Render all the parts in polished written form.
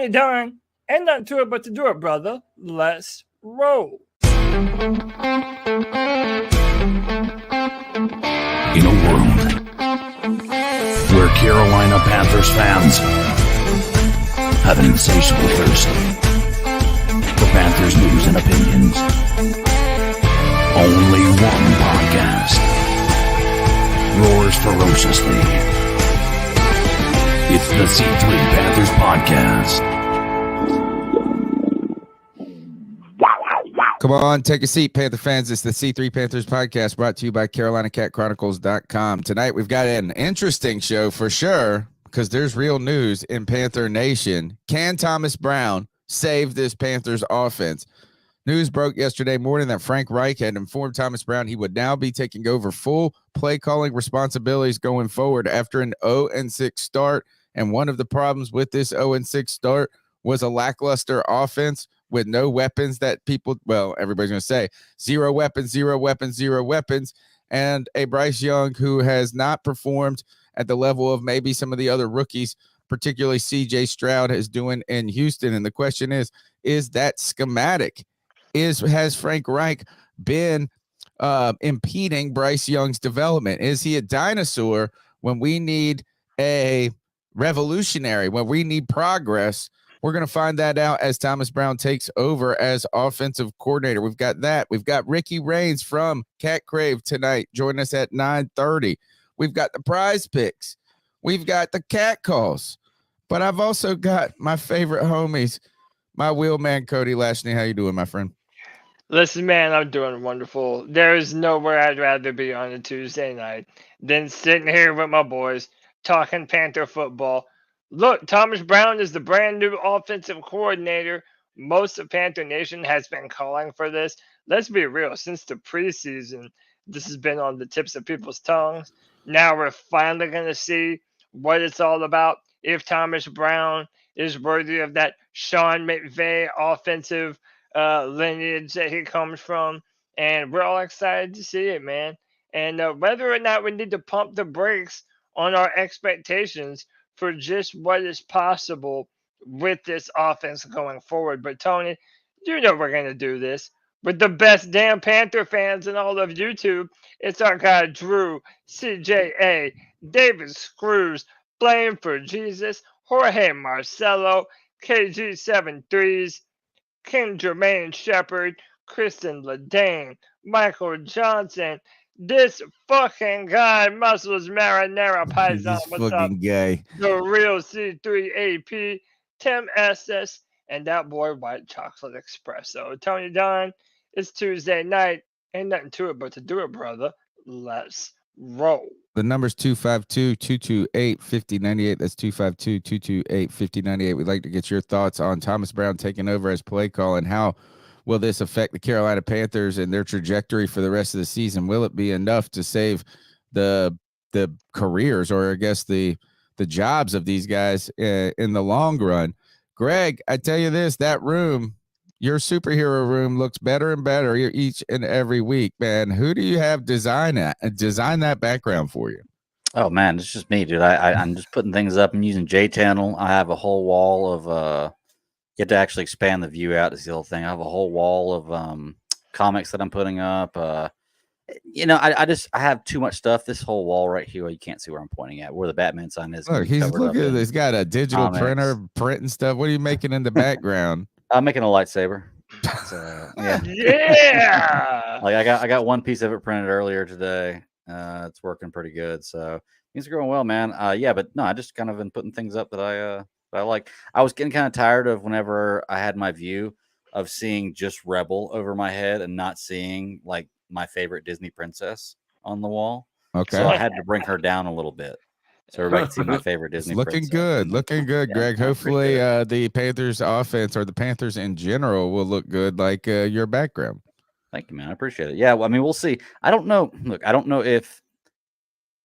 Tony Dunn, ain't nothing to it but to do it, brother. Let's roll. In a world where Carolina Panthers fans have an insatiable thirst for Panthers news and opinions, only one podcast roars ferociously. It's the C3 Panthers Podcast. Come on, take a seat, Panther fans. It's the C3 Panthers Podcast brought to you by CarolinaCatChronicles.com. Tonight, we've got an interesting show for sure because there's real news in Panther Nation. Can Thomas Brown save this Panthers offense? News broke yesterday morning that Frank Reich had informed Thomas Brown he would now be taking over full play calling responsibilities going forward after an 0-6 start. And one of the problems with this 0-6 start was a lackluster offense with no weapons that people, well, everybody's going to say zero weapons, and a Bryce Young who has not performed at the level of maybe some of the other rookies, particularly CJ Stroud is doing in Houston. And the question is that schematic? Has Frank Reich been impeding Bryce Young's development? Is he a dinosaur when we need a revolutionary, when we need progress? We're going to find that out as Thomas Brown takes over as offensive coordinator. We've got that. We've got Ricky Raines from Cat Crave tonight. Join us at 9:30. We've got the prize picks. We've got the cat calls. But I've also got my favorite homies, my wheelman, Cody Lashney. How you doing, my friend? Listen, man, I'm doing wonderful. There is nowhere I'd rather be on a Tuesday night than sitting here with my boys talking Panther football. Look, Thomas Brown is the brand new offensive coordinator. Most of Panther Nation has been calling for this. Let's be real. Since the preseason, this has been on the tips of people's tongues. Now we're finally going to see what it's all about. If Thomas Brown is worthy of that Sean McVay offensive lineage that he comes from. And we're all excited to see it, man. And whether or not we need to pump the brakes on our expectations for just what is possible with this offense going forward. But Tony, you know we're going to do this with the best damn Panther fans in all of YouTube. It's our guy Drew, CJA, David Screws, Playing for Jesus, Jorge Marcelo, KG73s, King Jermaine Shepherd, Kristen Ledane, Michael Johnson, this fucking guy, Muscles Marinara Paisan, what's up? Gay. The real C3 AP, Tim Estes, and that boy White Chocolate Espresso. Tony Dunn, it's Tuesday night. Ain't nothing to it but to do it, brother. Let's roll. The number's 252-228-5098. That's 252-228-5098. We'd like to get your thoughts on Thomas Brown taking over as play call and how will this affect the Carolina Panthers and their trajectory for the rest of the season? Will it be enough to save the careers or I guess the jobs of these guys in the long run? Greg, I tell you this, that room, your superhero room, looks better and better each and every week, man. Who do you have design that background for you? Oh man, it's just me, dude. I'm just putting things up. I'm using J-Channel. I have a whole wall of you have to actually expand the view out. Is the whole thing. I have a whole wall of comics that I'm putting up. I have too much stuff. This whole wall right here, you can't see where I'm pointing at, where the Batman sign is. Look, he's got a digital printer, printing stuff. What are you making in the background? I'm making a lightsaber. So, yeah. Yeah. Like I got one piece of it printed earlier today. It's working pretty good. So things are going well, man. But no, I just kind of been putting things up that I like. I was getting kind of tired of whenever I had my view of seeing just Rebel over my head and not seeing like my favorite Disney princess on the wall. Okay. So I had to bring her down a little bit. So everybody can see my favorite Disney princess. Looking good, Yeah, Greg. Hopefully the Panthers offense or the Panthers in general will look good like your background. Thank you, man. I appreciate it. Yeah, well, I mean, we'll see. I don't know. Look, I don't know if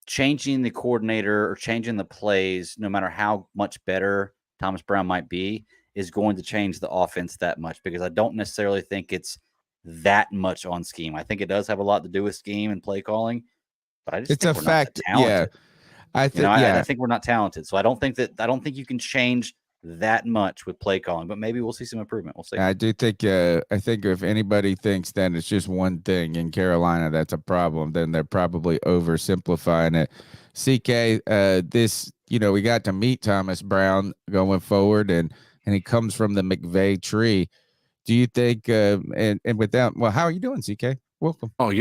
changing the coordinator or changing the plays, no matter how much better Thomas Brown might be, is going to change the offense that much, because I don't necessarily think it's that much on scheme. I think it does have a lot to do with scheme and play calling, but I just it's think a we're fact. Not talented. Yeah, I think I think we're not talented. So I don't think you can change that much with play calling, but maybe we'll see some improvement. We'll see. I do think I think if anybody thinks that it's just one thing in Carolina that's a problem, then they're probably oversimplifying it. CK, this, we got to meet Thomas Brown going forward, and he comes from the McVay tree. Do you think and with that, well, how are you doing, CK? Welcome. Oh,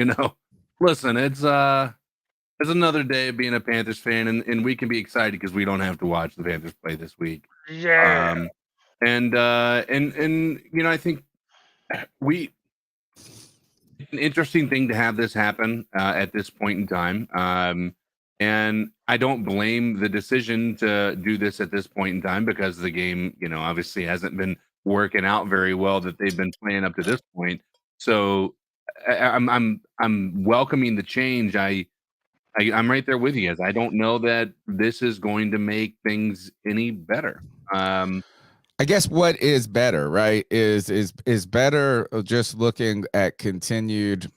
listen, it's another day of being a Panthers fan, and we can be excited because we don't have to watch the Panthers play this week. Yeah. And I think it's an interesting thing to have this happen at this point in time. And I don't blame the decision to do this at this point in time because the game, obviously hasn't been working out very well that they've been playing up to this point. So I'm welcoming the change. I'm right there with you guys. I don't know that this is going to make things any better. I guess what is better, right, is better just looking at continued.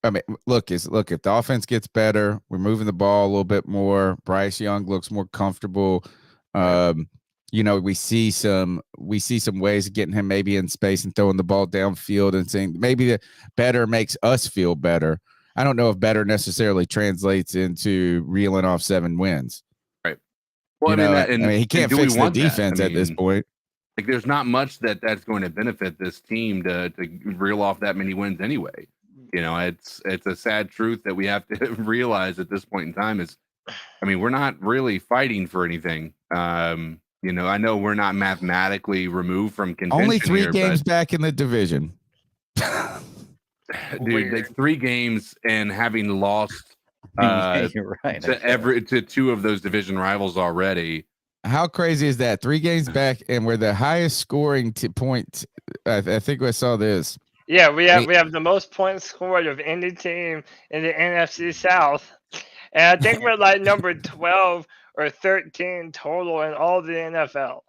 I mean, look, if the offense gets better, we're moving the ball a little bit more. Bryce Young looks more comfortable. We see some ways of getting him maybe in space and throwing the ball downfield and saying maybe the better makes us feel better. I don't know if better necessarily translates into reeling off 7 wins. Right. Well, he can't fix the defense at this point. Like, there's not much that's going to benefit this team to reel off that many wins anyway. It's a sad truth that we have to realize at this point in time is, we're not really fighting for anything. I know we're not mathematically removed from contention. Only 3 games back in the division. Dude, like 3 games and having lost You're right, to 2 of those division rivals already. How crazy is that? 3 games back, and we're the highest scoring point. I think I saw this. Yeah, we have the most points scored of any team in the NFC South, and I think we're like number 12 or 13 total in all the NFL.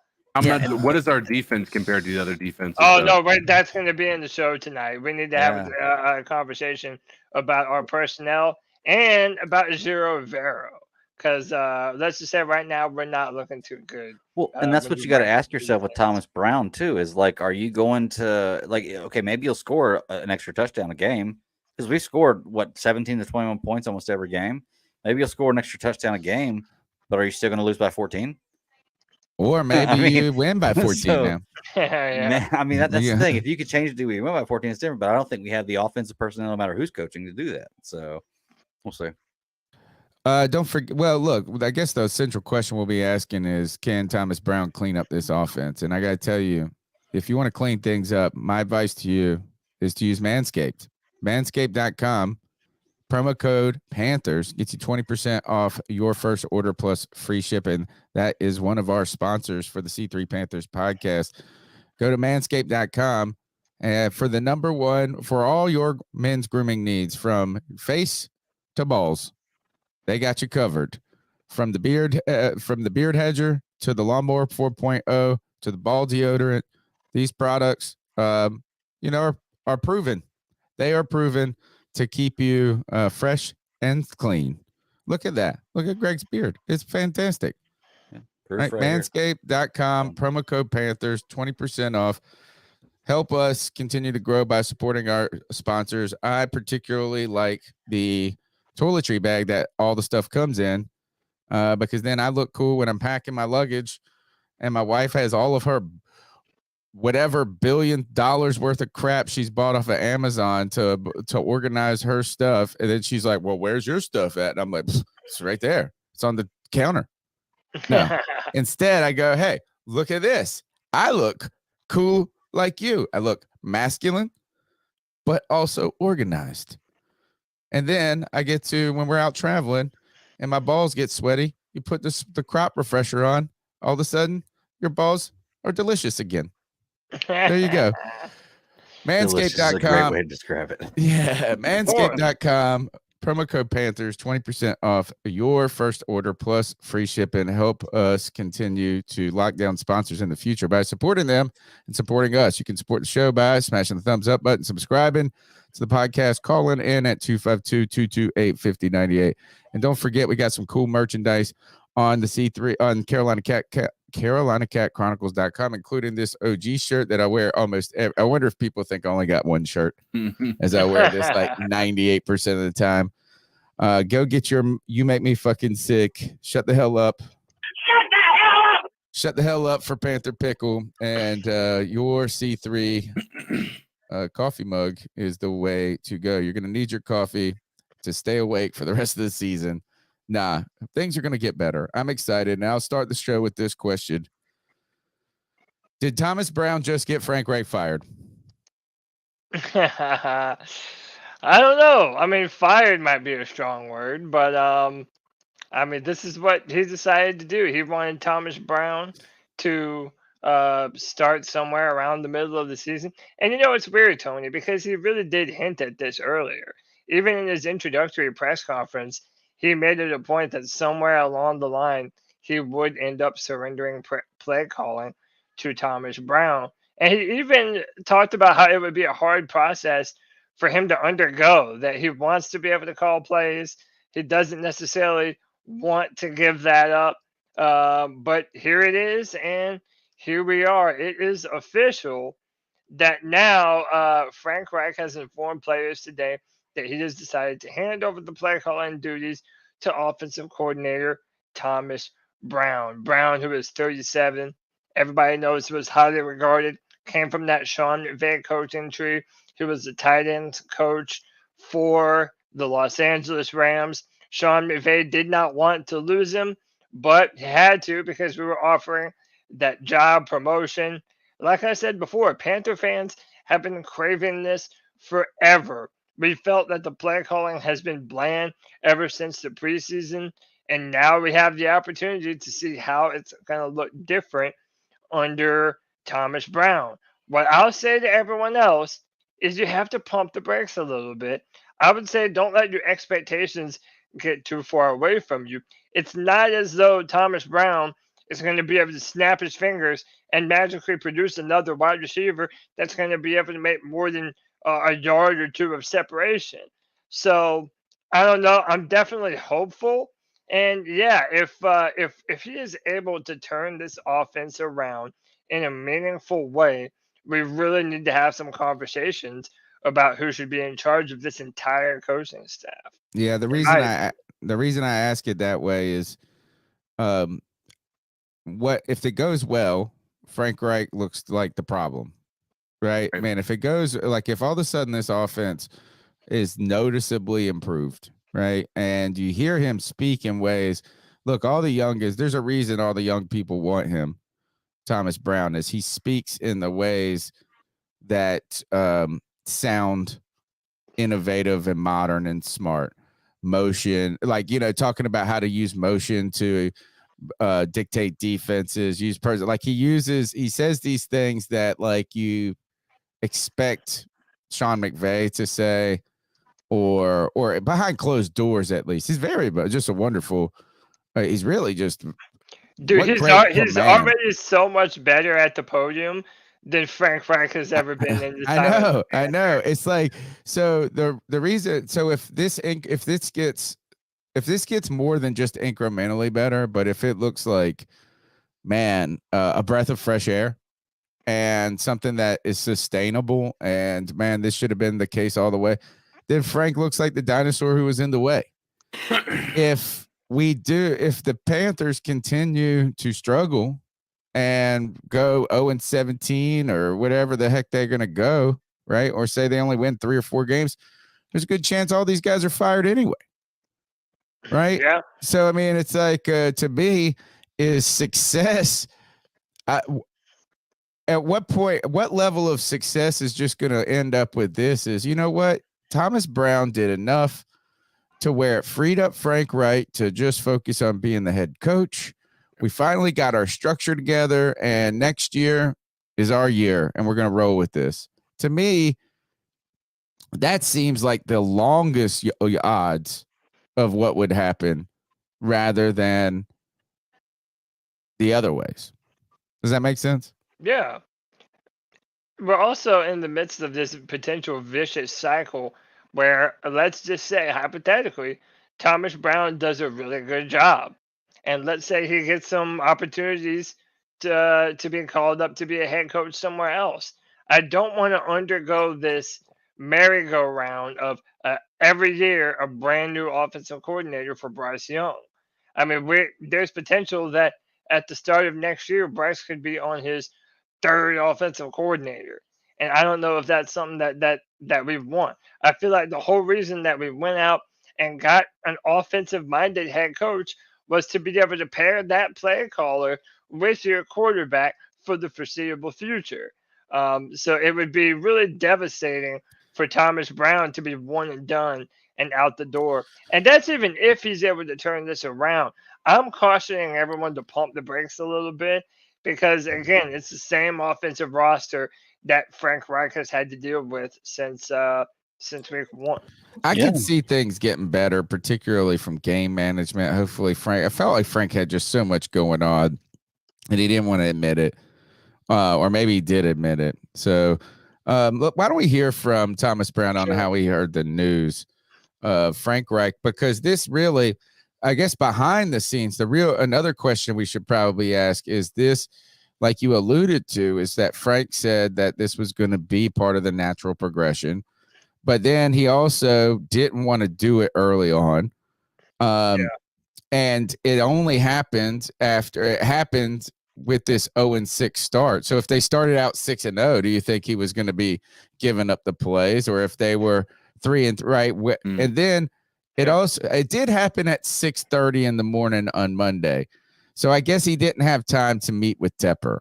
What is our defense compared to the other defenses? Oh, no, that's going to be in the show tonight. We need to have a conversation about our personnel and about Ejiro Evero. Because let's just say right now we're not looking too good. Well, and that's what you got to ask yourself with Thomas Brown too. Is like, are you going to okay, maybe you'll score an extra touchdown a game because we scored 17 to 21 points almost every game. Maybe you'll score an extra touchdown a game, but are you still going to lose by 14? Or maybe you win by 14 now. Yeah. That's the thing. If you could change it to we win by 14, it's different. But I don't think we have the offensive personnel, no matter who's coaching, to do that. So we'll see. Don't forget. Well, look, I guess the central question we'll be asking is, can Thomas Brown clean up this offense? And I got to tell you, if you want to clean things up, my advice to you is to use Manscaped. Manscaped.com, promo code Panthers gets you 20% off your first order plus free shipping. That is one of our sponsors for the C3 Panthers podcast. Go to Manscaped.com and for the number one for all your men's grooming needs, from face to balls. They got you covered, from the beard hedger to the lawnmower 4.0 to the ball deodorant. These products, are proven. They are proven to keep you fresh and clean. Look at that. Look at Greg's beard. It's fantastic. Yeah, right, Manscaped.com, promo code Panthers, 20% off. Help us continue to grow by supporting our sponsors. I particularly like the toiletry bag that all the stuff comes in, because then I look cool when I'm packing my luggage, and my wife has all of her whatever $1 billion worth of crap she's bought off of Amazon to organize her stuff, and then she's like, well, where's your stuff at? And I'm like, it's right there, it's on the counter. No. Instead I go, hey, look at this. I look cool like you. I look masculine but also organized. And then I get to, when we're out traveling and my balls get sweaty, you put the crop refresher on, all of a sudden your balls are delicious again. There you go. Manscaped.com. A great way to describe it. Yeah, Manscaped.com, promo code Panthers, 20% off your first order plus free shipping. Help us continue to lock down sponsors in the future by supporting them and supporting us. You can support the show by smashing the thumbs up button, subscribing to the podcast, calling in at 252-228-5098. And don't forget, we got some cool merchandise on the C3 on Carolina CarolinaCatChronicles.com, including this OG shirt that I wear I wonder if people think I only got one shirt as I wear this like 98% of the time. Go get your You Make Me Fucking Sick. Shut the hell up. Shut the hell up for Panther Pickle. And your C3 coffee mug is the way to go. You're going to need your coffee to stay awake for the rest of the season. Nah, things are going to get better. I'm excited. Now I'll start the show with this question. Did Thomas Brown just get Frank Reich fired? I don't know. I mean, fired might be a strong word, but I mean, this is what he decided to do. He wanted Thomas Brown to start somewhere around the middle of the season. And you know, it's weird, Tony, because he really did hint at this earlier. Even in his introductory press conference, he made it a point that somewhere along the line, he would end up surrendering play calling to Thomas Brown. And he even talked about how it would be a hard process for him to undergo, that he wants to be able to call plays. He doesn't necessarily want to give that up. But here it is, and here we are. It is official that now Frank Reich has informed players today that he has decided to hand over the play calling duties to offensive coordinator Thomas Brown. Brown, who is 37, everybody knows was highly regarded, came from that Sean McVay coaching tree. He was the tight end coach for the Los Angeles Rams. Sean McVay did not want to lose him, but he had to because we were offering that job promotion. Like I said before, Panther fans have been craving this forever. We felt that the play calling has been bland ever since the preseason, and now we have the opportunity to see how it's going to look different under Thomas Brown. What I'll say to everyone else is you have to pump the brakes a little bit. I would say don't let your expectations get too far away from you. It's not as though Thomas Brown is going to be able to snap his fingers and magically produce another wide receiver that's going to be able to make more than a yard or two of separation. So I don't know. I'm definitely hopeful. And yeah, if he is able to turn this offense around in a meaningful way, we really need to have some conversations about who should be in charge of this entire coaching staff. Yeah, the reason I ask it that way is, what if it goes well? Frank Reich looks like the problem, right? Man, if it goes like if all of a sudden this offense is noticeably improved, right, and you hear him speak in ways, look, all the youngest, there's a reason all the young people want him. Thomas Brown is he speaks in the ways that sound innovative and modern and smart. Motion, like, you know, talking about how to use motion to dictate defenses, use person, like he says these things that like you expect Sean McVay to say, or behind closed doors at least. He's very just a wonderful. He's really just dude. He's already so much better at the podium than Frank Reich has ever been in the time. I know. It's like, so the reason, so if this gets more than just incrementally better, but if it looks like, man, a breath of fresh air and something that is sustainable, and man, this should have been the case all the way, then Frank looks like the dinosaur who was in the way. If the Panthers continue to struggle and go 0-17 or whatever the heck they're going to go, right? Or say they only win 3 or 4 games, there's a good chance all these guys are fired anyway. Right? Yeah. So, I mean, it's like, to me, is success. At what point, what level of success is just going to end up with this is, you know what? Thomas Brown did enough to where it freed up Frank Reich to just focus on being the head coach. We finally got our structure together, and next year is our year, and we're going to roll with this. To me, that seems like the longest odds of what would happen rather than the other ways. Does that make sense? Yeah. We're also in the midst of this potential vicious cycle where, let's just say, hypothetically, Thomas Brown does a really good job. And let's say he gets some opportunities to be called up to be a head coach somewhere else. I don't want to undergo this merry-go-round of every year a brand new offensive coordinator for Bryce Young. I mean, there's potential that at the start of next year, Bryce could be on his third offensive coordinator, and I don't know if that's something that we want. I feel like the whole reason that we went out and got an offensive-minded head coach was to be able to pair that play caller with your quarterback for the foreseeable future. So it would be really devastating for Thomas Brown to be one and done and out the door. And that's even if he's able to turn this around. I'm cautioning everyone to pump the brakes a little bit because, again, it's the same offensive roster that Frank Reich has had to deal with since week one. I can see things getting better, particularly from game management. Hopefully, I felt like Frank had just so much going on, and he didn't want to admit it, or maybe he did admit it. So, look, why don't we hear from Thomas Brown on how he heard the news of Frank Reich? Because this really, I guess, behind the scenes, another question we should probably ask is this, like you alluded to, is that Frank said that this was going to be part of the natural progression. But then he also didn't want to do it early on. And it only happened after it happened with this 0-6 start. So if they started out 6-0, do you think he was going to be giving up the plays? Or if they were 3-3, right? And then it did happen at 6:30 in the morning on Monday. So I guess he didn't have time to meet with Tepper.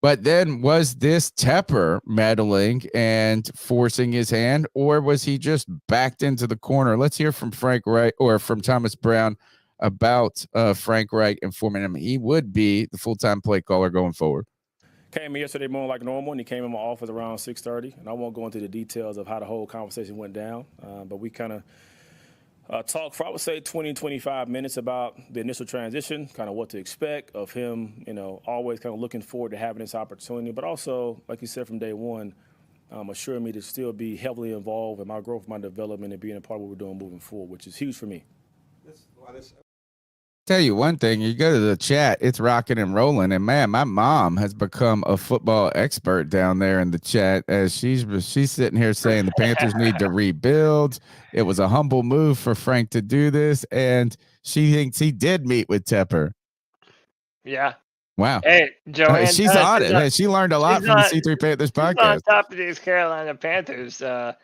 But then was this Tepper meddling and forcing his hand, or was he just backed into the corner? Let's hear from Frank Reich or from Thomas Brown about Frank Reich informing him he would be the full-time play caller going forward. Came in yesterday morning like normal, and he came in my office around 6:30. And I won't go into the details of how the whole conversation went down, but we kind of talked for, I would say, 20, 25 minutes about the initial transition, kind of what to expect of him, always kind of looking forward to having this opportunity, but also, like you said, from day one, assuring me to still be heavily involved in my growth, my development, and being a part of what we're doing moving forward, which is huge for me. Tell you one thing, you go to the chat, it's rocking and rolling, and man, my mom has become a football expert down there in the chat as she's sitting here saying the Panthers need to rebuild. It was a humble move for Frank to do this, and she thinks he did meet with Tepper. Yeah. Wow. Hey, Joanne, she's on it. She learned a lot from the C3 Panthers podcast. On top of these Carolina Panthers that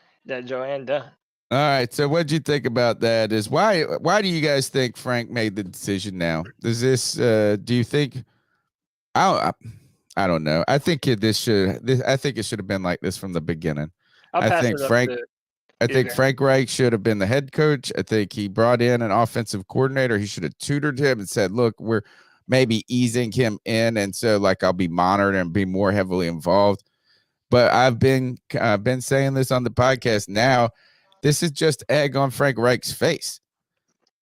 Joanne done. All right, so what do you think about that? Is why do you guys think Frank made the decision now? Does this do you think I don't know. I think it should have been like this from the beginning. I think Frank Reich should have been the head coach. I think he brought in an offensive coordinator. He should have tutored him and said, "Look, we're maybe easing him in, and so like I'll be monitored and be more heavily involved." But I've been saying this on the podcast now. This is just egg on Frank Reich's face.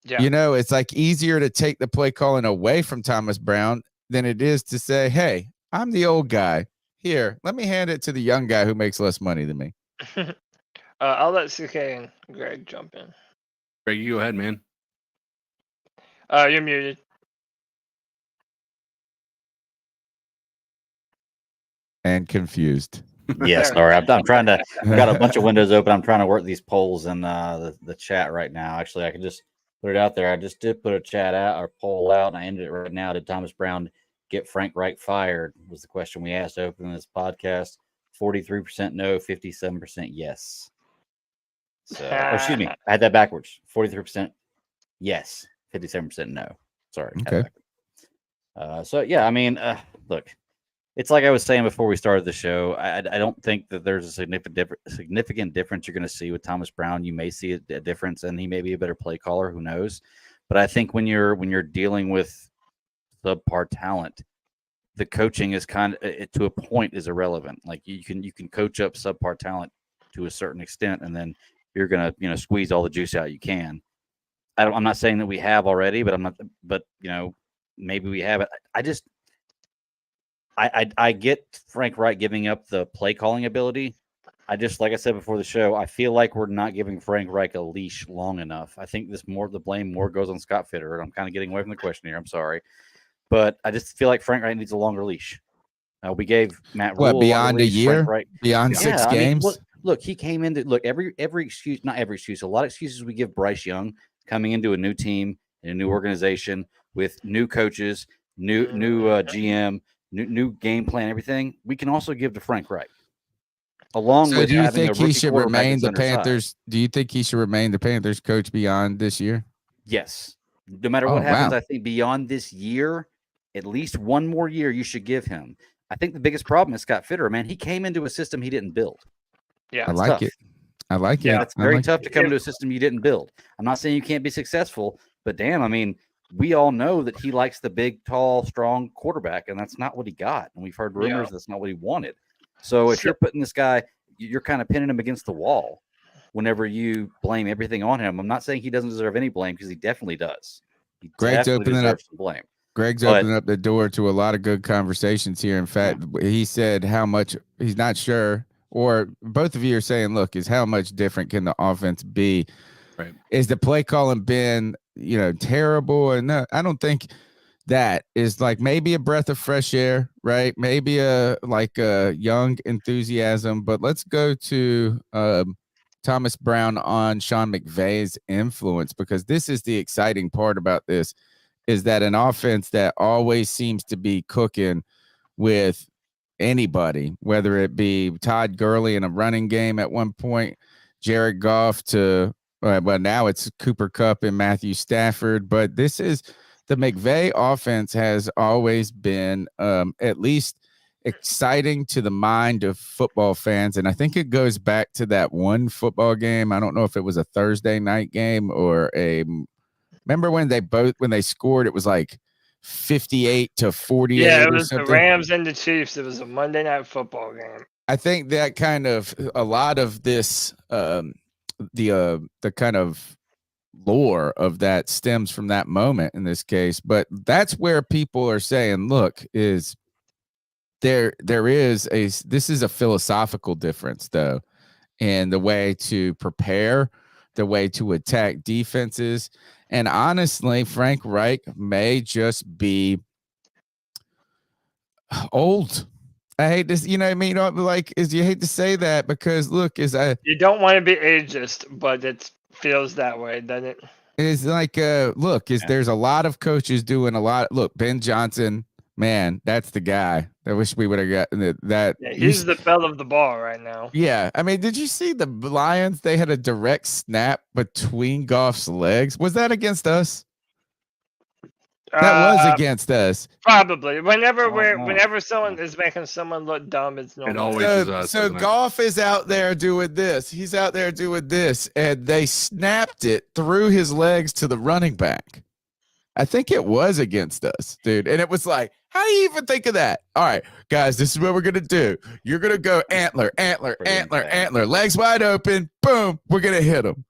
Yeah. It's like easier to take the play calling away from Thomas Brown than it is to say, hey, I'm the old guy. Here, let me hand it to the young guy who makes less money than me. I'll let CK and Greg jump in. Greg, you go ahead, man. You're muted. And confused. Yeah, sorry. I'm trying to. I've got a bunch of windows open. I'm trying to work these polls in the chat right now. Actually, I can just put it out there. I just did put a chat out or poll out, and I ended it right now. Did Thomas Brown get Frank Reich fired? Was the question we asked open in this podcast. 43% no, 57% yes. So, excuse me, I had that backwards. 43% yes, 57% no. Sorry. Okay. So yeah, I mean, look. It's like I was saying before we started the show. I don't think that there's a significant difference you're going to see with Thomas Brown. You may see a difference, and he may be a better play caller. Who knows? But I think when you're dealing with subpar talent, the coaching is kind of to a point is irrelevant. Like you can coach up subpar talent to a certain extent, and then you're gonna squeeze all the juice out you can. I'm not saying that we have already, but maybe we have it. I get Frank Reich giving up the play calling ability. Like I said before the show, I feel like we're not giving Frank Reich a leash long enough. I think the blame more goes on Scott Fitter. I'm kind of getting away from the question here. I'm sorry. but I just feel like Frank Reich needs a longer leash. We gave Matt Rhule What, beyond a year? Beyond Yeah, 6 I mean, games? look, he came into every excuse, not every excuse, a lot of excuses we give Bryce Young coming into a new team and a new organization with new coaches, new GM, new game plan, everything. We can also give to Frank Reich. Along So with do you having think a rookie he should quarterback remain that's the undersized. Panthers? Do you think he should remain the Panthers coach beyond this year? Yes. No matter what happens, I think beyond this year, at least one more year you should give him. I think the biggest problem is Scott Fitterer, man. He came into a system he didn't build. Yeah, I like it. I like it. It's very tough to come into a system you didn't build. I'm not saying you can't be successful, but damn, I mean, we all know that he likes the big, tall, strong quarterback, and that's not what he got. And we've heard rumors that's not what he wanted. So if you're putting this guy, you're kind of pinning him against the wall whenever you blame everything on him. I'm not saying he doesn't deserve any blame because he definitely does. He Greg's opening up some blame. Greg's opening up the door to a lot of good conversations here. In fact, he said how much he's not sure, or both of you are saying, look, is how much different can the offense be? Right. Is the play calling been, terrible? Or no, I don't think that is like maybe a breath of fresh air, right? Maybe a young enthusiasm, but let's go to Thomas Brown on Sean McVay's influence, because this is the exciting part about this. Is that an offense that always seems to be cooking with anybody, whether it be Todd Gurley in a running game at one point, Jared Goff to, well, now it's Cooper Kupp and Matthew Stafford. But this is the McVay offense has always been at least exciting to the mind of football fans. And I think it goes back to that one football game. I don't know if it was a Thursday night game or remember when they scored, it was like 58-48. Yeah, it was or something. the Rams and the Chiefs. It was a Monday night football game. I think that kind of a lot of this, the kind of lore of that stems from that moment in this case. But that's where people are saying, look, is this is a philosophical difference though, in the way to prepare, the way to attack defenses. And honestly, Frank Reich may just be old. I hate this, you know what I mean? You hate to say that because look, you don't want to be ageist, but it feels that way, doesn't it? It's like, there's a lot of coaches doing a lot. Look, Ben Johnson, man, that's the guy. I wish we would have gotten that. Yeah, he's the belle of the ball right now. Yeah. I mean, did you see the Lions? They had a direct snap between Goff's legs. Was that against us? That was against us. Probably. Whenever someone is making someone look dumb, it's normal. It always is us. So Goff is out there doing this. He's out there doing this, and they snapped it through his legs to the running back. I think it was against us, dude. And it was like, how do you even think of that? All right, guys, this is what we're going to do. You're going to go antler, legs wide open. Boom. We're going to hit them.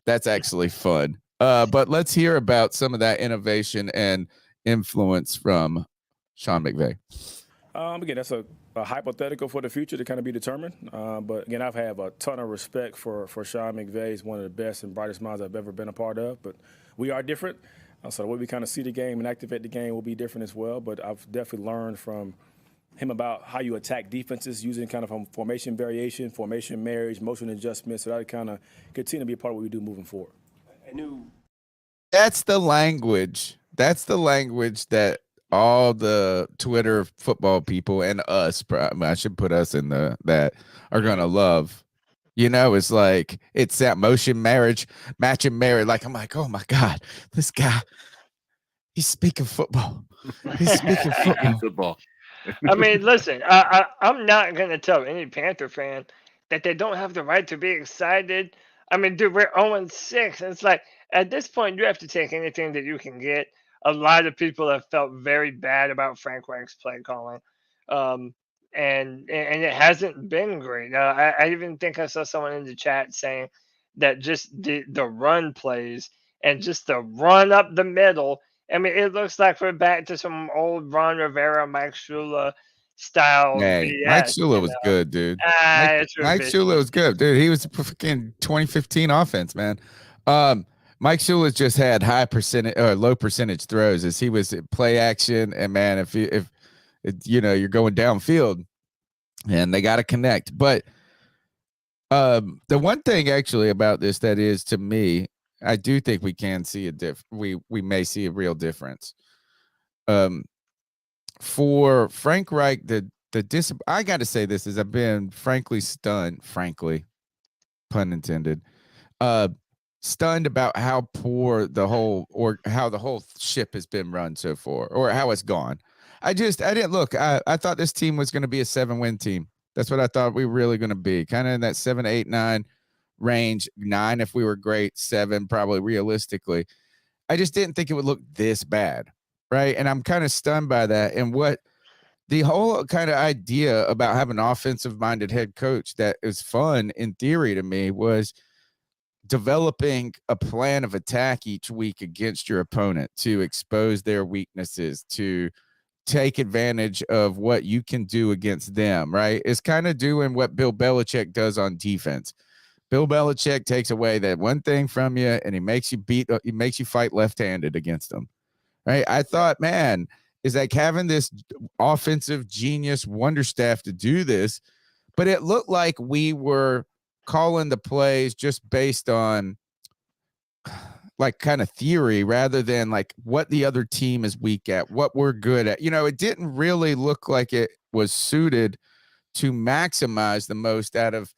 That's actually fun. But let's hear about some of that innovation and influence from Sean McVay. Again, that's a hypothetical for the future to kind of be determined. But again, I've had a ton of respect for Sean McVay. He's one of the best and brightest minds I've ever been a part of. But we are different. So the way we kind of see the game and activate the game will be different as well. But I've definitely learned from him about how you attack defenses using kind of formation variation, formation marriage, motion adjustment. So that kind of continue to be a part of what we do moving forward. That's the language. That's the language that all the Twitter football people and us, I should put us in that are going to love. It's like, it's that motion marriage, matching marriage. Like, I'm like, oh my God, this guy, he's speaking football. He's speaking football. I mean, listen, I'm not going to tell any Panther fan that they don't have the right to be excited. I mean, dude, we're 0-6. It's like, at this point, you have to take anything that you can get. A lot of people have felt very bad about Frank Reich's play calling. And it hasn't been great. I even think I saw someone in the chat saying that just the run plays and just the run up the middle. I mean, it looks like we're back to some old Ron Rivera, Mike Shula style. Hey, BS, Mike Shula was good, dude. Mike Shula was good, dude. He was a fucking 2015 offense, man. Mike Shula's just had high percentage or low percentage throws as he was at play action. And man, if you're going downfield and they got to connect. But the one thing actually about this that is, to me, I do think we can see we may see a real difference. For Frank Reich, I got to say this is I've been frankly stunned, pun intended, stunned about how poor how the whole ship has been run so far, or how it's gone. I didn't look. I thought this team was going to be a 7-win team. That's what I thought we were really going to be, kind of in that 7, 8, 9 range. 9 if we were great, 7 probably realistically. I just didn't think it would look this bad, right? And I'm kind of stunned by that. And what the whole kind of idea about having an offensive-minded head coach that is fun in theory to me was developing a plan of attack each week against your opponent to expose their weaknesses, to take advantage of what you can do against them, right? It's kind of doing what Bill Belichick does on defense. Bill Belichick takes away that one thing from you, and he makes you fight left-handed against them, right? I thought, man, is like having this offensive genius wonder staff to do this, but it looked like we were calling the plays just based on like kind of theory rather than like what the other team is weak at, what we're good at. It didn't really look like it was suited to maximize the most out of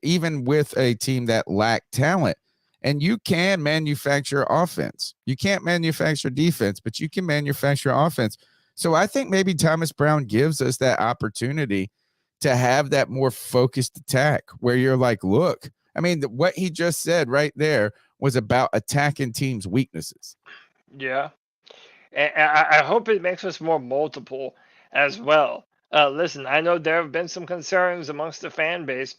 even with a team that lacked talent. And you can manufacture offense. You can't manufacture defense, but you can manufacture offense. So I think maybe Thomas Brown gives us that opportunity to have that more focused attack where you're like, look, I mean, what he just said right there was about attacking teams' weaknesses. Yeah. And I hope it makes us more multiple as well. Listen, I know there have been some concerns amongst the fan base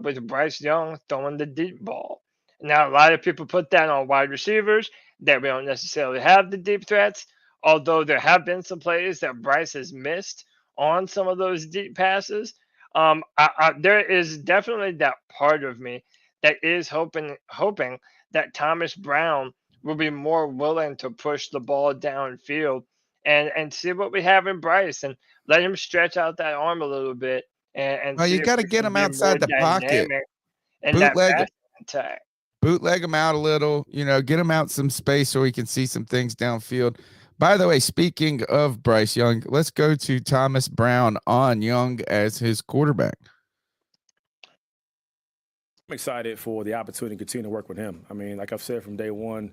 with Bryce Young throwing the deep ball. Now, a lot of people put that on wide receivers, that we don't necessarily have the deep threats, although there have been some plays that Bryce has missed on some of those deep passes. There is definitely that part of me that is hoping that Thomas Brown will be more willing to push the ball downfield and see what we have in Bryce and let him stretch out that arm a little bit and Well, see you if got to we get can him be more outside the pocket, dynamic in that passing attack. bootleg him out a little, get him out some space so he can see some things downfield. By the way, speaking of Bryce Young, let's go to Thomas Brown on Young as his quarterback. I'm excited for the opportunity to continue to work with him. I mean, like I've said from day one,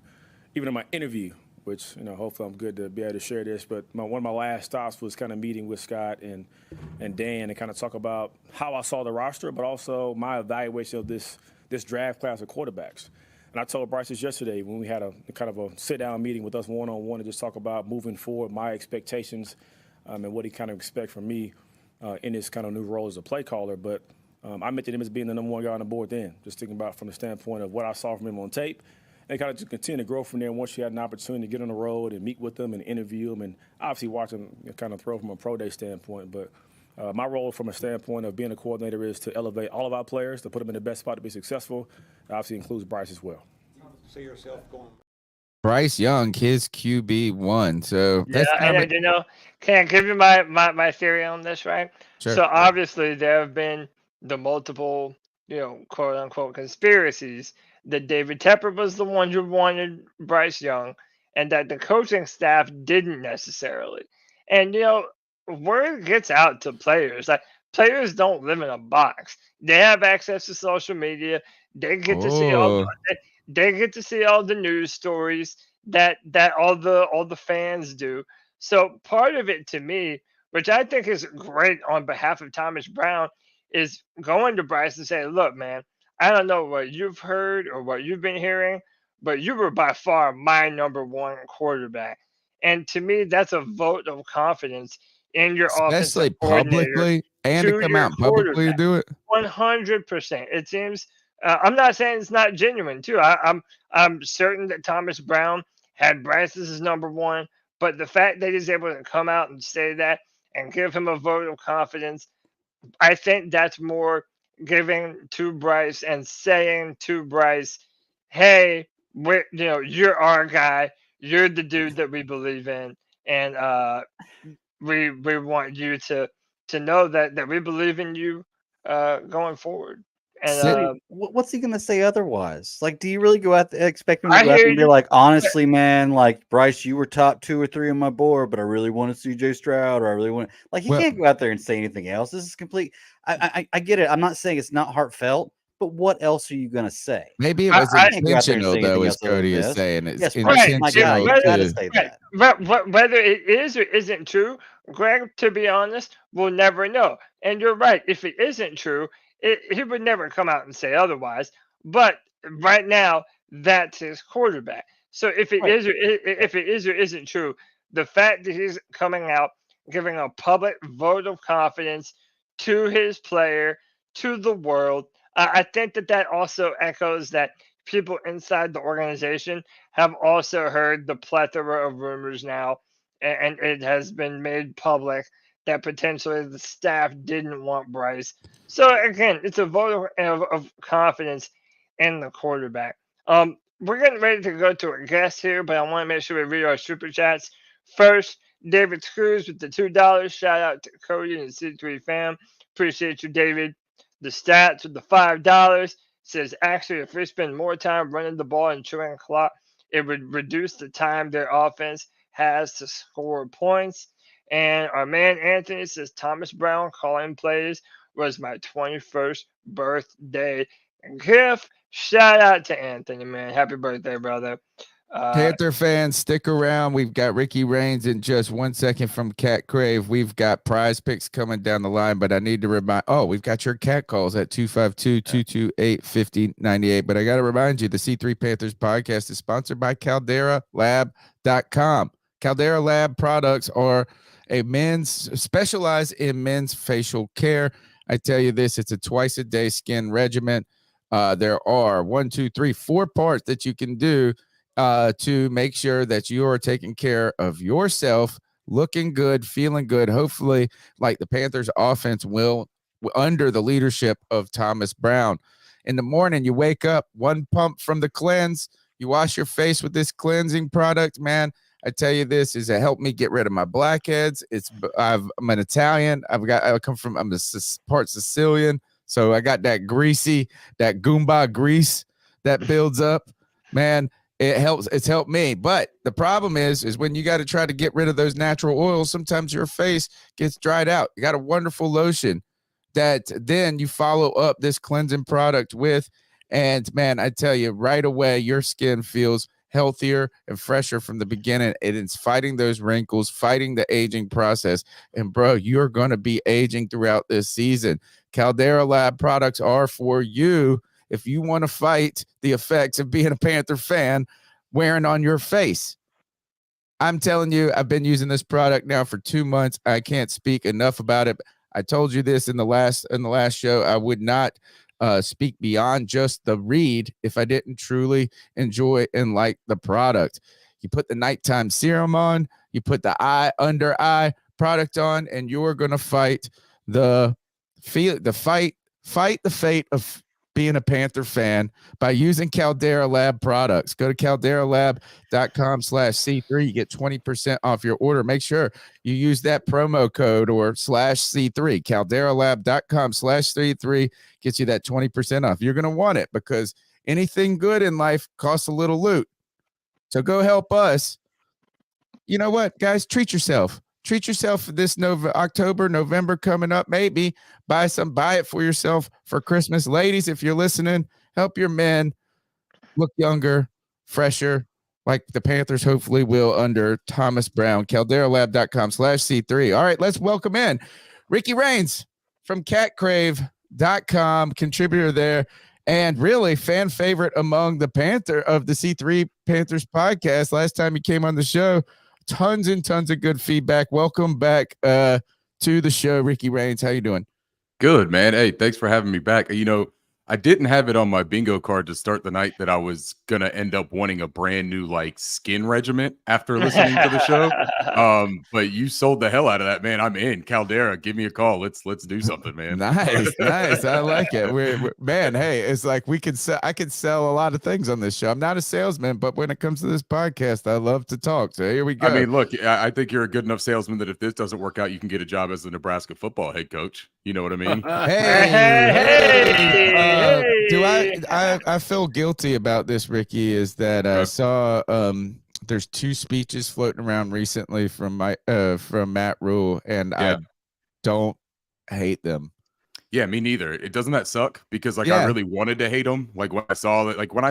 even in my interview, which, hopefully I'm good to be able to share this, but one of my last stops was kind of meeting with Scott and Dan and kind of talk about how I saw the roster, but also my evaluation of this draft class of quarterbacks. And I told Bryce this yesterday when we had a kind of a sit-down meeting with us one-on-one to just talk about moving forward, my expectations and what he kind of expects from me in this kind of new role as a play caller. But I mentioned him as being the number one guy on the board then, just thinking about from the standpoint of what I saw from him on tape and kind of just continue to grow from there once you had an opportunity to get on the road and meet with them and interview them and obviously watch them kind of throw from a pro day standpoint. But my role from a standpoint of being a coordinator is to elevate all of our players, to put them in the best spot to be successful. It obviously includes Bryce as well. See yourself going. Bryce Young, his QB1. So yeah, and can I give you my theory on this, right? Sure. So obviously there have been the multiple, quote unquote conspiracies that David Tepper was the one who wanted Bryce Young and that the coaching staff didn't necessarily. And word gets out to players. Like, players don't live in a box. They have access to social media. They get to see they get to see all the news stories that all the fans do. So part of it to me, which I think is great on behalf of Thomas Brown, is going to Bryce and saying, look, man, I don't know what you've heard or what you've been hearing, but you were by far my number one quarterback. And to me, that's a vote of confidence in your especially offensive coordinator publicly, and to come out publicly to do it. 100%. It seems. I'm not saying it's not genuine too. I'm certain that Thomas Brown had Bryce as his number one, but the fact that he's able to come out and say that and give him a vote of confidence, I think that's more giving to Bryce and saying to Bryce, hey, you're our guy. You're the dude that we believe in, and we want you to know that we believe in you going forward. And Sit- What's he gonna say otherwise? Like, do you really go out there, expect him to I go out hear there and be you. like, honestly, man, like Bryce, you were top 2 or 3 on my board, but I really wanted CJ Stroud, or I really want like he Well- can't go out there and say anything else. This is complete. I get it. I'm not saying it's not heartfelt, but what else are you gonna say? Maybe it I- was I- Can't go out there and intentional, say though, anything as else other Cody than is this. saying. It's Yes, Bryce, my guy, intentional you gotta to. say Right. that. Whether it is or isn't true, Greg, to be honest, we'll never know. And you're right. If it isn't true, he would never come out and say otherwise. But right now, that's his quarterback. So if it Right. is if it is or isn't true, the fact that he's coming out giving a public vote of confidence to his player, to the world, I think that also echoes that people inside the organization have also heard the plethora of rumors now, and it has been made public that potentially the staff didn't want Bryce. So again, it's a vote of confidence in the quarterback. We're getting ready to go to a guest here, but I want to make sure we read our super chats first. David Cruz with the $2. Shout out to Cody and the C3 fam. Appreciate you, David. The stats with the $5 says actually if we spend more time running the ball and chewing clock, it would reduce the time their offense has to score points. And our man Anthony says Thomas Brown calling plays was my 21st birthday gift. Shout out to Anthony, man. Happy birthday, brother. Panther fans, stick around. We've got Ricky Reigns in just 1 second from Cat Crave. We've got prize picks coming down the line, but I need to remind. Oh, we've got your cat calls at 252-228-5098. But I got to remind you, the C3 Panthers podcast is sponsored by CalderaLab.com. Caldera Lab products are specialized in men's facial care. I tell you this, it's a twice-a-day skin regimen. There are 4 parts that you can do to make sure that you are taking care of yourself, looking good, feeling good. Hopefully, like the Panthers offense will, under the leadership of Thomas Brown. In the morning, you wake up, 1 pump from the cleanse. You wash your face with this cleansing product, man. I tell you this is it helped me get rid of my blackheads. I'm an Italian. I'm part Sicilian. So I got that greasy, that Goomba grease that builds up, man. It helps. It's helped me. But the problem is when you got to try to get rid of those natural oils, sometimes your face gets dried out. You got a wonderful lotion that then you follow up this cleansing product with. And man, I tell you right away, your skin feels healthier and fresher from the beginning. It's fighting those wrinkles, fighting the aging process. And bro, you're going to be aging throughout this season. Caldera Lab products are for you. If you want to fight the effects of being a Panther fan wearing on your face. I'm telling you, I've been using this product now for 2 months. I can't speak enough about it. I told you this in the last show. I would not speak beyond just the read if I didn't truly enjoy and like the product. You put the nighttime serum on, you put the under eye product on, and you're going to fight the fate of being a Panther fan by using Caldera Lab products. Go to calderalab.com/C3. You get 20% off your order. Make sure you use that promo code or /C3. calderalab.com/C3 gets you that 20% off. You're going to want it because anything good in life costs a little loot. So go help us. You know what, guys? Treat yourself. Treat yourself this October, November coming up. Maybe buy it for yourself for Christmas. Ladies, if you're listening, help your men look younger, fresher, like the Panthers hopefully will under Thomas Brown. CalderaLab.com/C3. All right, let's welcome in Ricky Reigns from catcrave.com, contributor there, and really fan favorite among the C3 Panthers podcast. Last time he came on the show, tons and tons of good feedback. Welcome back to the show, Ricky Reigns. How you doing? Good, man. Hey, thanks for having me back. You know, I didn't have it on my bingo card to start the night that I was gonna end up wanting a brand new like skin regiment after listening to the show. But you sold the hell out of that, man. I'm in. Caldera, give me a call. Let's do something, man. Nice. I like it. Man, hey, it's like I could sell a lot of things on this show. I'm not a salesman, but when it comes to this podcast, I love to talk. So here we go. I mean, look, I think you're a good enough salesman that if this doesn't work out, you can get a job as the Nebraska football head coach. You know what I mean? I feel guilty about this, Ricky, is that I saw there's 2 speeches floating around recently from Matt Rhule, and I don't hate them. Yeah, me neither. Doesn't that suck? Because I really wanted to hate him. Like when I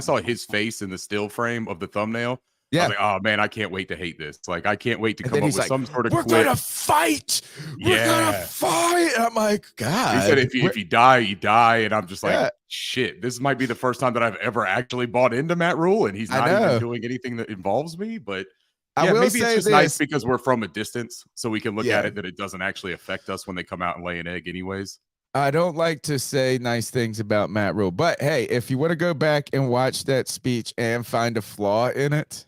saw his face in the still frame of the thumbnail, I was like, oh man, I can't wait to hate this. Like I can't wait to come up with some sort of We're gonna fight. We're gonna fight. I'm like, God. He said if you die, you die. And I'm just like, shit, this might be the first time that I've ever actually bought into Matt Rhule, and he's not even doing anything that involves me. But maybe it's just nice because we're from a distance, so we can look at it that it doesn't actually affect us when they come out and lay an egg anyways. I don't like to say nice things about Matt Rhule, but hey, if you want to go back and watch that speech and find a flaw in it,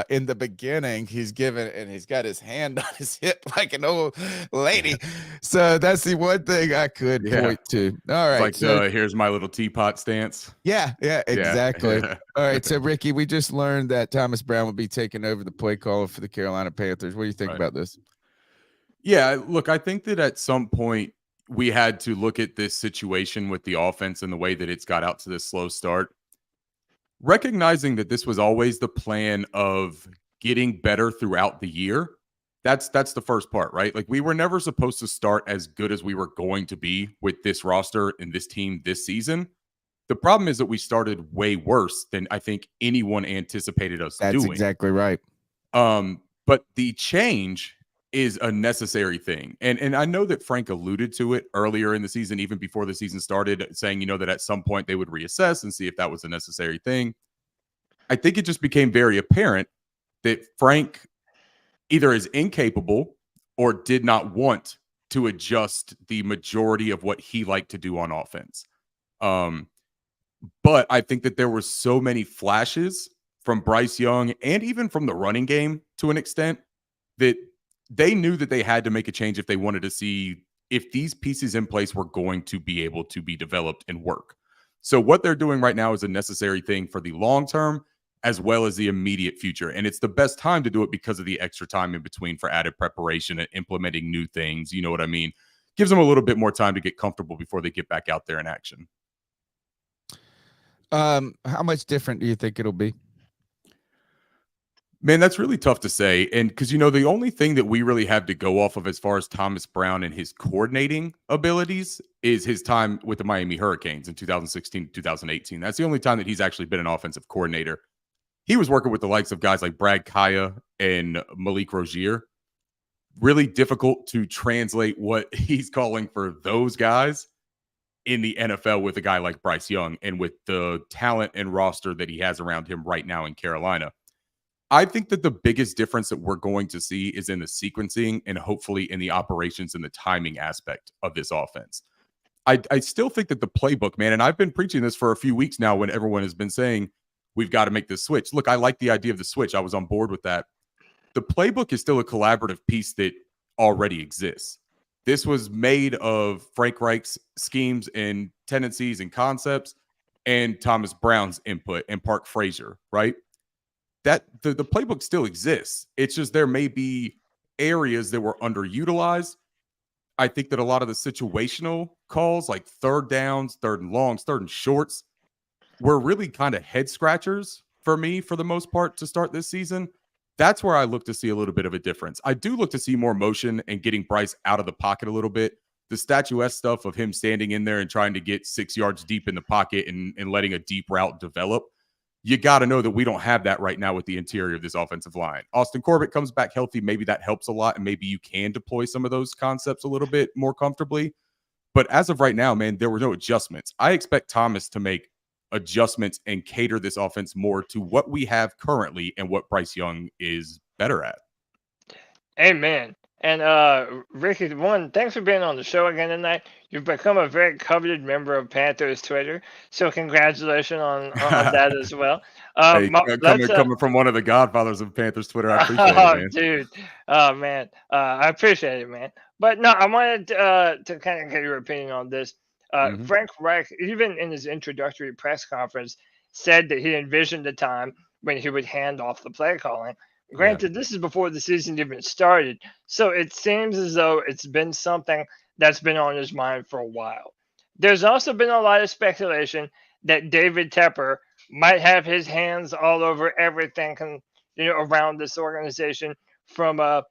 in the beginning, he's got his hand on his hip like an old lady. So that's the one thing I could point to. All right. It's like, here's my little teapot stance. Yeah, exactly. All right. So, Ricky, we just learned that Thomas Brown will be taking over the play caller for the Carolina Panthers. What do you think about this? Yeah, look, I think that at some point we had to look at this situation with the offense and the way that it's got out to this slow start. Recognizing that this was always the plan of getting better throughout the year, that's the first part, right? Like we were never supposed to start as good as we were going to be with this roster and this team this season. The problem is that we started way worse than I think anyone anticipated us doing. That's exactly right. But the change is a necessary thing. And I know that Frank alluded to it earlier in the season, even before the season started, saying, that at some point they would reassess and see if that was a necessary thing. I think it just became very apparent that Frank either is incapable or did not want to adjust the majority of what he liked to do on offense. But I think that there were so many flashes from Bryce Young and even from the running game to an extent that they knew that they had to make a change if they wanted to see if these pieces in place were going to be able to be developed and work. So what they're doing right now is a necessary thing for the long term as well as the immediate future. And it's the best time to do it because of the extra time in between for added preparation and implementing new things. You know what I mean? Gives them a little bit more time to get comfortable before they get back out there in action. How much different do you think it'll be? Man, that's really tough to say. And because, the only thing that we really have to go off of as far as Thomas Brown and his coordinating abilities is his time with the Miami Hurricanes in 2016 to 2018. That's the only time that he's actually been an offensive coordinator. He was working with the likes of guys like Brad Kaya and Malik Rozier. Really difficult to translate what he's calling for those guys in the NFL with a guy like Bryce Young and with the talent and roster that he has around him right now in Carolina. I think that the biggest difference that we're going to see is in the sequencing and hopefully in the operations and the timing aspect of this offense. I still think that the playbook, man, and I've been preaching this for a few weeks now when everyone has been saying we've got to make this switch. Look, I like the idea of the switch. I was on board with that. The playbook is still a collaborative piece that already exists. This was made of Frank Reich's schemes and tendencies and concepts and Thomas Brown's input and Park Frazier, right? That the playbook still exists. It's just there may be areas that were underutilized. I think that a lot of the situational calls, like third downs, third and longs, third and shorts, were really kind of head scratchers for me for the most part to start this season. That's where I look to see a little bit of a difference. I do look to see more motion and getting Bryce out of the pocket a little bit. The statuesque stuff of him standing in there and trying to get 6 yards deep in the pocket and letting a deep route develop. You got to know that we don't have that right now with the interior of this offensive line. Austin Corbett comes back healthy. Maybe that helps a lot, and maybe you can deploy some of those concepts a little bit more comfortably. But as of right now, man, there were no adjustments. I expect Thomas to make adjustments and cater this offense more to what we have currently and what Bryce Young is better at. Amen. And Ricky, one, thanks for being on the show again tonight. You've become a very coveted member of Panthers Twitter, so congratulations on that as well. Hey, Let's coming from one of the godfathers of Panthers Twitter, I appreciate it, oh, man. dude. Oh, man. I appreciate it, man. But no, I wanted to kind of get your opinion on this. Mhm. Frank Reich, even in his introductory press conference, said that he envisioned a time when he would hand off the play calling. Granted, this is before the season even started, so it seems as though it's been something that's been on his mind for a while. There's also been a lot of speculation that David Tepper might have his hands all over everything around this organization from a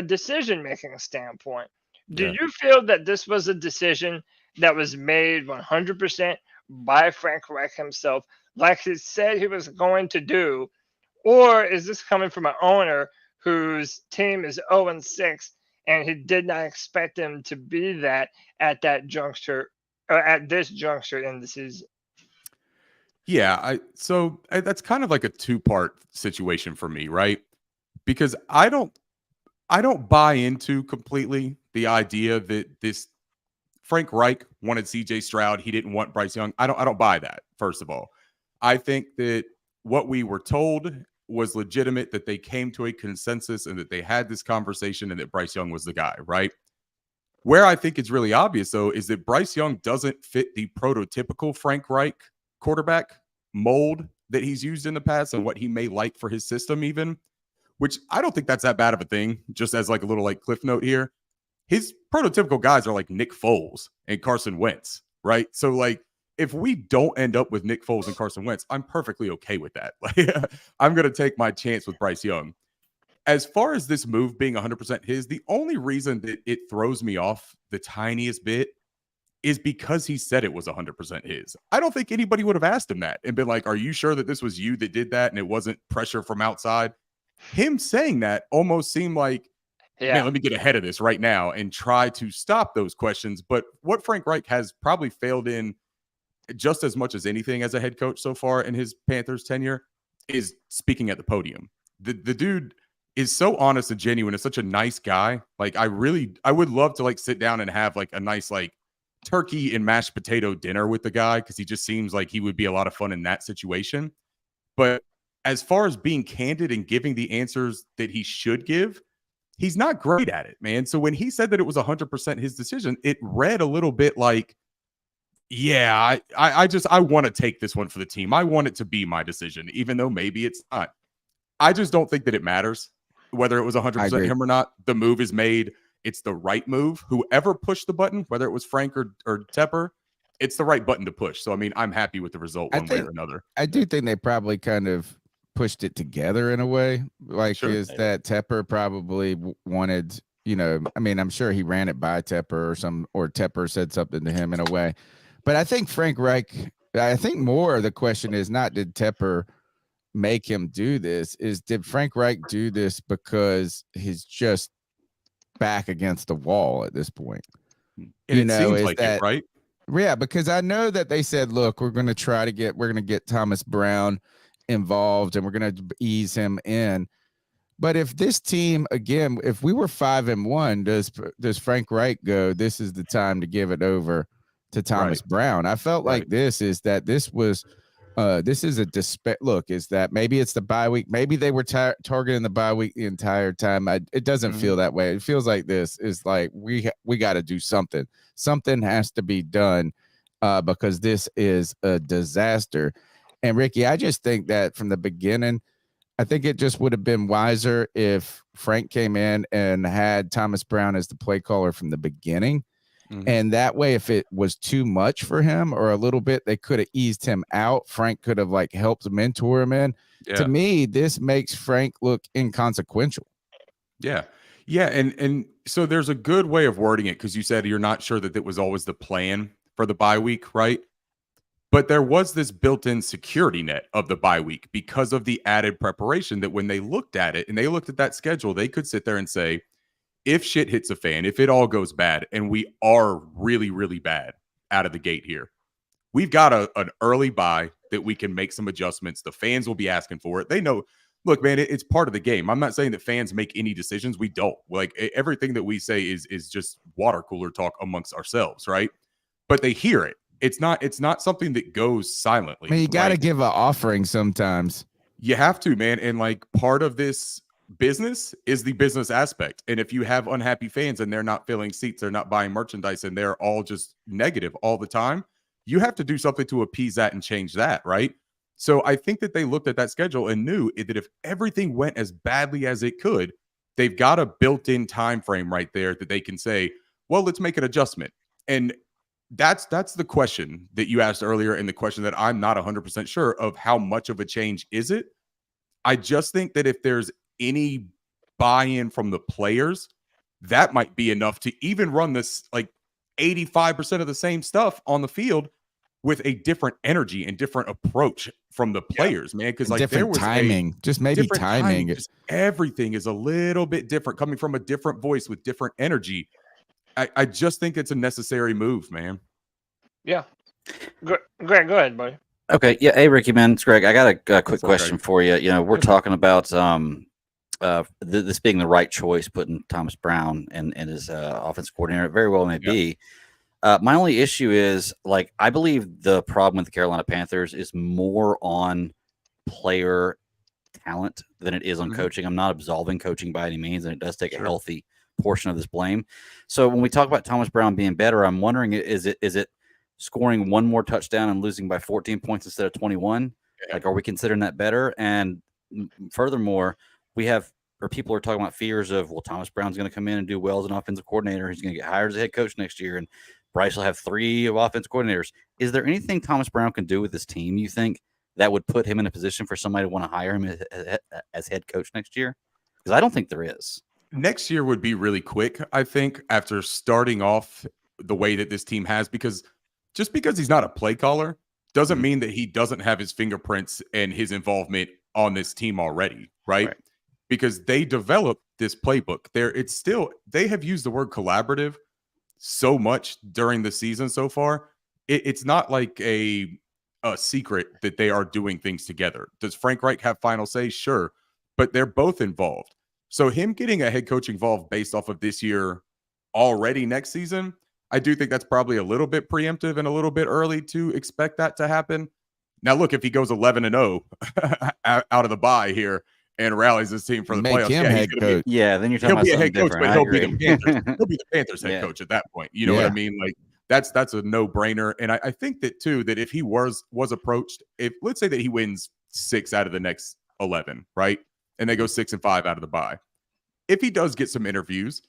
decision making standpoint. Do Yeah. you feel that this was a decision that was made 100% by Frank Reich himself, like he said he was going to do, or is this coming from an owner whose team is 0-6 and he did not expect them to be that at that juncture or at this juncture in the season? Yeah, that's kind of like a two-part situation for me, right? Because I don't buy into completely the idea that this Frank Reich wanted CJ Stroud, he didn't want Bryce Young. I don't buy that, first of all. I think that what we were told was legitimate, that they came to a consensus and that they had this conversation and that Bryce Young was the guy, right? Where I think it's really obvious, though, is that Bryce Young doesn't fit the prototypical Frank Reich quarterback mold that he's used in the past and what he may like for his system, even, which I don't think that's that bad of a thing. Just as like a little like cliff note here, his prototypical guys are like Nick Foles and Carson Wentz, right? So like if we don't end up with Nick Foles and Carson Wentz, I'm perfectly okay with that. Like I'm going to take my chance with Bryce Young. As far as this move being 100% his, the only reason that it throws me off the tiniest bit is because he said it was 100% his. I don't think anybody would have asked him that and been like, are you sure that this was you that did that and it wasn't pressure from outside? Him saying that almost seemed like, man, let me get ahead of this right now and try to stop those questions. But what Frank Reich has probably failed in just as much as anything as a head coach so far in his Panthers tenure is speaking at the podium. The dude is so honest and genuine. Is such a nice guy. Like I would love to like sit down and have like a nice like turkey and mashed potato dinner with the guy, because he just seems like he would be a lot of fun in that situation. But as far as being candid and giving the answers that he should give, he's not great at it, man. So when he said that it was 100% his decision, it read a little bit like, yeah, I want to take this one for the team. I want it to be my decision, even though maybe it's not. I just don't think that it matters whether it was 100% him or not. The move is made. It's the right move. Whoever pushed the button, whether it was Frank or Tepper, it's the right button to push. So, I mean, I'm happy with the result one way or another. I do think they probably kind of pushed it together in a way. Like, is that Tepper probably wanted, I mean, I'm sure he ran it by Tepper or Tepper said something to him in a way. But I think Frank Reich, I think more of the question is not did Tepper make him do this, is did Frank Reich do this because he's just back against the wall at this point? And it seems like it, right? Yeah, because I know that they said, look, we're going to get Thomas Brown involved and we're going to ease him in. But if this team, again, if we were 5-1, does Frank Reich go, this is the time to give it over to Thomas Brown? I felt like this is a look, is that maybe it's the bye week. Maybe they were targeting the bye week the entire time. It doesn't feel that way. It feels like this is like we got to do something. Something has to be done because this is a disaster. And Ricky, I just think that from the beginning, I think it just would have been wiser if Frank came in and had Thomas Brown as the play caller from the beginning. And that way, if it was too much for him or a little bit, they could have eased him out. Frank could have like helped mentor him in. Yeah. To me, this makes Frank look inconsequential. Yeah. Yeah. And so there's a good way of wording it, because you said you're not sure that it was always the plan for the bye week, right? But there was this built-in security net of the bye week because of the added preparation that when they looked at it and they looked at that schedule, they could sit there and say, if shit hits a fan, if it all goes bad, and we are really, really bad out of the gate here, we've got an early bye that we can make some adjustments. The fans will be asking for it. They know look, man, it's part of the game. I'm not saying that fans make any decisions. We don't. Like everything that we say is just water cooler talk amongst ourselves, right? But they hear it. It's not something that goes silently. I mean, you got to give an offering sometimes. You have to, man. And like part of this business is the business aspect. And if you have unhappy fans and they're not filling seats, they're not buying merchandise, and they're all just negative all the time, you have to do something to appease that and change that, right? So I think that they looked at that schedule and knew that if everything went as badly as it could, they've got a built-in time frame right there that they can say, well, let's make an adjustment. And that's the question that you asked earlier, and the question that I'm not 100% sure of, how much of a change is it? I just think that if there's any buy-in from the players, that might be enough to even run this like 85% of the same stuff on the field with a different energy and different approach from the players, man. Because like different there was timing, just maybe timing. Just everything is a little bit different, coming from a different voice with different energy. I just think it's a necessary move, man. Yeah. Greg, go ahead, buddy. Okay. Yeah. Hey, Ricky, man. It's Greg. I got a quick question okay. for you. You know, we're talking about this being the right choice, putting Thomas Brown and his offensive coordinator. It very well may be. My only issue is, like, I believe the problem with the Carolina Panthers is more on player talent than it is on coaching. I'm not absolving coaching by any means, and it does take a healthy portion of this blame. So when we talk about Thomas Brown being better, I'm wondering, is it scoring one more touchdown and losing by 14 points instead of 21? Like, are we considering that better? And furthermore, people are talking about fears of, well, Thomas Brown's going to come in and do well as an offensive coordinator. He's going to get hired as a head coach next year, and Bryce will have 3 offensive coordinators. Is there anything Thomas Brown can do with this team, you think, that would put him in a position for somebody to want to hire him as head coach next year? Because I don't think there is. Next year would be really quick, I think, after starting off the way that this team has, because just because he's not a play caller doesn't mean that he doesn't have his fingerprints and his involvement on this team already, right? Because they developed this playbook. They have used the word collaborative so much during the season so far. It's not like a secret that they are doing things together. Does Frank Reich have final say? Sure, but they're both involved. So him getting a head coach involved based off of this year already next season, I do think that's probably a little bit preemptive and a little bit early to expect that to happen. Now, look, if he goes 11-0 out of the bye here and rallies his team for the playoffs, head coach. Then you're talking about he'll be a head coach, but he'll be the Panthers. He'll be the Panthers head coach at that point. You know what I mean? Like that's a no-brainer. And I think that too, that if he was approached, if let's say that he wins 6 out of the next 11, right? And they go 6-5 out of the bye. If he does get some interviews,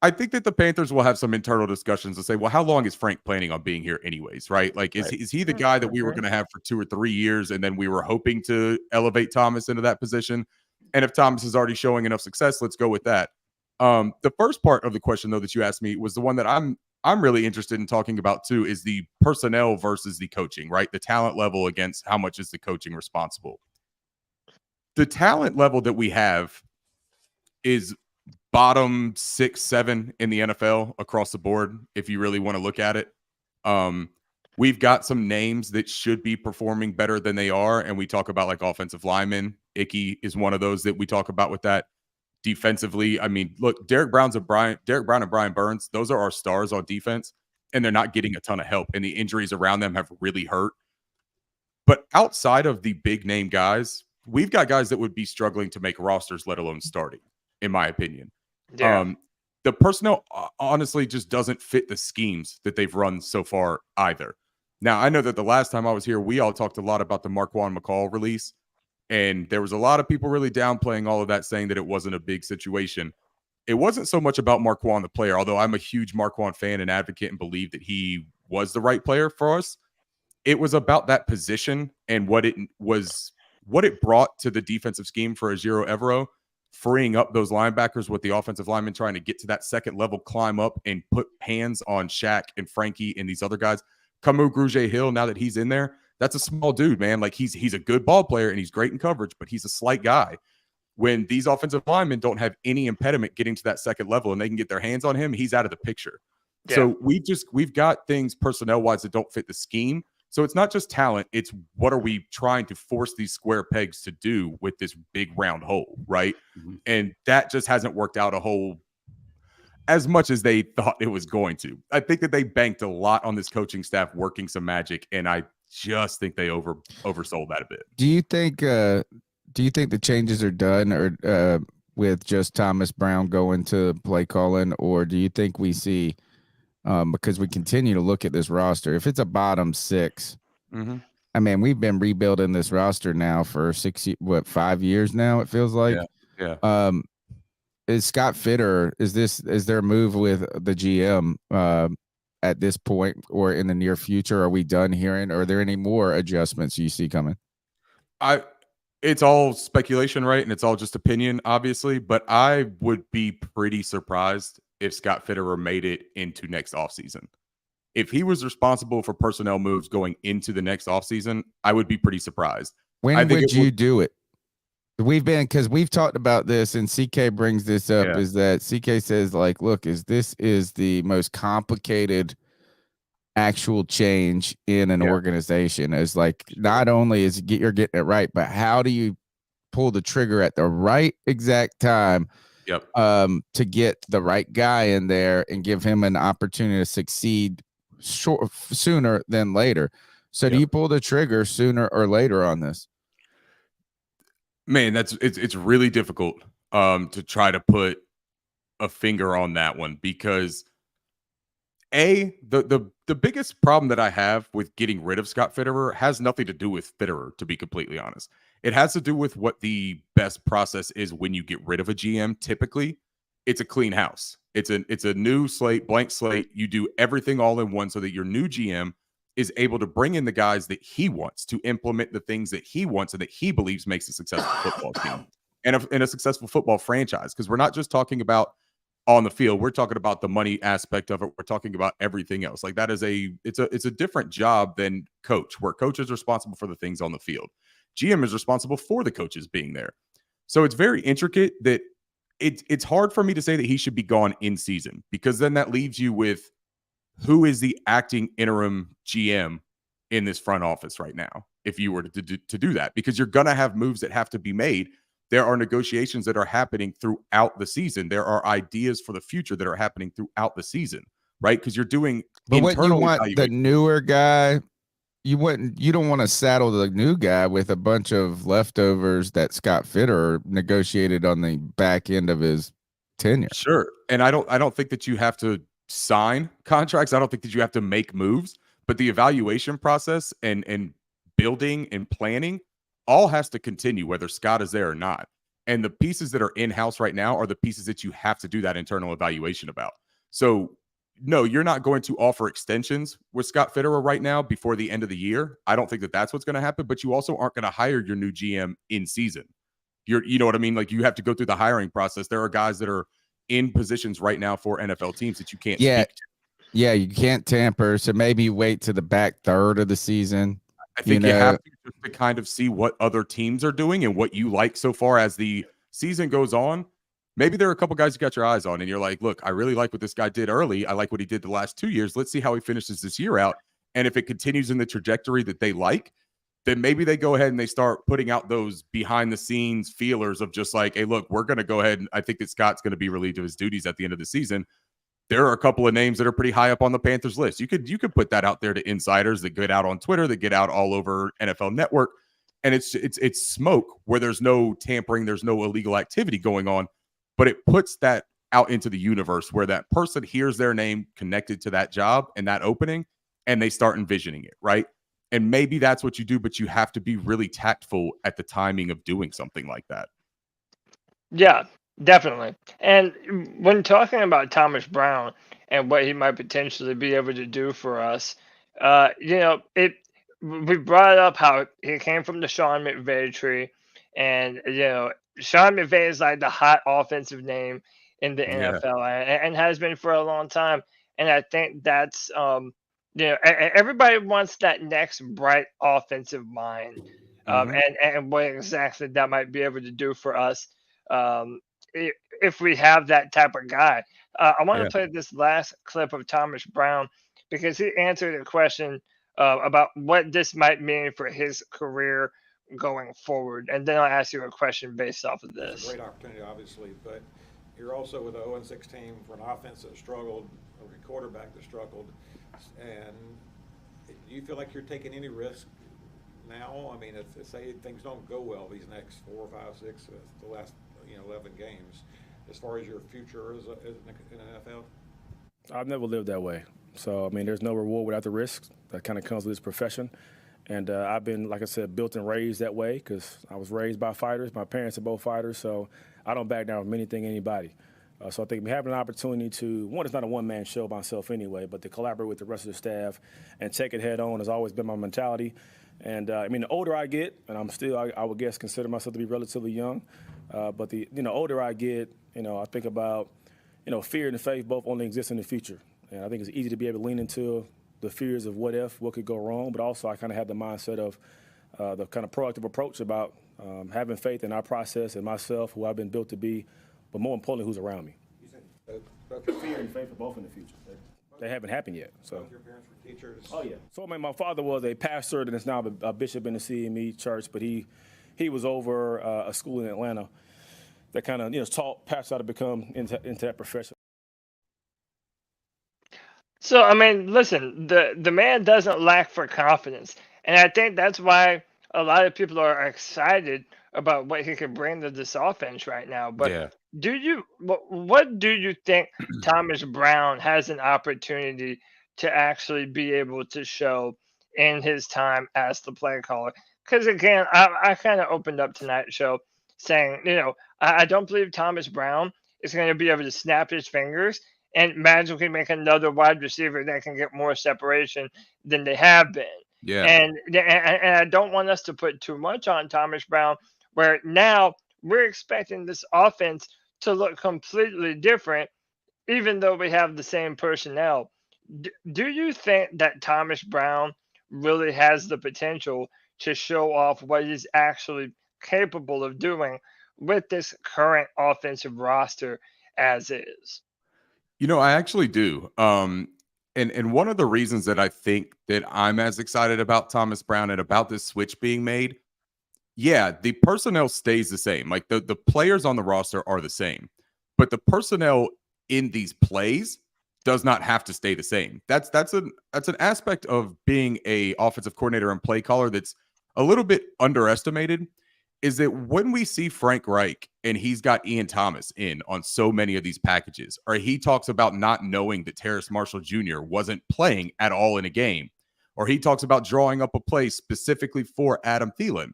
I think that the Panthers will have some internal discussions to say, well, how long is Frank planning on being here anyways, right? Like, is he the guy that we were going to have for 2 or 3 years, and then we were hoping to elevate Thomas into that position? And if Thomas is already showing enough success, let's go with that. The first part of the question, though, that you asked me was the one that I'm really interested in talking about, too, is the personnel versus the coaching, right? The talent level against how much is the coaching responsible. The talent level that we have is bottom 6, 7 in the NFL across the board, if you really want to look at it. We've got some names that should be performing better than they are, and we talk about like offensive linemen. Icky is one of those that we talk about with that. Defensively, I mean, look, Derek Brown and Brian Burns, those are our stars on defense, and they're not getting a ton of help, and the injuries around them have really hurt. But outside of the big name guys, we've got guys that would be struggling to make rosters, let alone starting, in my opinion. The personnel honestly just doesn't fit the schemes that they've run so far either. Now, I know that the last time I was here, we all talked a lot about the Marquand McCall release, and there was a lot of people really downplaying all of that, saying that it wasn't a big situation. It wasn't so much about Marquand the player, although I'm a huge Marquand fan and advocate and believe that he was the right player for us. It was about that position and what it brought to the defensive scheme for Ejiro Evero, freeing up those linebackers with the offensive linemen trying to get to that second level, climb up and put hands on Shaq and Frankie and these other guys. Camus Grugier-Hill, now that he's in there, that's a small dude, man. Like he's a good ball player and he's great in coverage, but he's a slight guy. When these offensive linemen don't have any impediment getting to that second level and they can get their hands on him, he's out of the picture. Yeah. So we've got things personnel-wise that don't fit the scheme. So it's not just talent, it's what are we trying to force these square pegs to do with this big round hole, right? And that just hasn't worked out a whole as much as they thought it was going to. I think that they banked a lot on this coaching staff working some magic, and I just think they oversold that a bit. Do you think the changes are done or with just Thomas Brown going to play calling, or do you think we see because we continue to look at this roster, if it's a bottom 6, I mean, we've been rebuilding this roster now for 5 years now, it feels like. Yeah. Is Scott Fitter, is there a move with the GM at this point or in the near future? Are we done hearing? Are there any more adjustments you see coming? It's all speculation, right? And it's all just opinion, obviously. But I would be pretty surprised if Scott Fitterer made it into next offseason. If he was responsible for personnel moves going into the next offseason, I would be pretty surprised. When would you do it? Because we've talked about this, and CK brings this up, is that CK says, like, look, this is the most complicated actual change in an organization. Is like, not only is you're getting it right, but how do you pull the trigger at the right exact time to get the right guy in there and give him an opportunity to succeed sooner than later. So do you pull the trigger sooner or later on this? Man, it's really difficult to try to put a finger on that one, because the biggest problem that I have with getting rid of Scott Fitterer has nothing to do with Fitterer, to be completely honest. It has to do with what the best process is when you get rid of a GM. Typically, it's a clean house. It's a new slate, blank slate. You do everything all in one so that your new GM is able to bring in the guys that he wants to implement the things that he wants and that he believes makes a successful football team and a successful football franchise. Because we're not just talking about on the field, we're talking about the money aspect of it. We're talking about everything else. Like that is it's a different job than coach, where coach is responsible for the things on the field. GM is responsible for the coaches being there. So it's very intricate that it's hard for me to say that he should be gone in season, because then that leaves you with who is the acting interim GM in this front office right now, if you were to do that, because you're going to have moves that have to be made. There are negotiations that are happening throughout the season. There are ideas for the future that are happening throughout the season, right? Because you're doing internal you want the newer guy. You don't want to saddle the new guy with a bunch of leftovers that Scott Fitter negotiated on the back end of his tenure. Sure. And I don't think that you have to sign contracts. I don't think that you have to make moves, but the evaluation process and building and planning all has to continue whether Scott is there or not. And the pieces that are in-house right now are the pieces that you have to do that internal evaluation about. So no, you're not going to offer extensions with Scott Fitterer right now before the end of the year. I don't think that that's what's going to happen, but you also aren't going to hire your new GM in season. You know what I mean? Like, you have to go through the hiring process. There are guys that are in positions right now for NFL teams that you can't speak to. Yeah, you can't tamper. So maybe you wait to the back third of the season. I think you have to kind of see what other teams are doing and what you like so far as the season goes on. Maybe there are a couple guys you got your eyes on and you're like, look, I really like what this guy did early. I like what he did the last 2 years. Let's see how he finishes this year out. And if it continues in the trajectory that they like, then maybe they go ahead and they start putting out those behind the scenes feelers of just like, hey, look, we're going to go ahead and I think that Scott's going to be relieved of his duties at the end of the season. There are a couple of names that are pretty high up on the Panthers list. You could put that out there to insiders that get out on Twitter, that get out all over NFL Network. And it's smoke where there's no tampering, there's no illegal activity going on, but it puts that out into the universe where that person hears their name connected to that job and that opening, and they start envisioning it, right? And maybe that's what you do, but you have to be really tactful at the timing of doing something like that. Yeah, definitely. And when talking about Thomas Brown and what he might potentially be able to do for us, we brought up how he came from the Sean McVay tree, and Sean McVay is like the hot offensive name in the NFL and has been for a long time. And I think that's everybody wants that next bright offensive mind, and what exactly that might be able to do for us. If we have that type of guy. I want to play this last clip of Thomas Brown because he answered a question about what this might mean for his career going forward. And then I'll ask you a question based off of It's a this. great opportunity, obviously, but you're also with an 0-6 team for an offense that struggled, a quarterback that struggled, and do you feel like you're taking any risk now? I mean, if say things don't go well these next 4, 5, 6, the last 11 games, as far as your future as in the NFL? I've never lived that way. So, I mean, there's no reward without the risk. That kind of comes with this profession. And I've been, like I said, built and raised that way because I was raised by fighters. My parents are both fighters, so I don't back down from anything, anybody. So I think having an opportunity to, one, it's not a one-man show by myself anyway, but to collaborate with the rest of the staff and take it head on has always been my mentality. And, I mean, the older I get, and I'm still, I would guess, consider myself to be relatively young, but the older I get, I think about, fear and faith both only exist in the future. And I think it's easy to be able to lean into the fears of what if, what could go wrong, but also I kind of had the mindset of the kind of proactive approach about having faith in our process and myself, who I've been built to be, but more importantly, who's around me. You said Fear and faith are both in the future. They haven't happened yet. So. both your parents were teachers. Oh yeah. So I mean, my father was a pastor, and is now a bishop in the CME church, but he was over a school in Atlanta that kind of taught pastors how to become into that profession. So I mean, listen, the man doesn't lack for confidence, and I think that's why a lot of people are excited about what he can bring to this offense right now. But Yeah. what do you think Thomas Brown has an opportunity to actually be able to show in his time as the play caller? Because again, I kind of opened up tonight's show saying, I don't believe Thomas Brown is going to be able to snap his fingers and magically make another wide receiver that can get more separation than they have been. Yeah. And I don't want us to put too much on Thomas Brown, where now we're expecting this offense to look completely different, even though we have the same personnel. Do you think that Thomas Brown really has the potential to show off what he's actually capable of doing with this current offensive roster as is? I actually do. And one of the reasons that I think that I'm as excited about Thomas Brown and about this switch being made, yeah, the personnel stays the same. Like the players on the roster are the same, but the personnel in these plays does not have to stay the same. That's an aspect of being a offensive coordinator and play caller that's a little bit underestimated. Is that when we see Frank Reich and he's got Ian Thomas in on so many of these packages, or he talks about not knowing that Terrace Marshall Jr. wasn't playing at all in a game, or he talks about drawing up a play specifically for Adam Thielen,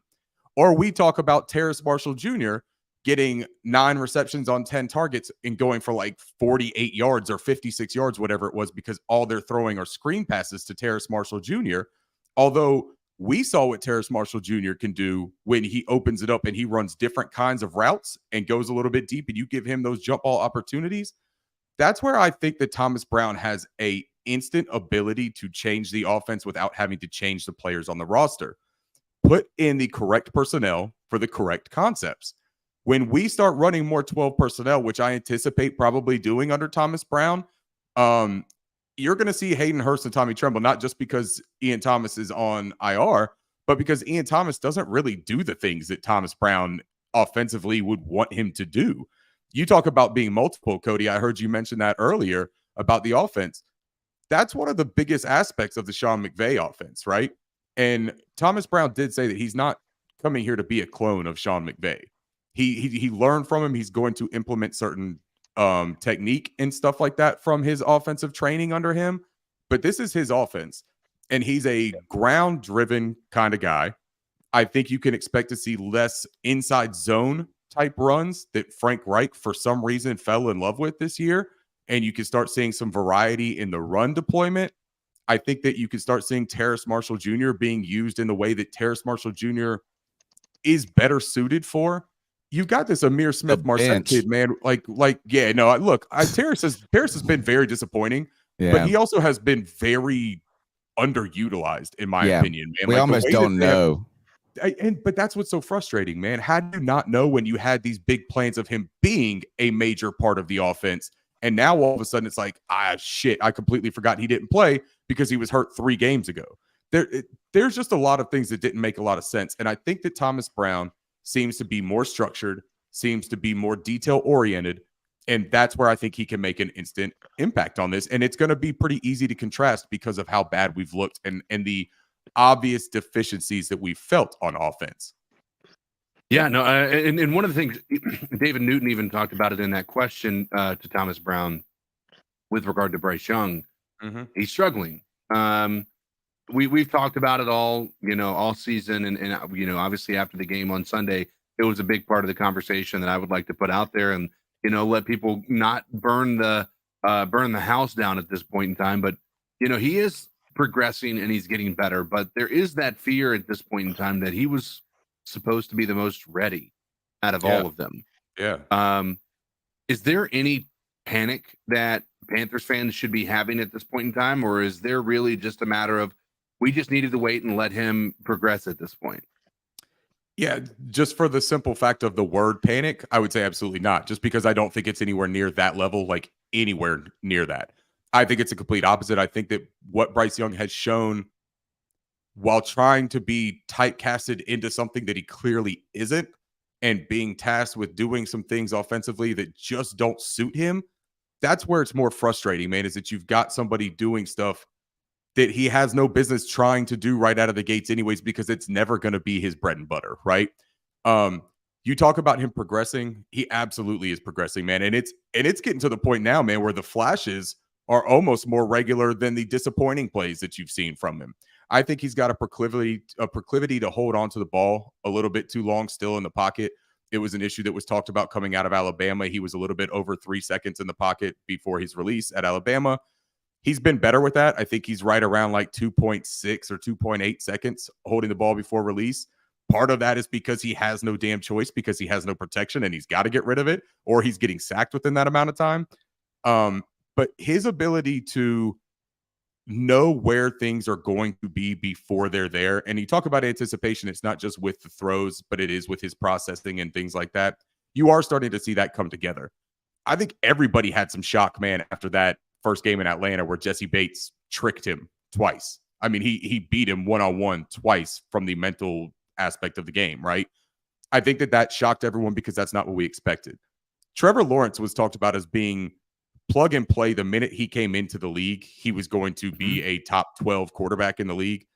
or we talk about Terrace Marshall Jr. getting 9 receptions on 10 targets and going for like 48 yards or 56 yards, whatever it was, because all they're throwing are screen passes to Terrace Marshall Jr. Although we saw what Terrace Marshall Jr. can do when he opens it up and he runs different kinds of routes and goes a little bit deep and you give him those jump ball opportunities. That's where I think that Thomas Brown has a instant ability to change the offense without having to change the players on the roster. Put in the correct personnel for the correct concepts. When we start running more 12 personnel, which I anticipate probably doing under Thomas Brown, you're going to see Hayden Hurst and Tommy Tremble, not just because Ian Thomas is on IR, but because Ian Thomas doesn't really do the things that Thomas Brown offensively would want him to do. You talk about being multiple, Cody. I heard you mention that earlier about the offense. That's one of the biggest aspects of the Sean McVay offense, right? And Thomas Brown did say that he's not coming here to be a clone of Sean McVay. He learned from him. He's going to implement certain technique and stuff like that from his offensive training under him. But this is his offense, and he's a ground-driven kind of guy. I think you can expect to see less inside zone type runs that Frank Reich, for some reason, fell in love with this year. And you can start seeing some variety in the run deployment. I think that you can start seeing Terrace Marshall Jr. being used in the way that Terrace Marshall Jr. is better suited for. You've got this Amir Smith-Marset kid, man. Yeah, no, look, Terrace has been very disappointing, but he also has been very underutilized, in my opinion, man. We almost don't know. But that's what's so frustrating, man. How do you not know when you had these big plans of him being a major part of the offense? And now all of a sudden it's like, shit, I completely forgot he didn't play because he was hurt 3 games ago. there's just a lot of things that didn't make a lot of sense. And I think that Thomas Brown seems to be more structured, seems to be more detail oriented. And that's where I think he can make an instant impact on this. And it's going to be pretty easy to contrast because of how bad we've looked and the obvious deficiencies that we felt on offense. Yeah, no, and one of the things David Newton even talked about it in that question to Thomas Brown with regard to Bryce Young. Mm-hmm. He's struggling. We've talked about it all, all season, and obviously after the game on Sunday, it was a big part of the conversation that I would like to put out there, and let people not burn the house down at this point in time. But he is progressing and he's getting better. But there is that fear at this point in time that he was supposed to be the most ready out of all of them. Yeah. Is there any panic that Panthers fans should be having at this point in time, or is there really just a matter of we just needed to wait and let him progress at this point? Yeah, just for the simple fact of the word panic, I would say absolutely not. Just because I don't think it's anywhere near that level, like anywhere near that. I think it's a complete opposite. I think that what Bryce Young has shown while trying to be typecasted into something that he clearly isn't and being tasked with doing some things offensively that just don't suit him, that's where it's more frustrating, man, is that you've got somebody doing stuff that he has no business trying to do right out of the gates anyways, because it's never going to be his bread and butter, right? You talk about him progressing. He absolutely is progressing, man. And it's getting to the point now, man, where the flashes are almost more regular than the disappointing plays that you've seen from him. I think he's got a proclivity to hold on to the ball a little bit too long still in the pocket. It was an issue that was talked about coming out of Alabama. He was a little bit over 3 seconds in the pocket before his release at Alabama. He's been better with that. I think he's right around like 2.6 or 2.8 seconds holding the ball before release. Part of that is because he has no damn choice, because he has no protection and he's got to get rid of it, or he's getting sacked within that amount of time. But his ability to know where things are going to be before they're there. And you talk about anticipation. It's not just with the throws, but it is with his processing and things like that. You are starting to see that come together. I think everybody had some shock, man, after that first game in Atlanta where Jesse Bates tricked him twice. I mean, he beat him one-on-one twice from the mental aspect of the game, right? I think that shocked everyone because that's not what we expected. Trevor Lawrence was talked about as being plug and play. The minute he came into the league, he was going to be a top 12 quarterback in the league.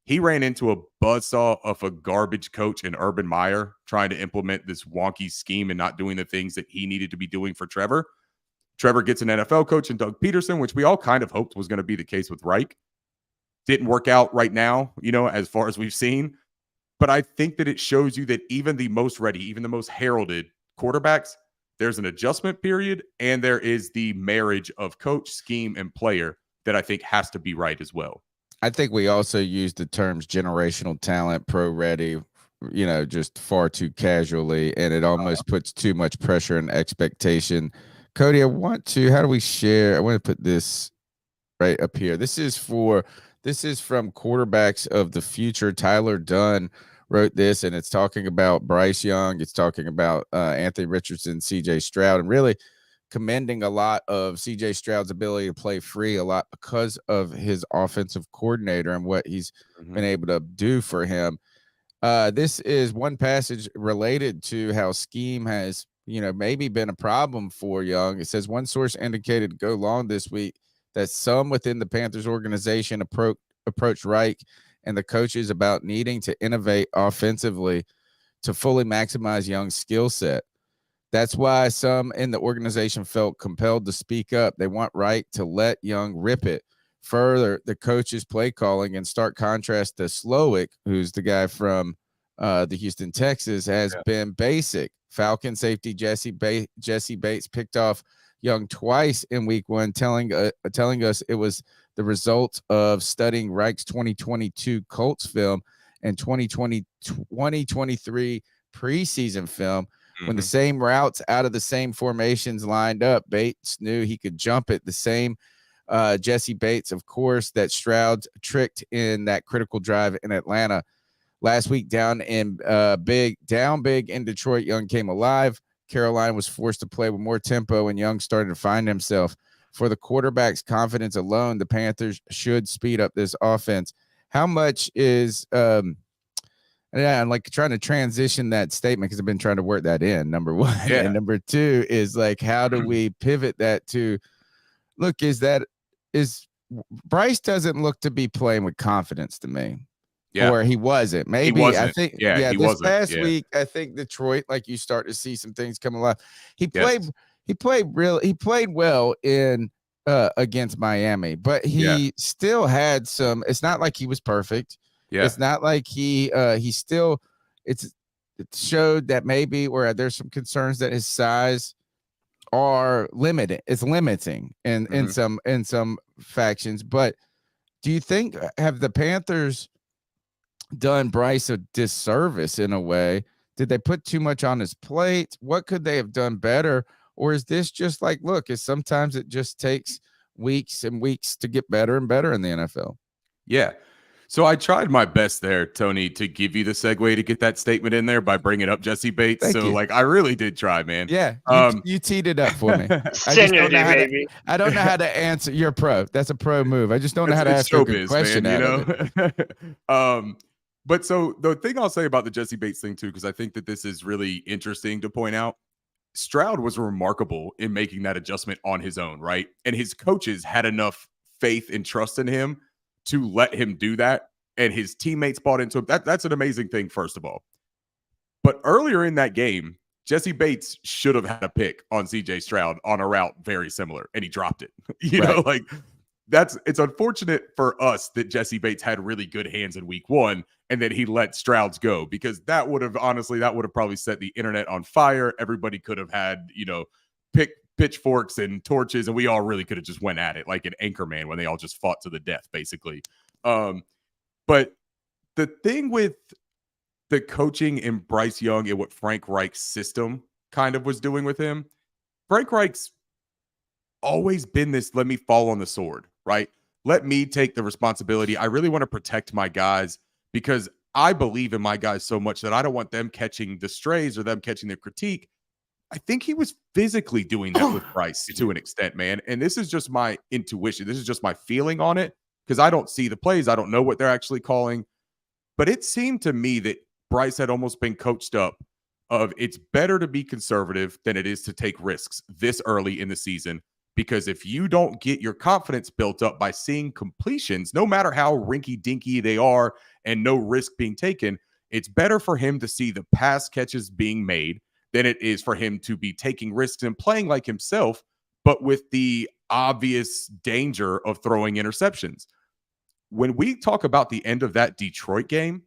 He ran into a buzzsaw of a garbage coach in Urban Meyer trying to implement this wonky scheme and not doing the things that he needed to be doing for Trevor. Trevor gets an NFL coach in Doug Peterson, which we all kind of hoped was going to be the case with Reich. Didn't work out right now, as far as we've seen. But I think that it shows you that even the most ready, even the most heralded quarterbacks, there's an adjustment period, and there is the marriage of coach, scheme, and player that I think has to be right as well. I think we also use the terms generational talent, pro ready, just far too casually, and it almost puts too much pressure and expectation. Cody, how do we share? I want to put this right up here. This is from Quarterbacks of the Future. Tyler Dunn wrote this, and it's talking about Bryce Young. It's talking about Anthony Richardson, CJ Stroud, and really commending a lot of CJ Stroud's ability to play free a lot because of his offensive coordinator and what he's been able to do for him. This is one passage related to how scheme has, maybe been a problem for Young. It says one source indicated to go long this week that some within the Panthers organization approached Reich and the coaches about needing to innovate offensively to fully maximize Young's skill set. That's why some in the organization felt compelled to speak up. They want Reich to let Young rip it. Further, the coach's play calling, in stark contrast to Slowick, who's the guy from the Houston Texans, has been basic. Falcon safety Jesse Bates picked off Young twice in week one, telling us it was the result of studying Reich's 2022 Colts film and 2023 preseason film. When the same routes out of the same formations lined up, Bates knew he could jump it. The same Jesse Bates, of course, that Stroud tricked in that critical drive in Atlanta. Last week, down big in Detroit, Young came alive. Carolina was forced to play with more tempo, and Young started to find himself. For the quarterback's confidence alone, the Panthers should speed up this offense. how much is yeah, I'm like trying to transition that statement because I've been trying to work that in, number one. Yeah. And number two is like, how do we pivot that to look, is Bryce doesn't look to be playing with confidence to me. Yeah. Or he wasn't. Maybe wasn't. I think Yeah, he this wasn't. past Yeah. week, I think Detroit, like you start to see some things come alive. He played well in against Miami, but he still had some. It's not like he was perfect. Yeah. It's not like he still it showed that maybe where there's some concerns that his size are limited. It's limiting in some factions. But do you think have the Panthers done Bryce a disservice in a way? Did they put too much on his plate? What could they have done better? Or is this just like, look, sometimes it just takes weeks and weeks to get better and better in the NFL? Yeah. So I tried my best there, Tony, to give you the segue to get that statement in there by bringing up Jesse Bates. Thank you. Like, I really did try, man. Yeah, you teed it up for me. I don't know how to answer. You're a pro. That's a pro move. I just don't know how to ask a good question man, out of it. But so the thing I'll say about the Jesse Bates thing too, because I think that this is really interesting to point out. Stroud was remarkable in making that adjustment on his own, right? And his coaches had enough faith and trust in him to let him do that, and his teammates bought into him. That's an amazing thing, first of all. But earlier in that game, Jesse Bates should have had a pick on CJ Stroud on a route very similar, and he dropped it. You know, like it's unfortunate for us that Jesse Bates had really good hands in week one, and then he let Stroud's go, because that would have probably set the internet on fire. Everybody could have had, pitchforks and torches, and we all really could have just went at it like an Anchorman when they all just fought to the death, basically. But the thing with the coaching in Bryce Young and what Frank Reich's system kind of was doing with him, Frank Reich's always been this, let me fall on the sword, right? Let me take the responsibility. I really want to protect my guys because I believe in my guys so much that I don't want them catching the strays or them catching the critique. I think he was physically doing that with Bryce to an extent, man. And this is just my intuition. This is just my feeling on it because I don't see the plays. I don't know what they're actually calling. But it seemed to me that Bryce had almost been coached up of it's better to be conservative than it is to take risks this early in the season. Because if you don't get your confidence built up by seeing completions, no matter how rinky-dinky they are and no risk being taken, it's better for him to see the pass catches being made than it is for him to be taking risks and playing like himself, but with the obvious danger of throwing interceptions. When we talk about the end of that Detroit game,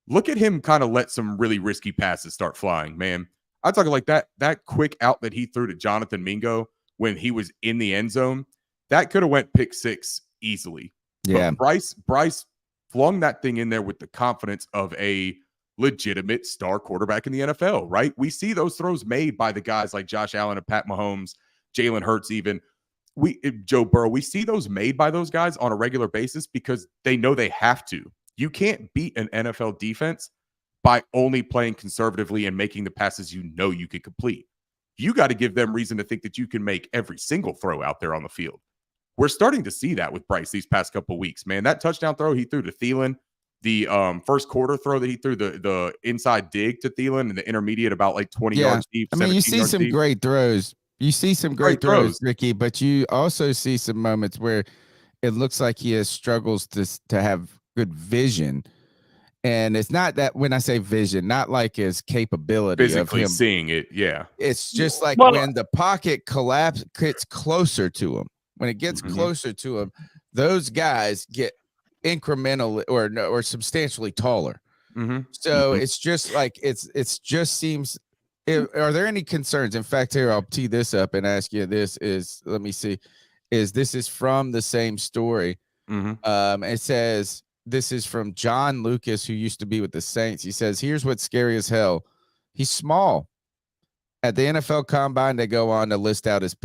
look at him kind of let some really risky passes start flying, man. I'm talking like that quick out that he threw to Jonathan Mingo when he was in the end zone, that could have went pick six easily. Yeah. But Bryce flung that thing in there with the confidence of a legitimate star quarterback in the NFL, right? We see those throws made by the guys like Josh Allen and Pat Mahomes, Jalen Hurts, even Joe Burrow. We see those made by those guys on a regular basis because they know they have to. You can't beat an NFL defense by only playing conservatively and making the passes you know you can complete. You got to give them reason to think that you can make every single throw out there on the field. We're starting to see that with Bryce these past couple of weeks, man. That touchdown throw he threw to Thielen, the first quarter throw that he threw, the inside dig to Thielen and the intermediate about like 20 yards deep. I mean, you see some great throws. You see some great throws, Ricky, but you also see some moments where it looks like he has struggles to have good vision. And it's not that when I say vision, not like his capability physically of him seeing it. Yeah. It's just like when the pocket gets closer to him, when it gets closer to him, those guys get incremental or substantially taller. So it's just like, it's just seems, are there any concerns? In fact, here, I'll tee this up and ask you, this is from the same story. It says, this is from John Lucas, who used to be with the Saints. He says, here's what's scary as hell. He's small. At the NFL Combine, they go on to list out his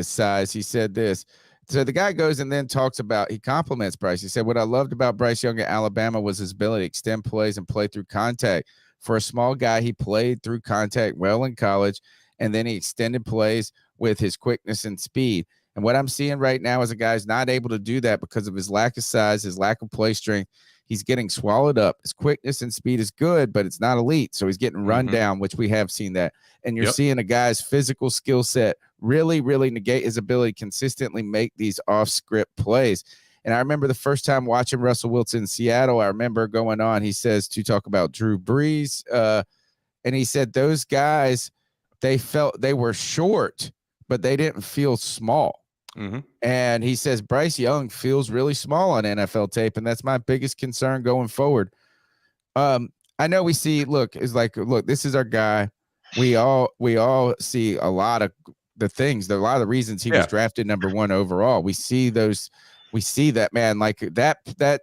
size. He said this. So the guy goes and then talks about, he compliments Bryce. He said, what I loved about Bryce Young at Alabama was his ability to extend plays and play through contact. For a small guy, he played through contact well in college, and then he extended plays with his quickness and speed. And what I'm seeing right now is a guy's not able to do that because of his lack of size, his lack of play strength. He's getting swallowed up. His quickness and speed is good, but it's not elite. So he's getting run down, which we have seen that. And you're seeing a guy's physical skill set really, really negate his ability to consistently make these off-script plays. And I remember the first time watching Russell Wilson in Seattle, I remember going on, he says, to talk about Drew Brees. And he said those guys, they felt they were short, but they didn't feel small. And he says Bryce Young feels really small on NFL tape, and that's my biggest concern going forward. I know we see, look, this is our guy. We all see a lot of the things, a lot of the reasons he was drafted number 1 overall. We see that, man, like that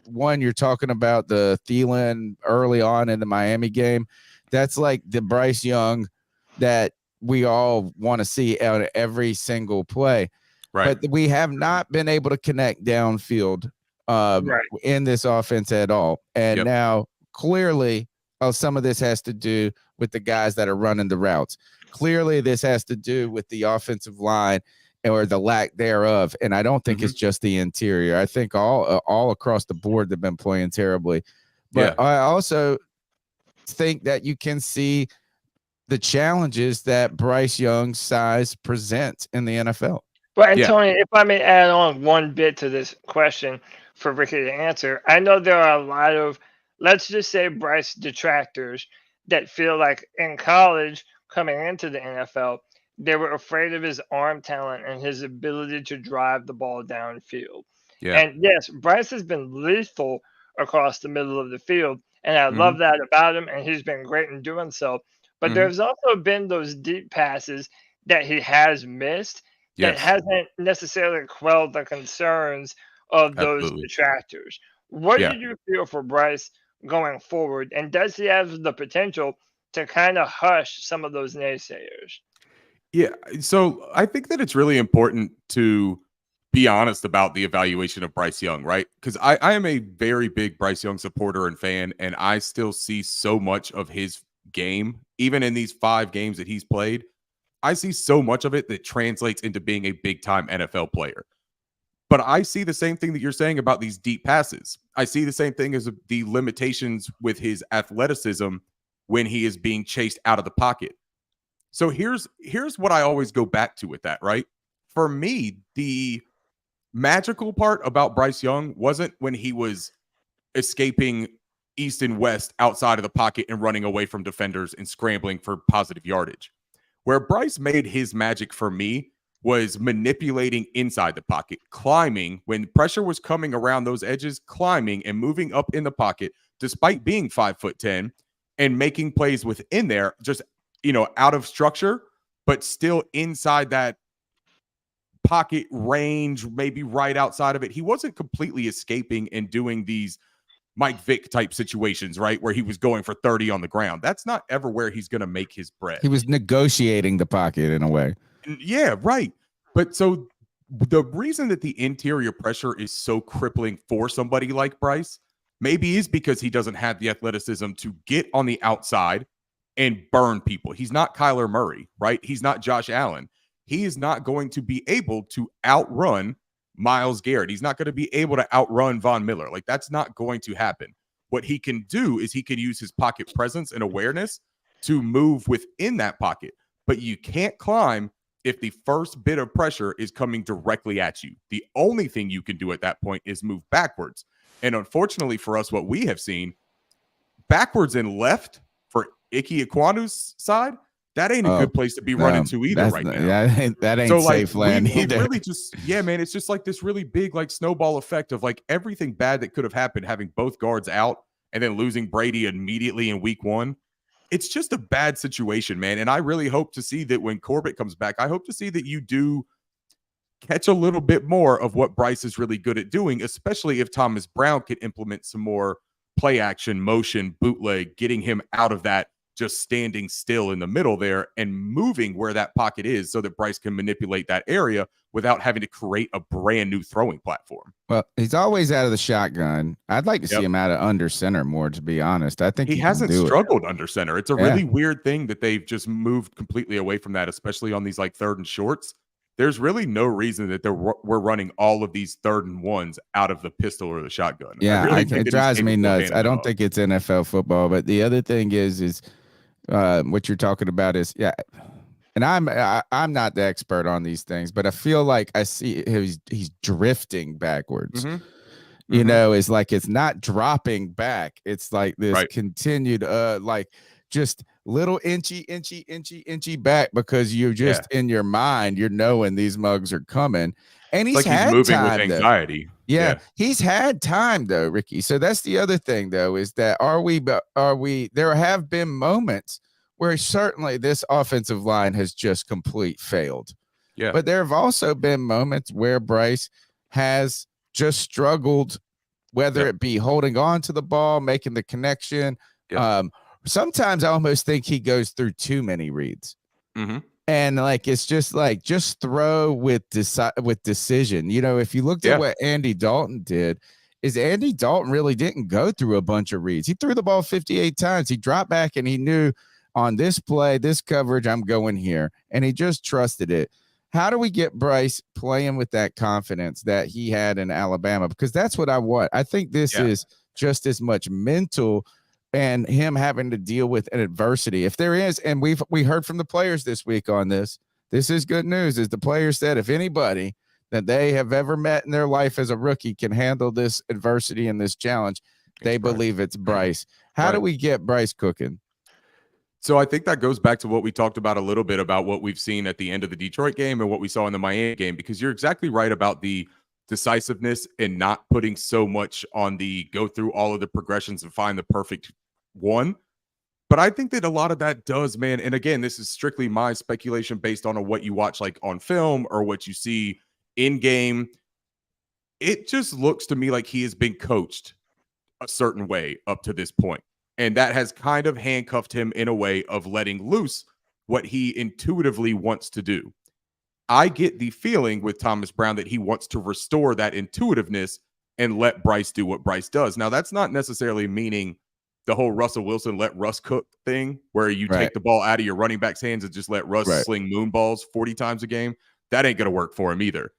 one you're talking about, the Thielen early on in the Miami game. That's like the Bryce Young that we all want to see out of every single play. Right. But we have not been able to connect downfield in this offense at all. And now clearly some of this has to do with the guys that are running the routes. Clearly this has to do with the offensive line or the lack thereof. And I don't think it's just the interior. I think all across the board they've been playing terribly. But I also think that you can see the challenges that Bryce Young's size presents in the NFL. But, and Tony, if I may add on one bit to this question for Ricky to answer, I know there are a lot of, let's just say, Bryce detractors that feel like in college coming into the NFL, they were afraid of his arm talent and his ability to drive the ball downfield. And yes, Bryce has been lethal across the middle of the field, and I love that about him, and he's been great in doing so. But there's also been those deep passes that he has missed that hasn't necessarily quelled the concerns of those detractors. What do you feel for Bryce going forward? And does he have the potential to kind of hush some of those naysayers? Yeah, so I think that it's really important to be honest about the evaluation of Bryce Young, right? Because I am a very big Bryce Young supporter and fan, and I still see so much of his game, even in these 5 games that he's played. I see so much of it that translates into being a big-time NFL player. But I see the same thing that you're saying about these deep passes. I see the same thing as the limitations with his athleticism when he is being chased out of the pocket. So here's what I always go back to with that, right? For me, the magical part about Bryce Young wasn't when he was escaping east and west outside of the pocket and running away from defenders and scrambling for positive yardage. Where Bryce made his magic for me was manipulating inside the pocket, climbing when pressure was coming around those edges, climbing and moving up in the pocket despite being 5'10" and making plays within there, just out of structure, but still inside that pocket range, maybe right outside of it. He wasn't completely escaping and doing these Mike Vick type situations, right? Where he was going for 30 on the ground. That's not ever where he's going to make his bread. He was negotiating the pocket in a way. Yeah, right. But so the reason that the interior pressure is so crippling for somebody like Bryce maybe is because he doesn't have the athleticism to get on the outside and burn people. He's not Kyler Murray, right? He's not Josh Allen. He is not going to be able to outrun Myles Garrett. He's not going to be able to outrun Von Miller. Like, that's not going to happen. What he can do is he can use his pocket presence and awareness to move within that pocket. But you can't climb if the first bit of pressure is coming directly at you. The only thing you can do at that point is move backwards. And unfortunately for us, what we have seen, backwards and left for Ike Ekwonu's side, that ain't a good place to be running to either right now. That ain't so, safe land either. Really just, man, it's just like this really big like snowball effect of like everything bad that could have happened, having both guards out and then losing Brady immediately in week 1. It's just a bad situation, man. And I really hope to see that when Corbett comes back, I hope to see that you do catch a little bit more of what Bryce is really good at doing, especially if Thomas Brown could implement some more play action, motion, bootleg, getting him out of that just standing still in the middle there and moving where that pocket is so that Bryce can manipulate that area without having to create a brand new throwing platform. Well, he's always out of the shotgun. I'd like to see him out of under center more, to be honest. I think he hasn't struggled under center. It's a really weird thing that they've just moved completely away from that, especially on these like 3rd and shorts. there's really no reason that we're running all of these 3rd and 1s out of the pistol or the shotgun. Yeah, it drives me nuts. I don't off. think it's NFL football, but the other thing is what you're talking about is, yeah, and I'm not the expert on these things, but I feel like I see he's drifting backwards. Mhm. You know, it's like it's not dropping back. It's like this Right. continued like just little inchy back, because you're just in your mind, you're knowing these mugs are coming. And It's like he's moving with anxiety. Yeah, he's had time though, Ricky. So that's the other thing though, is that are we there have been moments where certainly this offensive line has just complete failed. Yeah. But there have also been moments where Bryce has just struggled, whether it be holding on to the ball, making the connection. Sometimes I almost think he goes through too many reads. Mm-hmm. And like, it's just like, just throw with decision. You know, if you looked at what Andy Dalton did, is Andy Dalton really didn't go through a bunch of reads. He threw the ball 58 times. He dropped back and he knew on this play, this coverage, I'm going here. And he just trusted it. How do we get Bryce playing with that confidence that he had in Alabama? Because that's what I want. I think this is just as much mental and him having to deal with an adversity. If there is, and we heard from the players this week on this is good news, is the players said if anybody that they have ever met in their life as a rookie can handle this adversity and this challenge, they believe it's Bryce. How do we get Bryce cooking? So I think that goes back to what we talked about a little bit about what we've seen at the end of the Detroit game and what we saw in the Miami game, because you're exactly right about the decisiveness and not putting so much on the go through all of the progressions and find the perfect one. But I think that a lot of that does, man. And again, this is strictly my speculation based on what you watch like on film or what you see in game. It just looks to me like he has been coached a certain way up to this point. And that has kind of handcuffed him in a way of letting loose what he intuitively wants to do. I get the feeling with Thomas Brown that he wants to restore that intuitiveness and let Bryce do what Bryce does. Now, that's not necessarily meaning the whole Russell Wilson let Russ cook thing, where you take the ball out of your running back's hands and just let Russ sling moon balls 40 times a game. That ain't going to work for him either.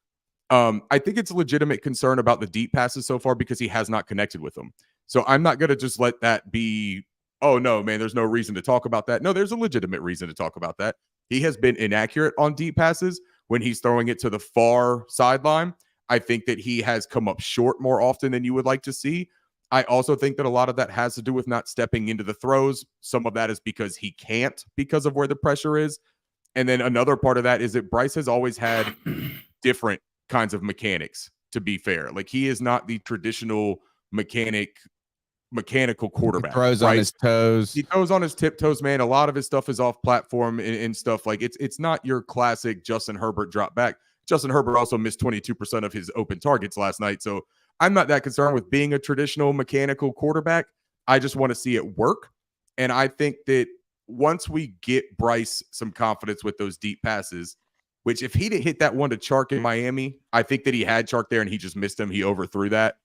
I think it's a legitimate concern about the deep passes so far because he has not connected with them. So I'm not going to just let that be, oh, no, man, there's no reason to talk about that. No, there's a legitimate reason to talk about that. He has been inaccurate on deep passes when he's throwing it to the far sideline. I think that he has come up short more often than you would like to see. I also think that a lot of that has to do with not stepping into the throws. Some of that is because he can't because of where the pressure is. And then another part of that is that Bryce has always had different kinds of mechanics, to be fair. Like, he is not the traditional mechanical quarterback. He throws on his toes. He throws on his tiptoes, man. A lot of his stuff is off platform and stuff. Like, it's not your classic Justin Herbert drop back. Justin Herbert also missed 22% of his open targets last night. So I'm not that concerned with being a traditional mechanical quarterback. I just want to see it work. And I think that once we get Bryce some confidence with those deep passes, which if he didn't hit that one to Chark in Miami, I think that he had Chark there and he just missed him. He overthrew that.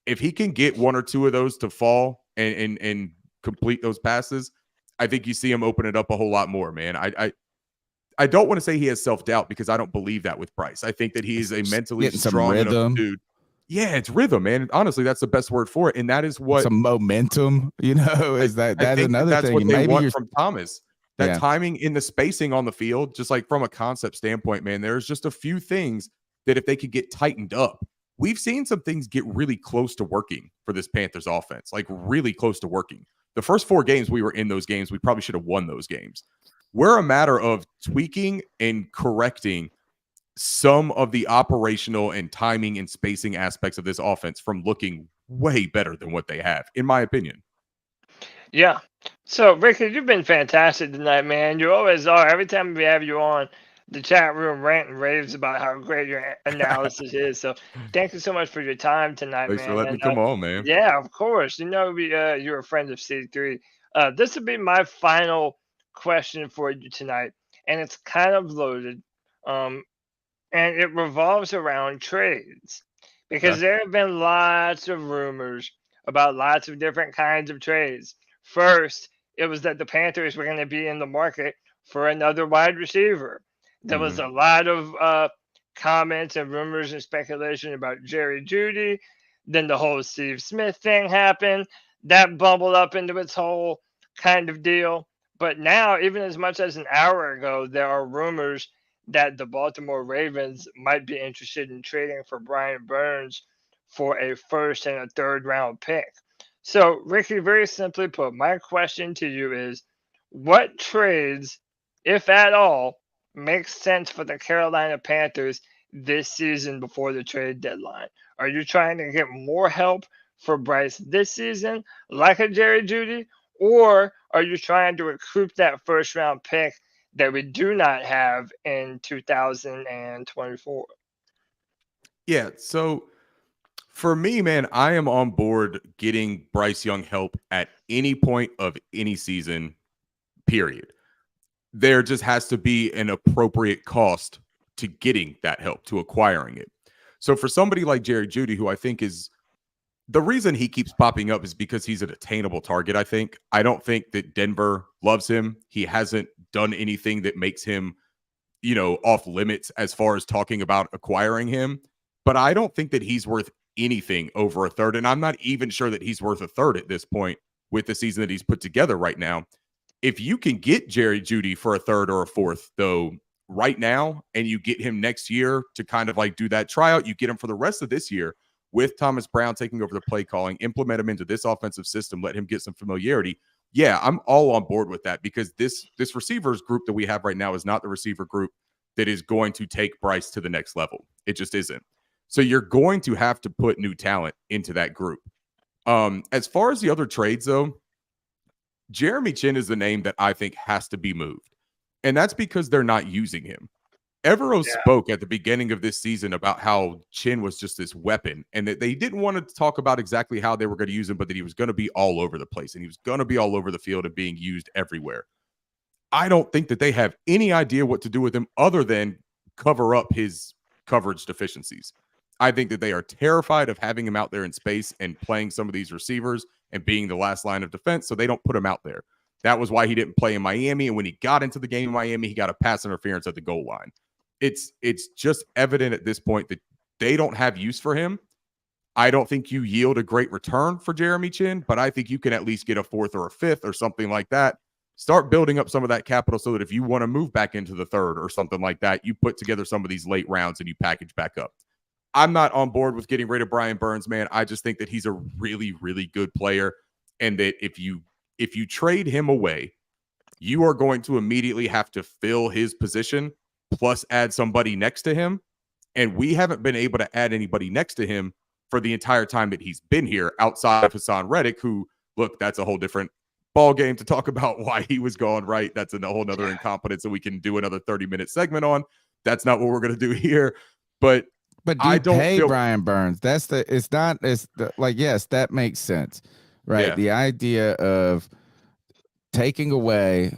If he can get one or two of those to fall and complete those passes, I think you see him open it up a whole lot more, man. I don't want to say he has self-doubt because I don't believe that with Bryce. I think that he's a mentally strong enough dude. Yeah, it's rhythm, man. Honestly, that's the best word for it. And that is what some momentum, you know, is that's another that's thing. What they Maybe want from Thomas. That timing in the spacing on the field, just like from a concept standpoint, man, there's just a few things that if they could get tightened up, we've seen some things get really close to working for this Panthers offense, like really close to working. The first 4 games we were in those games, we probably should have won those games. We're a matter of tweaking and correcting some of the operational and timing and spacing aspects of this offense from looking way better than what they have, in my opinion. Yeah. So, Ricky, you've been fantastic tonight, man. You always are. Every time we have you on, the chat room rant and raves about how great your analysis is. So, thank you so much for your time tonight, Thanks man. for letting me come on, man. Yeah, of course. You know, you're a friend of C3. This would be my final question for you tonight, and it's kind of loaded. And it revolves around trades because there have been lots of rumors about lots of different kinds of trades. First, it was that the Panthers were going to be in the market for another wide receiver. There was a lot of comments and rumors and speculation about Jerry Jeudy. Then the whole Steve Smith thing happened. That bubbled up into its whole kind of deal. But now, even as much as an hour ago, there are rumors that the Baltimore Ravens might be interested in trading for Brian Burns for a first and a third round pick. So, Ricky, very simply put, my question to you is what trades, if at all, make sense for the Carolina Panthers this season before the trade deadline? Are you trying to get more help for Bryce this season, like a Jerry Jeudy, or are you trying to recoup that first round pick that we do not have in 2024? Yeah. So for me, man, I am on board getting Bryce Young help at any point of any season, period. There just has to be an appropriate cost to getting that help, to acquiring it. So for somebody like Jerry Jeudy, who I think is the reason he keeps popping up is because he's an attainable target, I think. I don't think that Denver loves him. He hasn't done anything that makes him, off limits as far as talking about acquiring him. But I don't think that he's worth anything over a third. And I'm not even sure that he's worth a third at this point with the season that he's put together right now. If you can get Jerry Jeudy for a third or a fourth, though, right now, and you get him next year to kind of like do that tryout, you get him for the rest of this year with Thomas Brown taking over the play calling, implement him into this offensive system, let him get some familiarity. Yeah, I'm all on board with that because this receivers group that we have right now is not the receiver group that is going to take Bryce to the next level. It just isn't. So you're going to have to put new talent into that group. As far as the other trades, though, Jeremy Chinn is the name that I think has to be moved. And that's because they're not using him. Evero spoke at the beginning of this season about how Chinn was just this weapon and that they didn't want to talk about exactly how they were going to use him, but that he was going to be all over the place and he was going to be all over the field and being used everywhere. I don't think that they have any idea what to do with him other than cover up his coverage deficiencies. I think that they are terrified of having him out there in space and playing some of these receivers and being the last line of defense, so they don't put him out there. That was why he didn't play in Miami, and when he got into the game in Miami, he got a pass interference at the goal line. It's just evident at this point that they don't have use for him. I don't think you yield a great return for Jeremy Chinn, but I think you can at least get a fourth or a fifth or something like that. Start building up some of that capital so that if you want to move back into the third or something like that, you put together some of these late rounds and you package back up. I'm not on board with getting rid of Brian Burns, man. I just think that he's a really, really good player, and that if you trade him away, you are going to immediately have to fill his position plus add somebody next to him. And we haven't been able to add anybody next to him for the entire time that he's been here outside of Hassan Reddick, who, look, that's a whole different ball game to talk about why he was gone, right? That's a whole nother incompetence that we can do another 30-minute segment on. That's not what we're going to do here. But I don't pay Brian Burns. Yes, that makes sense, right? Yeah. The idea of taking away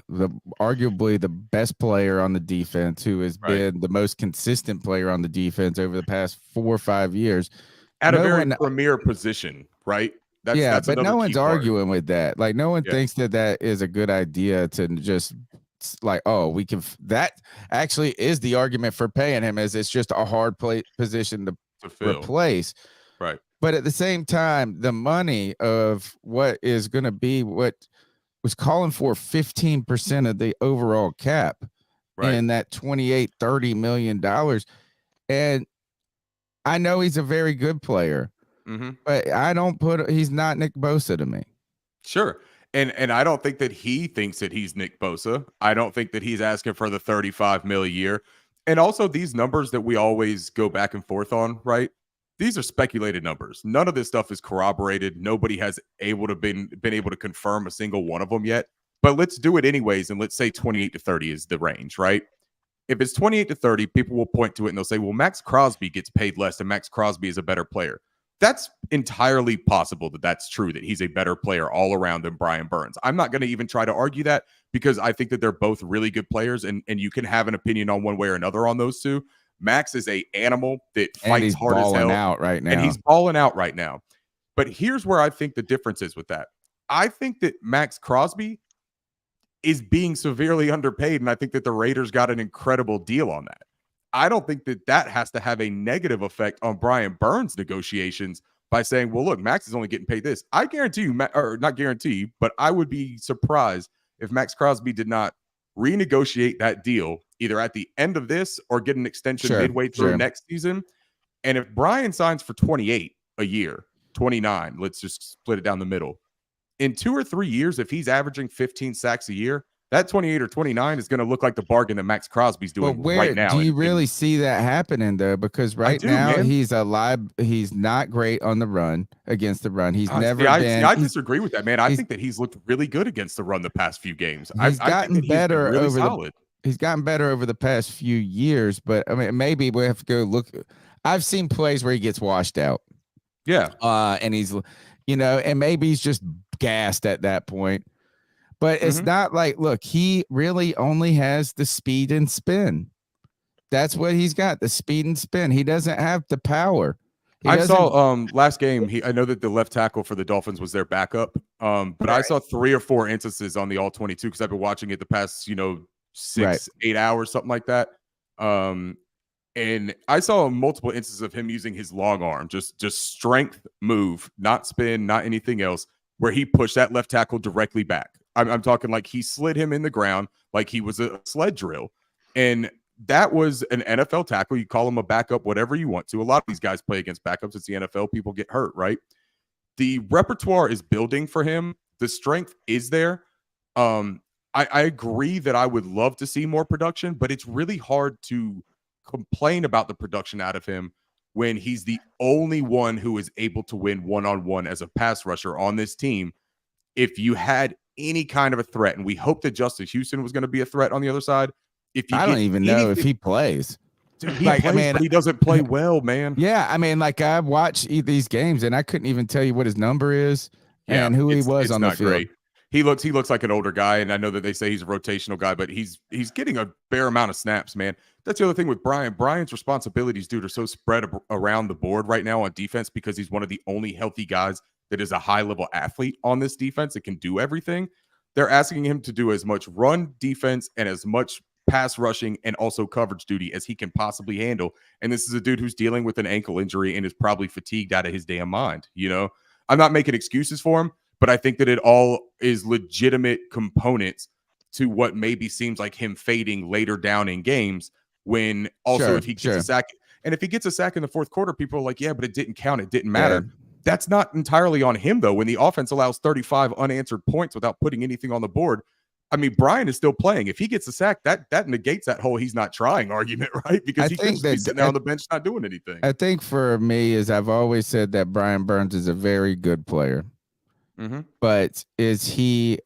arguably the best player on the defense, who has been the most consistent player on the defense over the past 4 or 5 years at a very premier position, right? That's but no one's arguing with that. Like, no one thinks that is a good idea to just like, we can. That actually is the argument for paying him, is it's just a hard position to replace, right? But at the same time, the money of what is going to be what was calling for 15% of the overall cap in that $28-30 million, and I know he's a very good player, but he's not Nick Bosa to me. Sure. And I don't think that he thinks that he's Nick Bosa. I don't think that he's asking for the $35 million a year. And also these numbers that we always go back and forth on, right? These are speculated numbers. None of this stuff is corroborated. Nobody has been able to confirm a single one of them yet. But let's do it anyways, and let's say 28 to 30 is the range, right? If it's 28 to 30, people will point to it and they'll say, well, Max Crosby gets paid less and Max Crosby is a better player. That's entirely possible that that's true, that he's a better player all around than Brian Burns. I'm not going to even try to argue that because I think that they're both really good players, and you can have an opinion on one way or another on those two. Max is an animal that fights hard as hell. Out right now. And he's balling out right now. But here's where I think the difference is with that. I think that Max Crosby, is being severely underpaid. And I think that the Raiders got an incredible deal on that. I don't think that that has to have a negative effect on Brian Burns' negotiations by saying, well, look, Max is only getting paid this. I guarantee you, or not guarantee, but I would be surprised if Max Crosby did not renegotiate that deal either at the end of this or get an extension midway through next season. And if Brian signs for 28 a year, 29, let's just split it down the middle. In 2 or 3 years, if he's averaging 15 sacks a year, that 28 or 29 is going to look like the bargain that Max Crosby's doing right now. Do you really see that happening, though? Because now he's he's not great on the run, against the run. He's never been. I disagree with that, man. I think that he's looked really good against the run the past few games. He's gotten better really over he's gotten better over the past few years, but I mean, maybe we have to go look. I've seen plays where he gets washed out. Yeah. And he's, and maybe he's just gassed at that point. But it's not like, look, he really only has the speed and spin. That's what he's got, the speed and spin. He doesn't have the power. I saw last game, I know that the left tackle for the Dolphins was their backup. But I saw 3 or 4 instances on the all 22 because I've been watching it the past, 6-8 hours, something like that. And I saw multiple instances of him using his long arm, just strength move, not spin, not anything else, where he pushed that left tackle directly back. I'm talking like he slid him in the ground like he was a sled drill. And that was an NFL tackle. You call him a backup, whatever you want to. A lot of these guys play against backups. It's the NFL. People get hurt, right? The repertoire is building for him. The strength is there. I agree that I would love to see more production, but it's really hard to complain about the production out of him when he's the only one who is able to win one-on-one as a pass rusher on this team. If you had any kind of a threat, and we hope that Justice Houston was going to be a threat on the other side. I don't even know if he plays. Dude, he plays, but he doesn't play well, man. Yeah, I mean, like I watched these games, and I couldn't even tell you what his number is and who he was on the field. Great. He looks like an older guy, and I know that they say he's a rotational guy, but he's getting a fair amount of snaps, man. That's the other thing with Brian. Brian's responsibilities, dude, are so spread around the board right now on defense because he's one of the only healthy guys that is a high-level athlete on this defense that can do everything. They're asking him to do as much run defense and as much pass rushing and also coverage duty as he can possibly handle. And this is a dude who's dealing with an ankle injury and is probably fatigued out of his damn mind. I'm not making excuses for him, but I think that it all is legitimate components to what maybe seems like him fading later down in games when also if he gets a sack. And if he gets a sack in the fourth quarter, people are like, yeah, but it didn't count. It didn't matter. Yeah. That's not entirely on him, though. When the offense allows 35 unanswered points without putting anything on the board, I mean, Brian is still playing. If he gets a sack, that negates that whole he's not trying argument, right? Because he could be sitting there on the bench not doing anything. I think for me is I've always said that Brian Burns is a very good player. But is he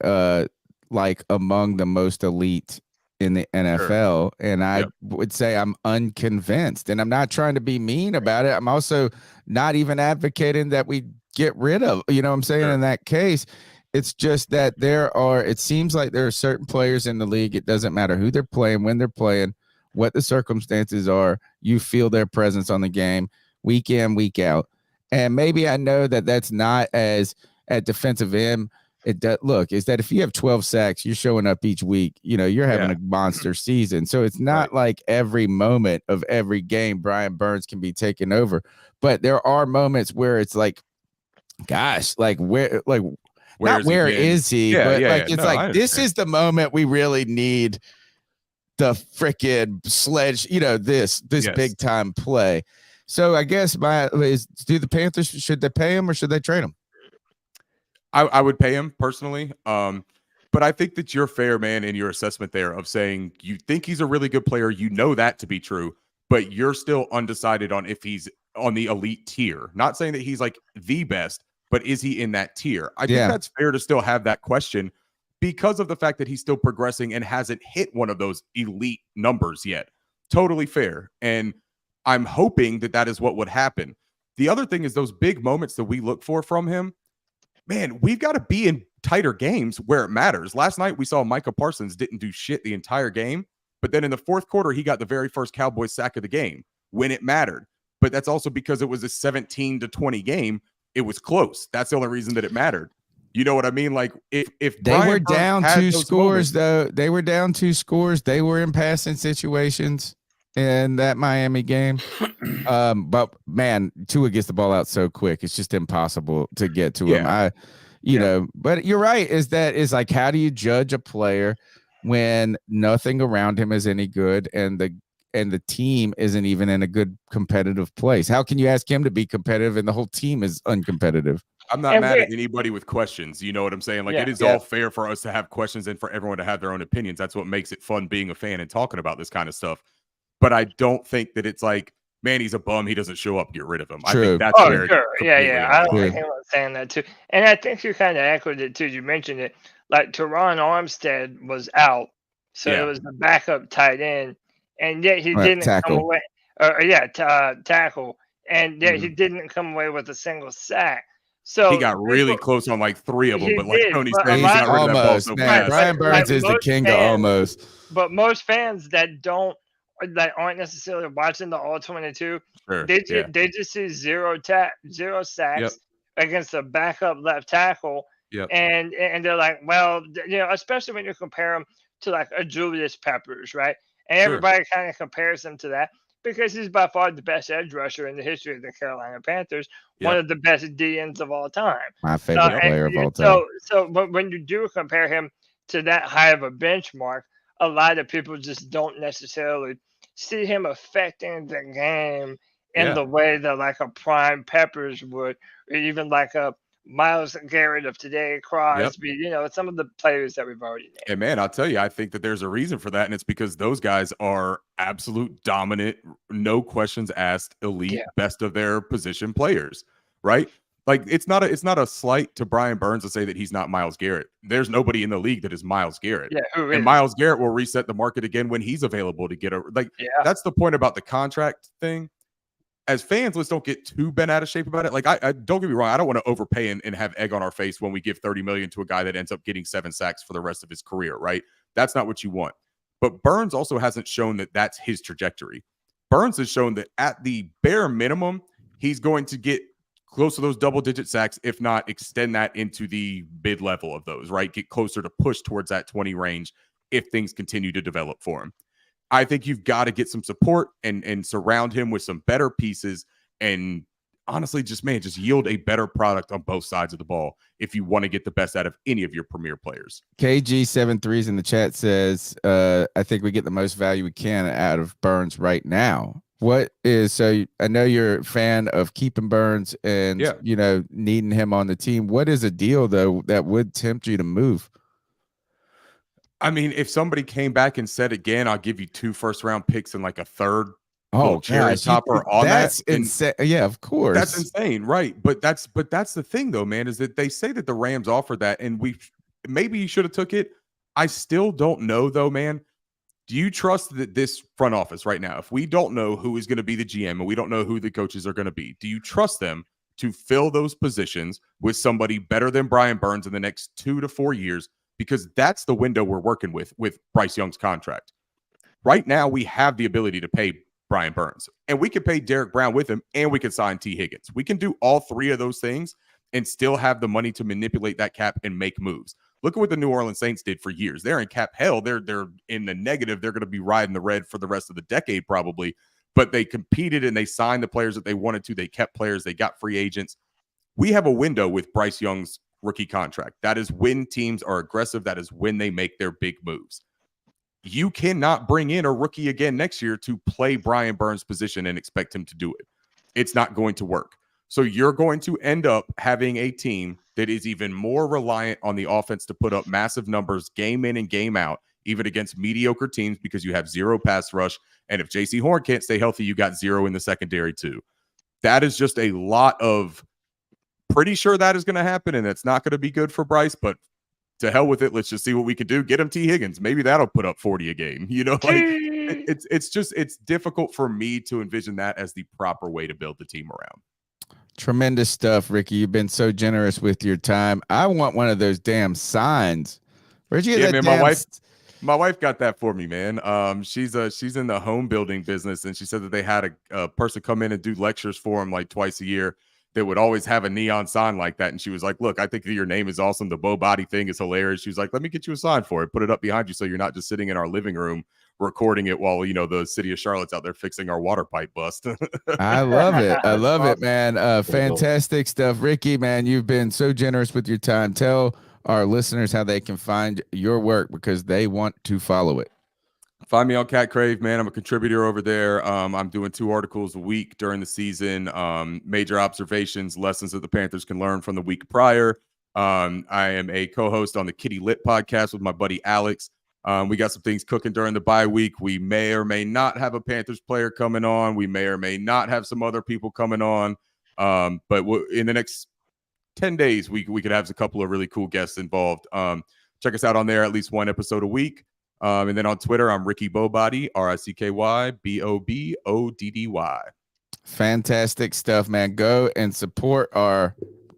like among the most elite in the NFL? Sure. And I would say I'm unconvinced. And I'm not trying to be mean about it. I'm also not even advocating that we get rid of, what I'm saying? In that case, it's just that it seems like there are certain players in the league. It doesn't matter who they're playing, when they're playing, what the circumstances are. You feel their presence on the game week in, week out. And maybe I know that that's not as at defensive end. Is that if you have 12 sacks, you're showing up each week, you're having a monster season. So it's not like every moment of every game, Brian Burns can be taken over, but there are moments where it's like, gosh, like where is he? This is the moment we really need the freaking sledge, this big time play. So I guess do the Panthers, should they pay him or should they trade him? I would pay him personally. But I think that you're fair, man, in your assessment there of saying you think he's a really good player. You know that to be true, but you're still undecided on if he's on the elite tier. Not saying that he's like the best, but is he in that tier? I think that's fair to still have that question because of the fact that he's still progressing and hasn't hit one of those elite numbers yet. Totally fair. And I'm hoping that is what would happen. The other thing is those big moments that we look for from him. Man, we've got to be in tighter games where it matters. Last night, we saw Micah Parsons didn't do shit the entire game, but then in the fourth quarter, he got the very first Cowboys sack of the game when it mattered. But that's also because it was a 17-20 game. It was close. That's the only reason that it mattered. You know what I mean? Like if They Brian were Burns down had 2 those scores, moments- though. They were down 2 scores. They were in passing situations in that Miami game. But man, Tua gets the ball out so quick. It's just impossible to get to him. But you're right. Is like, how do you judge a player when nothing around him is any good and the team isn't even in a good competitive place? How can you ask him to be competitive and the whole team is uncompetitive? I'm not mad at anybody with questions. You know what I'm saying? Like, it is all fair for us to have questions and for everyone to have their own opinions. That's what makes it fun being a fan and talking about this kind of stuff. But I don't think that it's like, man, he's a bum, he doesn't show up, get rid of him. True. I think that's where sure. I don't True. think anyone's saying that too. And I think you kind of echoed it too. You mentioned it. Like Teron Armstead was out, so it was the backup tight end, and yet he didn't come away. Tackle, and yet he didn't come away with a single sack. So he got really close on like 3 of them, but like Tony said, he he's got rid of that ball almost, so man. fast. Brian Burns is the king of almost. But most fans that aren't necessarily watching the All 22, they just see zero sacks against a backup left tackle, and they're like, well, especially when you compare them to like a Julius Peppers, right? And everybody kind of compares him to that, because he's by far the best edge rusher in the history of the Carolina Panthers, one of the best DNs of all time. My favorite player of all time. But when you do compare him to that high of a benchmark, a lot of people just don't necessarily see him affecting the game in the way that like a prime Peppers would, or even like a Myles Garrett of today, Crosby, some of the players that we've already named. And man, I'll tell you, I think that there's a reason for that, and it's because those guys are absolute dominant, no questions asked, elite, best of their position players, right? Like, it's not a slight to Brian Burns to say that he's not Myles Garrett. There's nobody in the league that is Myles Garrett. And Myles Garrett will reset the market again when he's available to get that's the point about the contract thing. As fans, let's don't get too bent out of shape about it. Like, I don't get me wrong, I don't want to overpay and have egg on our face when we give $30 million to a guy that ends up getting 7 sacks for the rest of his career, right? That's not what you want. But Burns also hasn't shown that that's his trajectory. Burns has shown that at the bare minimum, he's going to get close to those double-digit sacks, if not extend that into the mid-level of those, right? Get closer to push towards that 20 range if things continue to develop for him. I think you've got to get some support and surround him with some better pieces, and honestly, just yield a better product on both sides of the ball if you want to get the best out of any of your premier players. KG73s in the chat says, I think we get the most value we can out of Burns right now. So I know you're a fan of keeping Burns and needing him on the team. What is a deal though that would tempt you to move? I mean, if somebody came back and said again, I'll give you 2 first-round picks and like a third cherry topper on that's that. Insane. Yeah, of course. That's insane, right? But that's the thing though, man, is that they say that the Rams offered that, and maybe you should have took it. I still don't know though, man. Do you trust that this front office right now, if we don't know who is going to be the GM and we don't know who the coaches are going to be, do you trust them to fill those positions with somebody better than Brian Burns in the next 2 to 4 years? Because that's the window we're working with Bryce Young's contract. Right now, we have the ability to pay Brian Burns, and we can pay Derek Brown with him, and we can sign T. Higgins. We can do all 3 of those things and still have the money to manipulate that cap and make moves. Look at what the New Orleans Saints did for years. They're in cap hell. They're in the negative. They're going to be riding the red for the rest of the decade probably, but they competed and they signed the players that they wanted to. They kept players. They got free agents. We have a window with Bryce Young's rookie contract. That is when teams are aggressive. That is when they make their big moves. You cannot bring in a rookie again next year to play Brian Burns' position and expect him to do it. It's not going to work. So you're going to end up having a team that is even more reliant on the offense to put up massive numbers game in and game out, even against mediocre teams, because you have 0 pass rush. And if J.C. Horn can't stay healthy, you got 0 in the secondary too. That is just a lot of pretty sure that is going to happen, and it's not going to be good for Bryce, but to hell with it. Let's just see what we can do. Get him T. Higgins. Maybe that'll put up 40 a game. It's difficult for me to envision that as the proper way to build the team around. Tremendous stuff, Ricky. You've been so generous with your time. I want one of those damn signs. Where'd you get that? Man, my wife got that for me, man. She's in the home building business, and she said that they had a person come in and do lectures for him like twice a year. that would always have a neon sign like that. And she was like, look, I think that your name is awesome. The Bo Body thing is hilarious. She was like, let me get you a sign for it. Put it up behind you so you're not just sitting in our living room recording it while, the city of Charlotte's out there fixing our water pipe bust. I love it. I love it, man. Fantastic stuff. Ricky, man, you've been so generous with your time. Tell our listeners how they can find your work because they want to follow it. Find me on Cat Crave, man. I'm a contributor over there. I'm doing 2 articles a week during the season. Major observations, lessons that the Panthers can learn from the week prior. I am a co-host on the Kitty Lit podcast with my buddy Alex. We got some things cooking during the bye week. We may or may not have a Panthers player coming on. We may or may not have some other people coming on. But in the next 10 days, we could have a couple of really cool guests involved. Check us out on there, at least 1 episode a week. And then on Twitter, I'm Ricky Bobody, RICKYBOBODDY. Fantastic stuff, man. Go and support our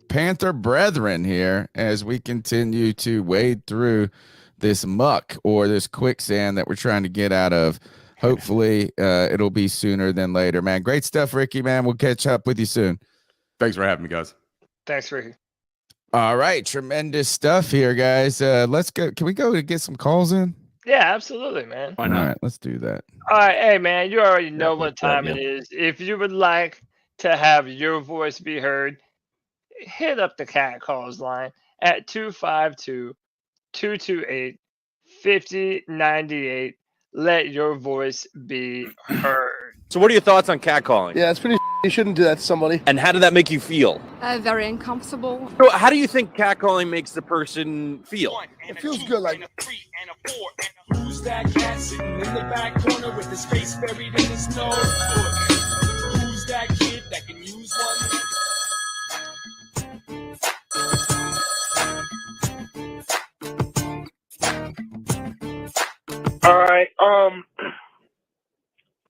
Panther brethren here as we continue to wade through this muck or this quicksand that we're trying to get out of. Hopefully, it'll be sooner than later, man. Great stuff, Ricky, man. We'll catch up with you soon. Thanks for having me, guys. Thanks, Ricky. All right. Tremendous stuff here, guys. Let's go. Can we go to get some calls in? Yeah, absolutely, man. Why not? All right, let's do that. All right, hey, man, you already know what time it is. If you would like to have your voice be heard, hit up the Cat Calls line at 252-228-5098. Let your voice be heard. So what are your thoughts on catcalling? Yeah, it's pretty. You shouldn't do that to somebody. And how did that make you feel? Very uncomfortable. So how do you think catcalling makes the person feel? It feels good, like. Who's that cat sitting in the back corner with his face buried in his nose? Who's that kid that can use one? All right.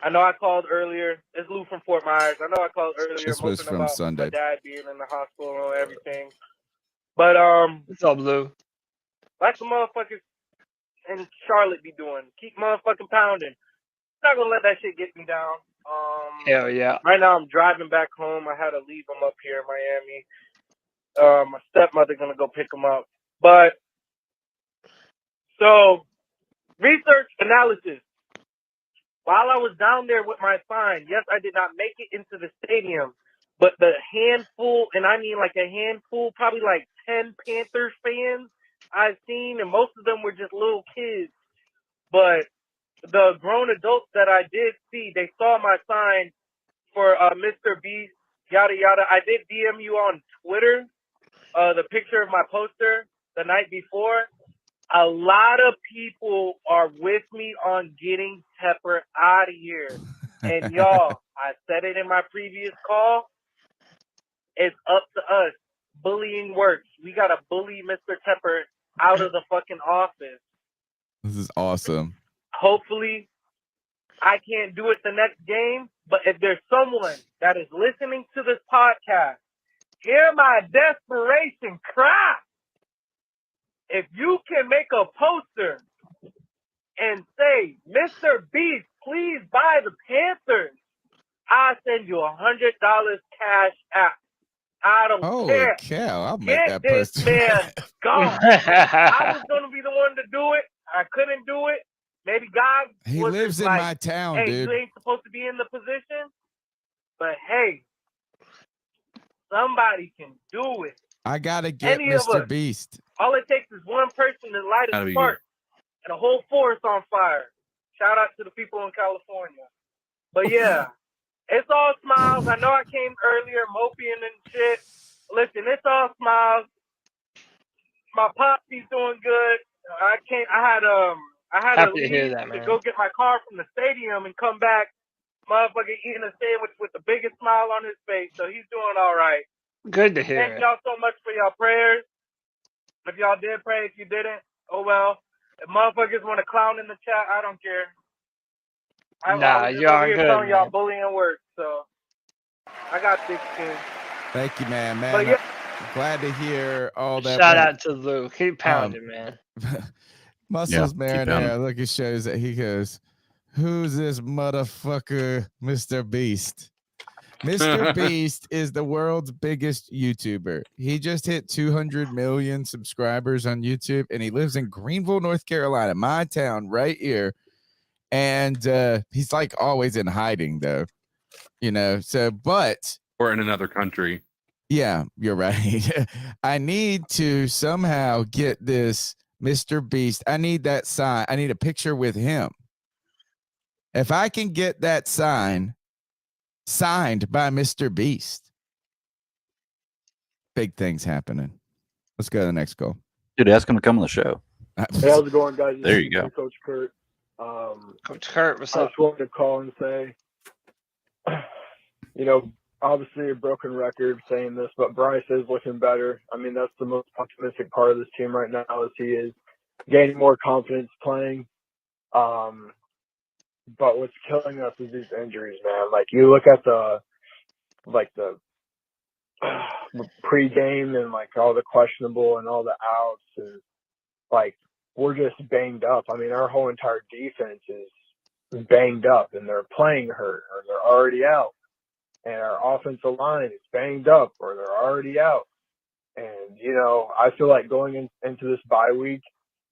I know I called earlier. It's Lou from Fort Myers. I know I called earlier. This was from about Sunday. My dad being in the hospital and everything. But what's up, Lou? Like the motherfuckers in Charlotte be doing. Keep motherfucking pounding. Not gonna let that shit get me down. Hell yeah. Right now I'm driving back home. I had to leave them up here in Miami. My stepmother gonna go pick them up. But so research analysis. While I was down there with my sign, yes, I did not make it into the stadium, but the handful, and I mean like a handful, probably like 10 Panthers fans I've seen, and most of them were just little kids. But the grown adults that I did see, they saw my sign for Mr. Beast, yada, yada. I did DM you on Twitter the picture of my poster the night before. A lot of people are with me on getting Tepper out of here. And y'all, I said it in my previous call. It's up to us. Bullying works. We got to bully Mr. Tepper out of the fucking office. This is awesome. Hopefully, I can't do it the next game. But if there's someone that is listening to this podcast, hear my desperation cry. If you can make a poster and say, Mr. Beast, please buy the Panthers, I'll send you $100 cash app. I don't care. Holy cow, I'll make Get that this poster. man gone. I was going to be the one to do it. I couldn't do it. Maybe God He was lives just in like, my town, hey, dude. you ain't supposed to be in the position. But hey, somebody can do it. I gotta get Any of Mr. us. Beast. All it takes is one person to light a spark and a whole forest on fire. Shout out to the people in California. But yeah, it's all smiles. I know I came earlier moping and shit. Listen, it's all smiles. My popsy's doing good. I had to Happy to hear leave that, to man. go get my car from the stadium and come back. Motherfucker eating a sandwich with the biggest smile on his face. So he's doing all right. Good to hear Thank it. y'all so much for y'all prayers. If y'all did pray, if you didn't, oh well. If motherfuckers want to clown in the chat, I don't care. I was just you're over here good, telling y'all man. bullying works, so I got thick skin. Thank you, man. But yeah, I'm glad to hear all that. Shout man. out to Lou. Keep pounding, man. Muscles keep marinara. pounding. Look, it shows that he goes, who's this motherfucker, Mr. Beast? Mr. Beast is the world's biggest YouTuber. He just hit 200 million subscribers on YouTube, and he lives in Greenville, North Carolina, my town right here. And he's like always in hiding, though, but or in another country. Yeah, you're right. I need to somehow get this Mr. Beast. I need that sign. I need a picture with him. If I can get that sign signed by Mr. Beast, big things happening. Let's go to the next goal. Dude, ask him to come on the show. Hey, how's it going, guys? There you go. Coach Kurt. Coach Kurt, what's I up? just wanted to call and say, obviously a broken record saying this, but Bryce is looking better. I mean, that's the most optimistic part of this team right now, is he is gaining more confidence playing. But what's killing us is these injuries, man. Like, you look at the pregame and like all the questionable and all the outs, and like we're just banged up. I mean, our whole entire defense is banged up, and they're playing hurt or they're already out. And our offensive line is banged up or they're already out. And, I feel like going into this bye week,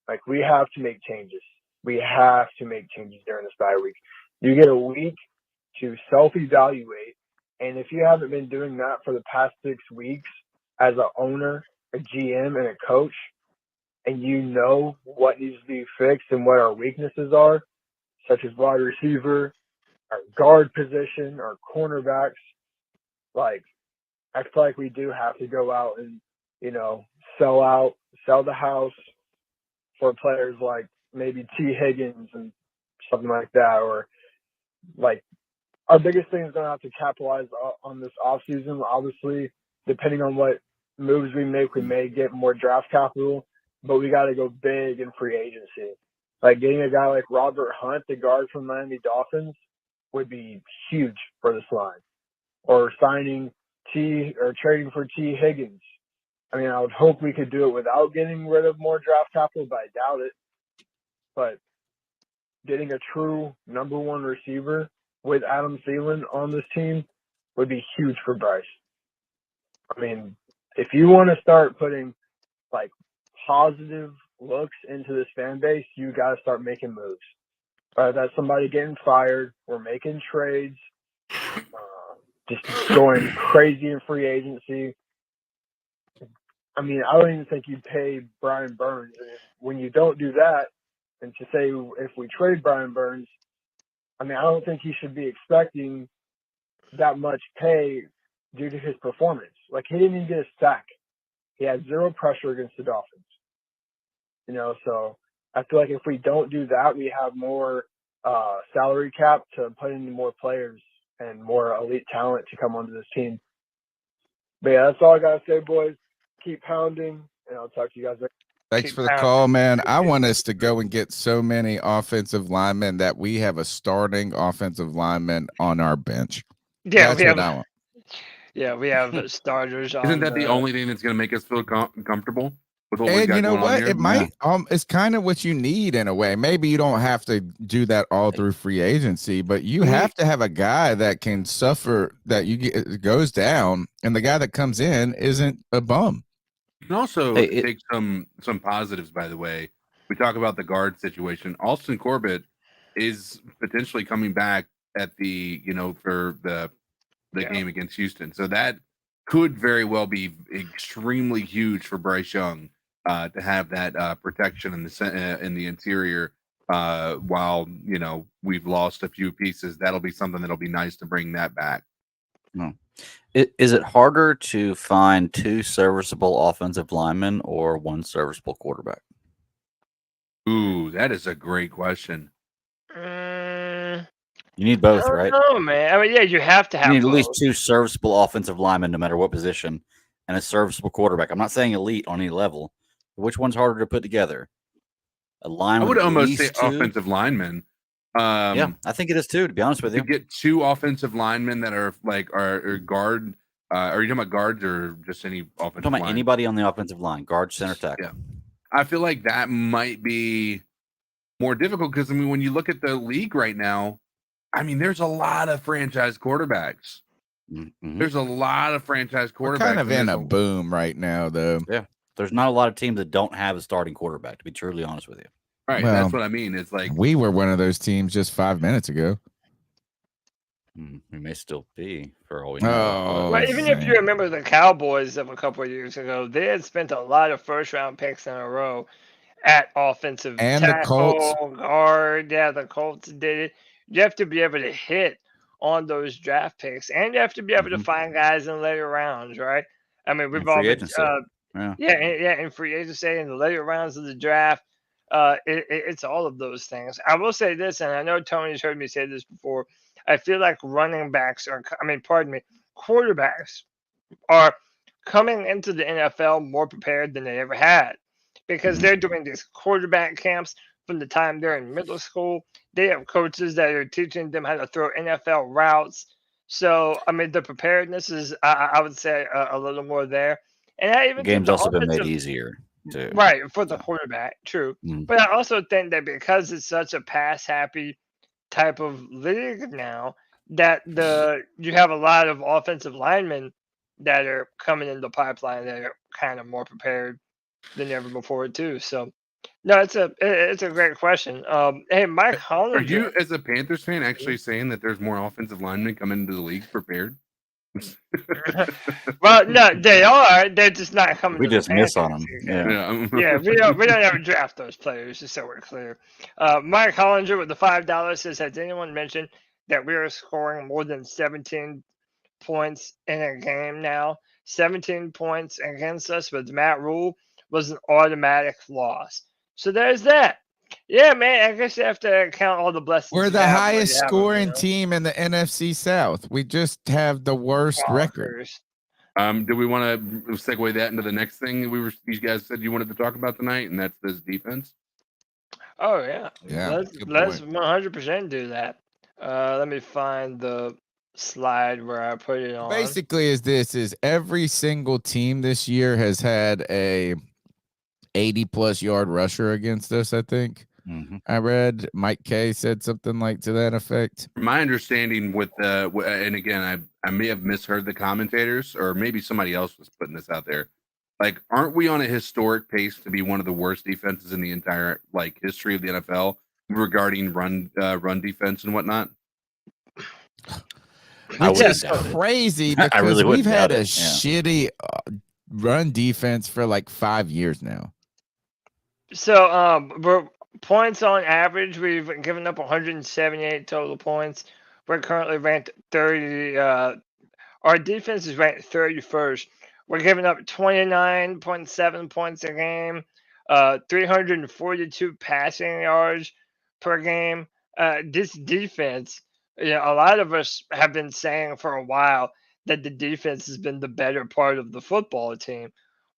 like, we have to make changes. We have to make changes during this bye week. You get a week to self-evaluate. And if you haven't been doing that for the past 6 weeks as an owner, a GM, and a coach, and you know what needs to be fixed and what our weaknesses are, such as wide receiver, our guard position, our cornerbacks, like, I feel like we do have to go out and, sell the house for players like maybe T. Higgins and something like that. Or, like, our biggest thing is going to have to capitalize on this offseason. Obviously, depending on what moves we make, we may get more draft capital, but we got to go big in free agency. Like, getting a guy like Robert Hunt, the guard from Miami Dolphins, would be huge for this line. Or signing trading for T. Higgins. I mean, I would hope we could do it without getting rid of more draft capital, but I doubt it. But getting a true number one receiver with Adam Thielen on this team would be huge for Bryce. I mean, if you want to start putting like positive looks into this fan base, you got to start making moves. That's somebody getting fired, we're making trades, just going crazy in free agency. I mean, I don't even think you'd pay Brian Burns. And when you don't do that, and to say if we trade Brian Burns, I mean, I don't think he should be expecting that much pay due to his performance. Like, he didn't even get a sack. He had zero pressure against the Dolphins. So I feel like if we don't do that, we have more salary cap to put in more players and more elite talent to come onto this team. But yeah, that's all I got to say, boys. Keep pounding, and I'll talk to you guys later. Thanks for the call, man. I want us to go and get so many offensive linemen that we have a starting offensive lineman on our bench. Yeah, That's what I want. Yeah, we have starters. Isn't that the only thing that's going to make us feel comfortable with what we And got you know going on what? here? It might. It's kind of what you need in a way. Maybe you don't have to do that all through free agency, but you have to have a guy that can suffer that goes down, and the guy that comes in isn't a bum. You can also take some positives, by the way. We talk about the guard situation. Austin Corbett is potentially coming back at the, for the game against Houston. So that could very well be extremely huge for Bryce Young to have that protection in the interior while, we've lost a few pieces. That'll be something that'll be nice to bring that back. Is it harder to find 2 serviceable offensive linemen or 1 serviceable quarterback? Ooh, that is a great question. You need both, right? Oh man, I mean, yeah, you have to have. You need at both. least 2 serviceable offensive linemen, no matter what position, and a serviceable quarterback. I'm not saying elite on any level. But which one's harder to put together? A line. I would with almost say 2? offensive linemen. Yeah, I think it is too. To be honest with you, you get 2 offensive linemen that are like are guard. Are you talking about guards or just any offensive? I'm talking about line? anybody on the offensive line, guard, center, tackle. Yeah, I feel like that might be more difficult because when you look at the league right now, I mean, there's a lot of franchise quarterbacks. There's a lot of franchise quarterbacks. We're kind of in a boom right now, though. Yeah. There's not a lot of teams that don't have a starting quarterback, to be truly honest with you. Right. Well, that's what I mean. It's like we were one of those teams just 5 minutes ago. We may still be for all we know. Well, even if you remember the Cowboys of a couple of years ago, they had spent a lot of first-round picks in a row at offensive And the tackle, Colts. guard. Yeah, the Colts did it. You have to be able to hit on those draft picks, and you have to be able to find guys in later rounds, right? I mean, we've all free been, agency. in free agency in the later rounds of the draft. It's all of those things. I will say this, and I know Tony's heard me say this before. I feel like quarterbacks are coming into the NFL more prepared than they ever had because they're doing these quarterback camps from the time they're in middle school. They have coaches that are teaching them how to throw NFL routes. So, I mean, the preparedness is, I would say, a little more there. And I even The game's think also been made easier, too. Right, for the quarterback, true. But I also think that because it's such a pass-happy type of league now, that you have a lot of offensive linemen that are coming in the pipeline that are kind of more prepared than ever before, too. So, no, it's a great question. Hey, Mike Hollinger. Are you, as a Panthers fan, actually saying that there's more offensive linemen coming into the league prepared? Well, no, they are. They're just not coming. We to just the miss on Panthers. them. Yeah, we don't ever draft those players, just so we're clear. Mike Hollinger with the $5 says, has anyone mentioned that we are scoring more than 17 points in a game now? 17 points against us with Matt Rhule was an automatic loss. So there's that. Yeah, man, I guess you have to count all the blessings. We're the highest scoring team in the NFC South. We just have the worst record. Do we want to segue that into the next thing you guys said you wanted to talk about tonight, and that's this defense? Oh yeah, yeah. Let's 100% do that. Let me find the slide where I put it on. Basically, is every single team this year has had a 80+ yard rusher against us, I think. I read Mike K said something like to that effect. My understanding with and again, I may have misheard the commentators, or maybe somebody else was putting this out there. Like, aren't we on a historic pace to be one of the worst defenses in the entire history of the NFL regarding run defense and whatnot? Which is crazy because we've had a shitty run defense for like 5 years now. So, we're points on average. We've given up 178 total points. We're currently ranked 30. Our defense is ranked 31st. We're giving up 29.7 points a game, 342 passing yards per game. This defense, a lot of us have been saying for a while that the defense has been the better part of the football team.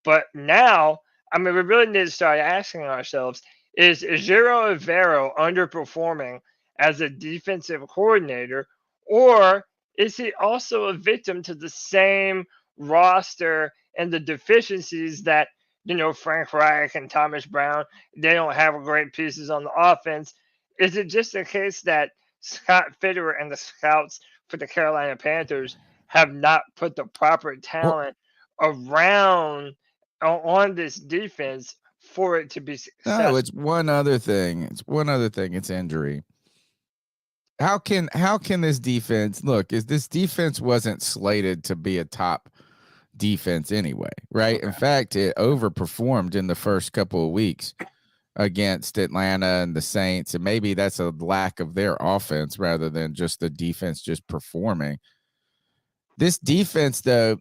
But now, I mean, we really need to start asking ourselves, is Ejiro Evero underperforming as a defensive coordinator, or is he also a victim to the same roster and the deficiencies that, Frank Reich and Thomas Brown, they don't have great pieces on the offense? Is it just a case that Scott Fitterer and the scouts for the Carolina Panthers have not put the proper talent around on this defense for it to be successful? No, it's one other thing. It's injury. How can this defense look? This defense wasn't slated to be a top defense anyway, right? Okay. In fact, it overperformed in the first couple of weeks against Atlanta and the Saints, and maybe that's a lack of their offense rather than just the defense just performing. This defense, though,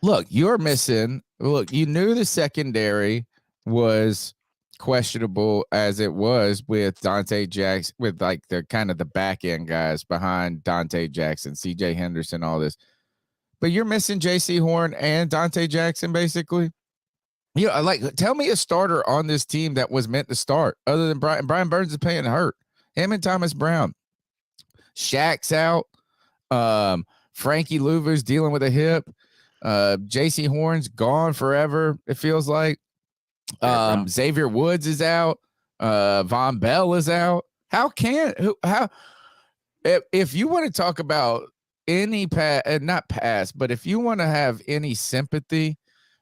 you knew the secondary was questionable as it was with Dante Jackson, with the kind of the back end guys behind Dante Jackson, CJ Henderson, all this. But you're missing JC Horn and Dante Jackson, basically. Tell me a starter on this team that was meant to start other than Brian Burns is playing hurt. Him and Thomas Brown. Shaq's out. Frankie Louver's dealing with a hip. JC Horn's gone forever, it feels like. Xavier Woods is out. Von Bell is out. If you want to talk about any not pass, but if you want to have any sympathy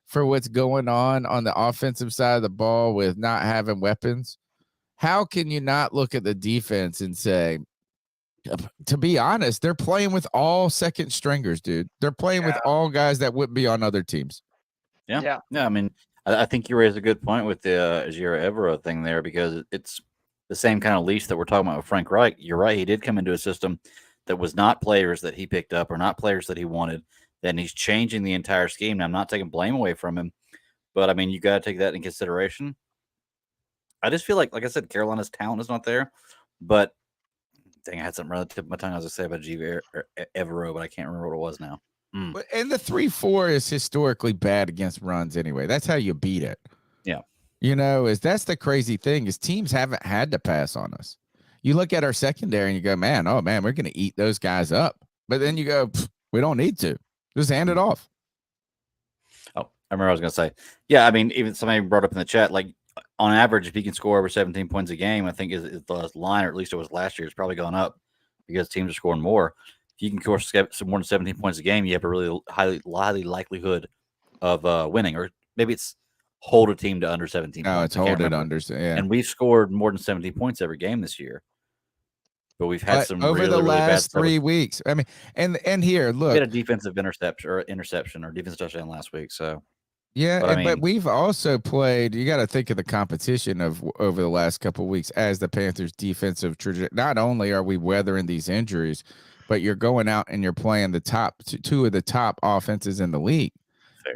for what's going on the offensive side of the ball with not having weapons, how can you not look at the defense and say, to be honest, they're playing with all second stringers, dude. They're playing with all guys that wouldn't be on other teams. Yeah. I mean, I think you raised a good point with the Ejiro Evero thing there, because it's the same kind of leash that we're talking about with Frank Reich. You're right. He did come into a system that was not players that he picked up or not players that he wanted. Then he's changing the entire scheme. Now, I'm not taking blame away from him, but I mean, you got to take that in consideration. I just feel like I said, Carolina's talent is not there, but dang, I had something right at the tip of my tongue. I was going to say about Evero, but I can't remember what it was now. And the 3-4 is historically bad against runs anyway. That's how you beat it. Yeah. That's the crazy thing is teams haven't had to pass on us. You look at our secondary and you go, man, we're going to eat those guys up. But then you go, we don't need to. Just hand it off. Oh, I remember I was going to say, yeah, I mean, even somebody brought up in the chat, like on average, if you can score over 17 points a game, I think is the line, or at least it was last year, it's probably gone up because teams are scoring more. If you can score some more than 17 points a game, you have a really highly likelihood of winning, or maybe it's hold a team to under 17 points. No, it's hold it under. Yeah. And we've scored more than 17 points every game this year. But we've had some over the last 3 weeks. I mean, and here, look, we had a defensive interception or defensive touchdown last week. So yeah, but we've also played. You got to think of the competition of over the last couple of weeks as the Panthers' defensive trajectory. Not only are we weathering these injuries, but you're going out and you're playing the top two of the top offenses in the league. Fair.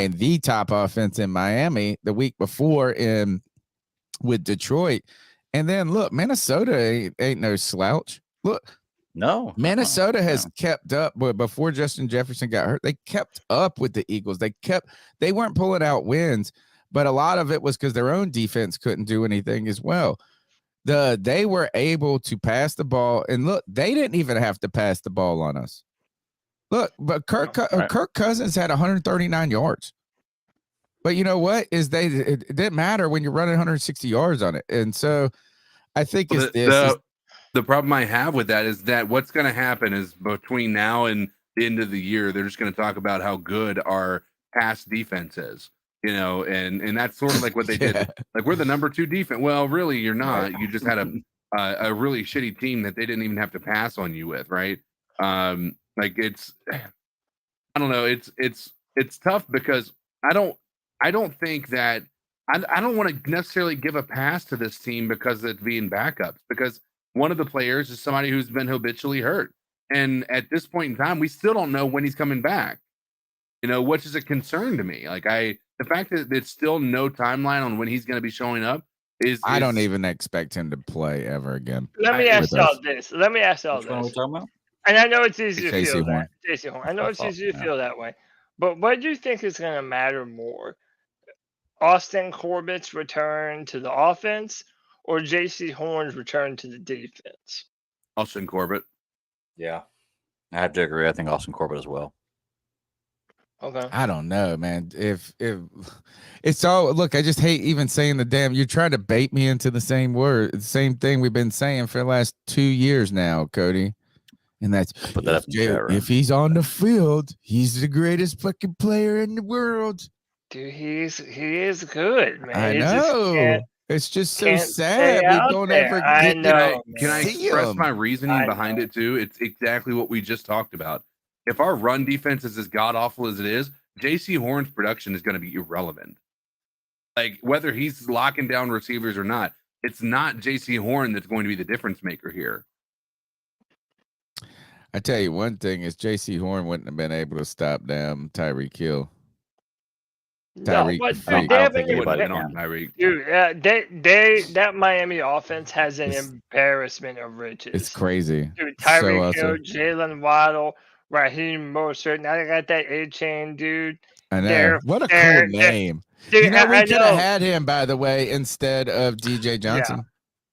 The top offense in Miami the week before with Detroit. And then look, Minnesota ain't no slouch. Look, Minnesota has kept up, but before Justin Jefferson got hurt, they kept up with the Eagles. They weren't pulling out wins, but a lot of it was because their own defense couldn't do anything as well. They were able to pass the ball, and look, they didn't even have to pass the ball on us. Look, but Kirk Cousins had 139 yards. But you know what? It didn't matter when you're running 160 yards on it. And so I think the problem I have with that is that what's going to happen is between now and the end of the year, they're just going to talk about how good our pass defense is, and that's sort of like what they did. Like, we're the number 2 defense. Well, really, you're not. You just had a really shitty team that they didn't even have to pass on you with, right? I don't know. It's tough because I don't think that I don't want to necessarily give a pass to this team because it's being backups, because one of the players is somebody who's been habitually hurt. And at this point in time, we still don't know when he's coming back, which is a concern to me. The fact that there's still no timeline on when he's going to be showing up I don't even expect him to play ever again. Let me ask y'all this. And I know it's easy to feel that. JC Horn. I know it's easy to feel that way. But what do you think is going to matter more? Austin Corbett's return to the offense or JC Horn's return to the defense? Austin Corbett. Yeah. I have to agree. I think Austin Corbett as well. Okay. I don't know, man. If it's all, look, I just hate even saying the damn, you're trying to bait me into the same thing we've been saying for the last 2 years now, Cody. And that's if he's on the field, he's the greatest fucking player in the world. Dude, he is good, man. I know. It's just so sad we don't ever get to Can I express my reasoning behind it too? It's exactly what we just talked about. If our run defense is as god awful as it is, JC Horn's production is going to be irrelevant. Like, whether he's locking down receivers or not, it's not JC Horn that's going to be the difference maker here. I tell you one thing is JC Horn wouldn't have been able to stop them Tyreek Hill. That Miami offense has an embarrassment of riches. It's crazy. Dude, Tyreek Hill, Jalen Waddle, Raheem Mostert. Now they got that A-Chain dude. I know. What a cool name. Dude, we could have had him, by the way, instead of DJ Johnson. Yeah.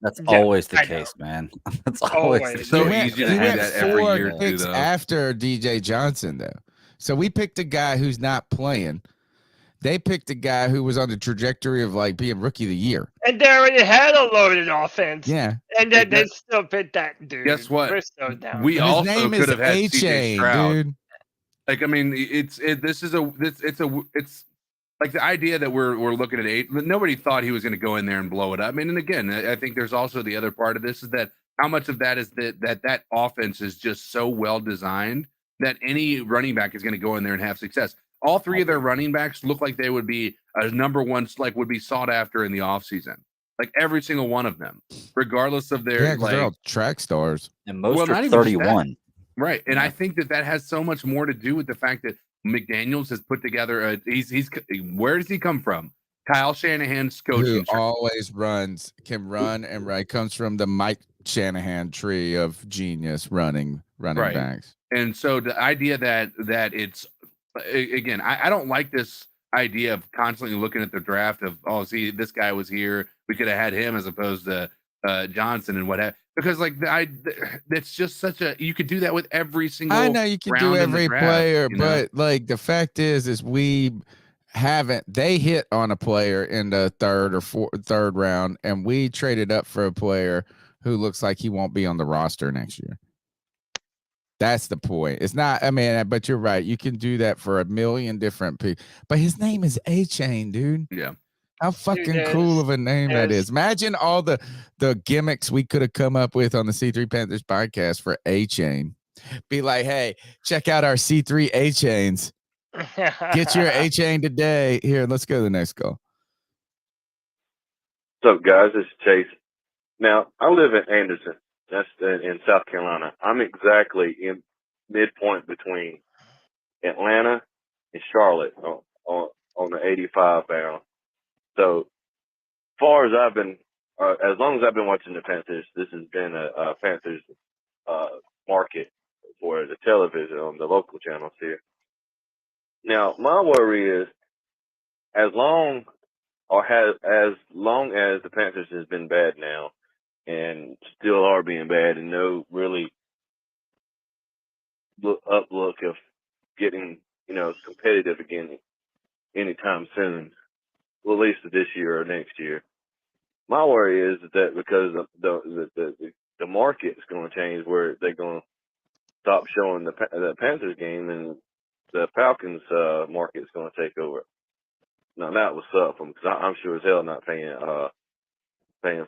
That's always the case, man. That's always so easy to do that every year. After DJ Johnson, though. So we picked a guy who's not playing They picked a guy who was on the trajectory of like being rookie of the year. And they already had a loaded offense. Yeah. And then they still picked that dude. Guess what? We're so down. We And his also name could is have had CJ A-Chain, Stroud. dude. Like, I mean, it's like the idea that we're looking at 8. Nobody thought he was going to go in there and blow it up. I mean, and again, I think there's also the other part of this is that how much of that is that offense is just so well designed that any running back is going to go in there and have success. All 3 of their running backs look like they would be a number one, like would be sought after in the offseason. Like every single one of them, regardless of their they're all track stars. And most Well, not are even just that. 31. Right. And I think that has so much more to do with the fact that McDaniels has put together he's where does he come from? Kyle Shanahan's coaching Who always can run and right, comes from the Mike Shanahan tree of genius running Right. backs. And so the idea that it's again, I don't like this idea of constantly looking at the draft of, oh, see, this guy was here, we could have had him as opposed to Johnson and what have, because like that's just such a, you could do that with every single. I know you can do every player, but like the fact is we haven't. They hit on a player in the third round, and we traded up for a player who looks like he won't be on the roster next year. That's the point. It's not, I mean, but you're right. You can do that for a million different people. But his name is A-Chain, dude. Yeah. How fucking cool of a name that is. Imagine all the gimmicks we could have come up with on the C3 Panthers podcast for A-Chain. Be like, hey, check out our C3 A-Chains. Get your A-Chain today. Here, let's go to the next call. What's up, guys? This is Chase. Now, I live in Anderson. That's in South Carolina. I'm exactly in midpoint between Atlanta and Charlotte on the 85 bound. So, far as I've been, as long as I've been watching the Panthers, this has been a Panthers market for the television on the local channels here. Now, my worry is, as long as the Panthers has been bad now, and still are being bad, and no really look of getting, competitive again anytime soon, well, at least this year or next year. My worry is that because the market is going to change, where they're going to stop showing the Panthers game, and the Falcons market is going to take over. Now that was up from, because I'm sure as hell not paying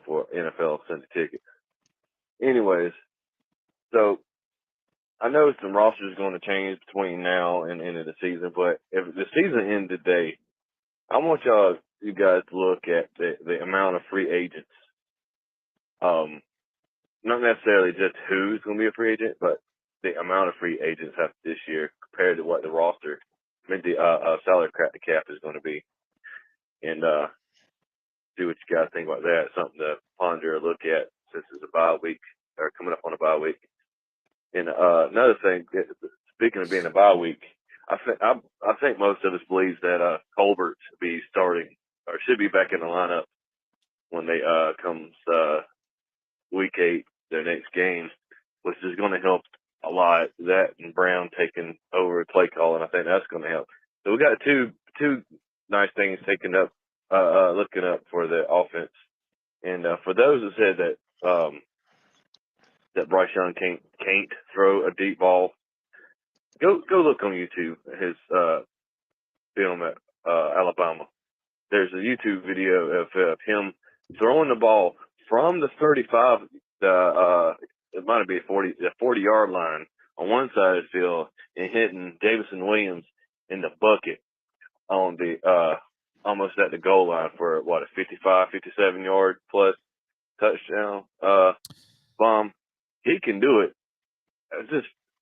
for NFL Sunday ticket. Anyways, so I know some rosters are going to change between now and the end of the season, but if the season ends today, I want you guys to look at the amount of free agents. Not necessarily just who's going to be a free agent, but the amount of free agents after this year compared to what the roster, the salary cap is going to be. And see what you guys think about that. Something to ponder or look at since it's a bye week, or coming up on a bye week. And another thing, speaking of being a bye week, I think most of us believes that Colbert should be starting or should be back in the lineup when they comes week 8, their next game, which is going to help a lot. That and Brown taking over play calling, I think that's going to help. So we got two nice things looking up for the offense. And for those who said that Bryce Young can't throw a deep ball, go look on YouTube his film at Alabama. There's a YouTube video of him throwing the ball from the 35, it might be the 40-yard line on one side of the field, and hitting Davison Williams in the bucket on the almost at the goal line for a 55, 57-yard plus touchdown bomb. He can do it.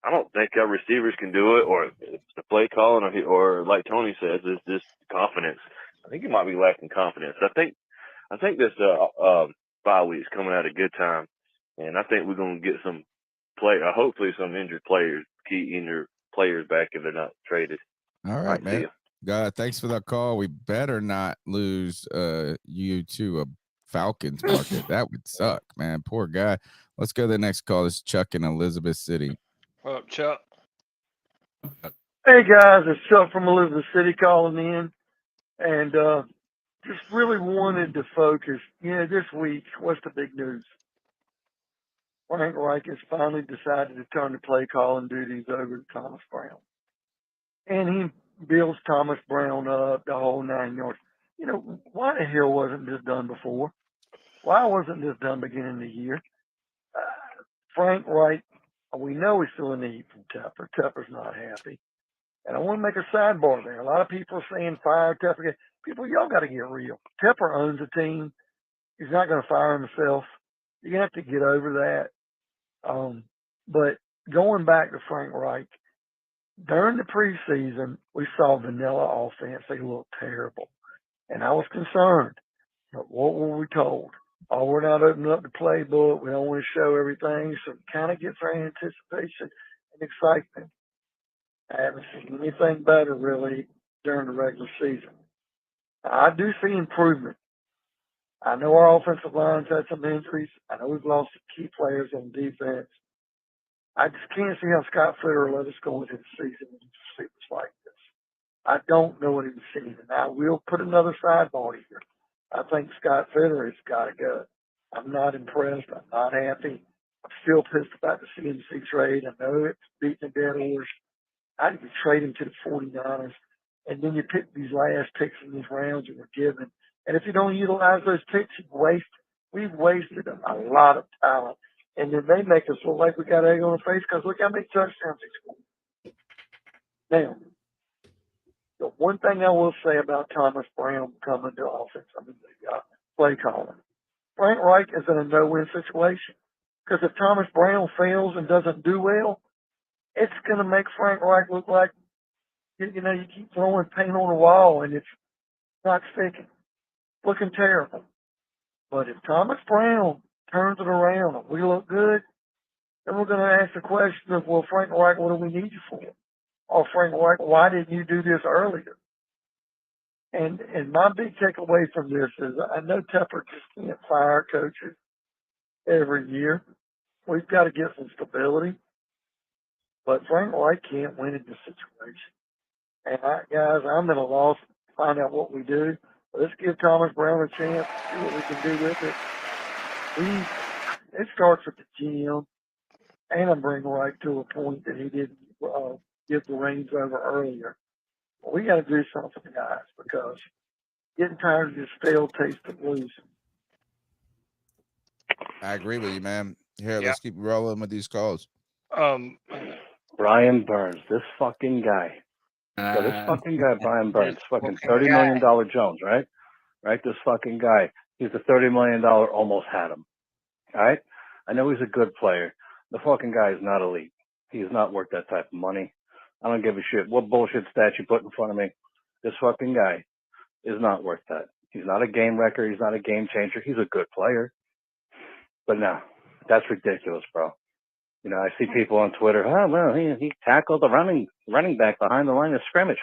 I don't think our receivers can do it, or it's the play calling, or like Tony says, it's just confidence. I think he might be lacking confidence. I think this bye week is coming at a good time, and I think we're going to get hopefully some key injured players back if they're not traded. All right, man. God, thanks for that call. We better not lose you to a Falcons market. That would suck, man. Poor guy. Let's go to the next call. This is Chuck in Elizabeth City. What up, Chuck? Hey, guys. It's Chuck from Elizabeth City calling in. And just really wanted to focus. This week, what's the big news? Frank Reich has finally decided to turn the play calling duties over to Thomas Brown. And he builds Thomas Brown up the whole 9 yards. Why the hell wasn't this done before? Why wasn't this done beginning of the year? Frank Reich, we know he's still in the heat from Tepper. Tepper's not happy. And I want to make a sidebar there. A lot of people are saying fire Tepper. People, y'all got to get real. Tepper owns the team. He's not going to fire himself. You have to get over that. But going back to Frank Reich, during the preseason, we saw vanilla offense. They looked terrible. And I was concerned. But what were we told? Oh, we're not opening up the playbook. We don't want to show everything. So it kind of gets our anticipation and excitement. I haven't seen anything better, really, during the regular season. I do see improvement. I know our offensive line's had some injuries. I know we've lost some key players on defense. I just can't see how Scott Flitter will let us go into the season and see what's like this. I don't know what he was seeing. And I will put another sidebar here. I think Scott Flitter has got to go. I'm not impressed. I'm not happy. I'm still pissed about the CMC trade. I know it's beating a dead horse. I didn't trade him to the 49ers. And then you pick these last picks in these rounds that were given. And if you don't utilize those picks, we've wasted a lot of talent. And then they make us look like we got egg on the face because look how many touchdowns he scored. Now, the one thing I will say about Thomas Brown coming to offense, play calling. Frank Reich is in a no-win situation. Because if Thomas Brown fails and doesn't do well, it's going to make Frank Reich look like, you keep throwing paint on the wall and it's not sticking. Looking terrible. But if Thomas Brown turns it around and we look good, then we're going to ask the question of, well, Frank Reich, what do we need you for? Or Frank Reich, why didn't you do this earlier? And my big takeaway from this is I know Tepper just can't fire coaches every year. We've got to get some stability. But Frank Reich can't win in this situation. And guys, I'm at a loss to find out what we do. Let's give Thomas Brown a chance to see what we can do with it. It starts with the GM, and I'm bringing Reich to a point that he didn't give the reins over earlier. But we got to do something, guys, because getting tired of this stale taste of losing. I agree with you, man. Here, let's keep rolling with these calls. Brian Burns, this fucking guy. So this fucking guy, Brian Burns, fucking $30 million Jones, right? Right? This fucking guy. He's the $30 million almost had him. All right? I know he's a good player. The fucking guy is not elite. He's not worth that type of money. I don't give a shit what bullshit stat you put in front of me. This fucking guy is not worth that. He's not a game wrecker. He's not a game changer. He's a good player. But no, that's ridiculous, bro. I see people on Twitter, oh, well, he tackled the running back behind the line of scrimmage.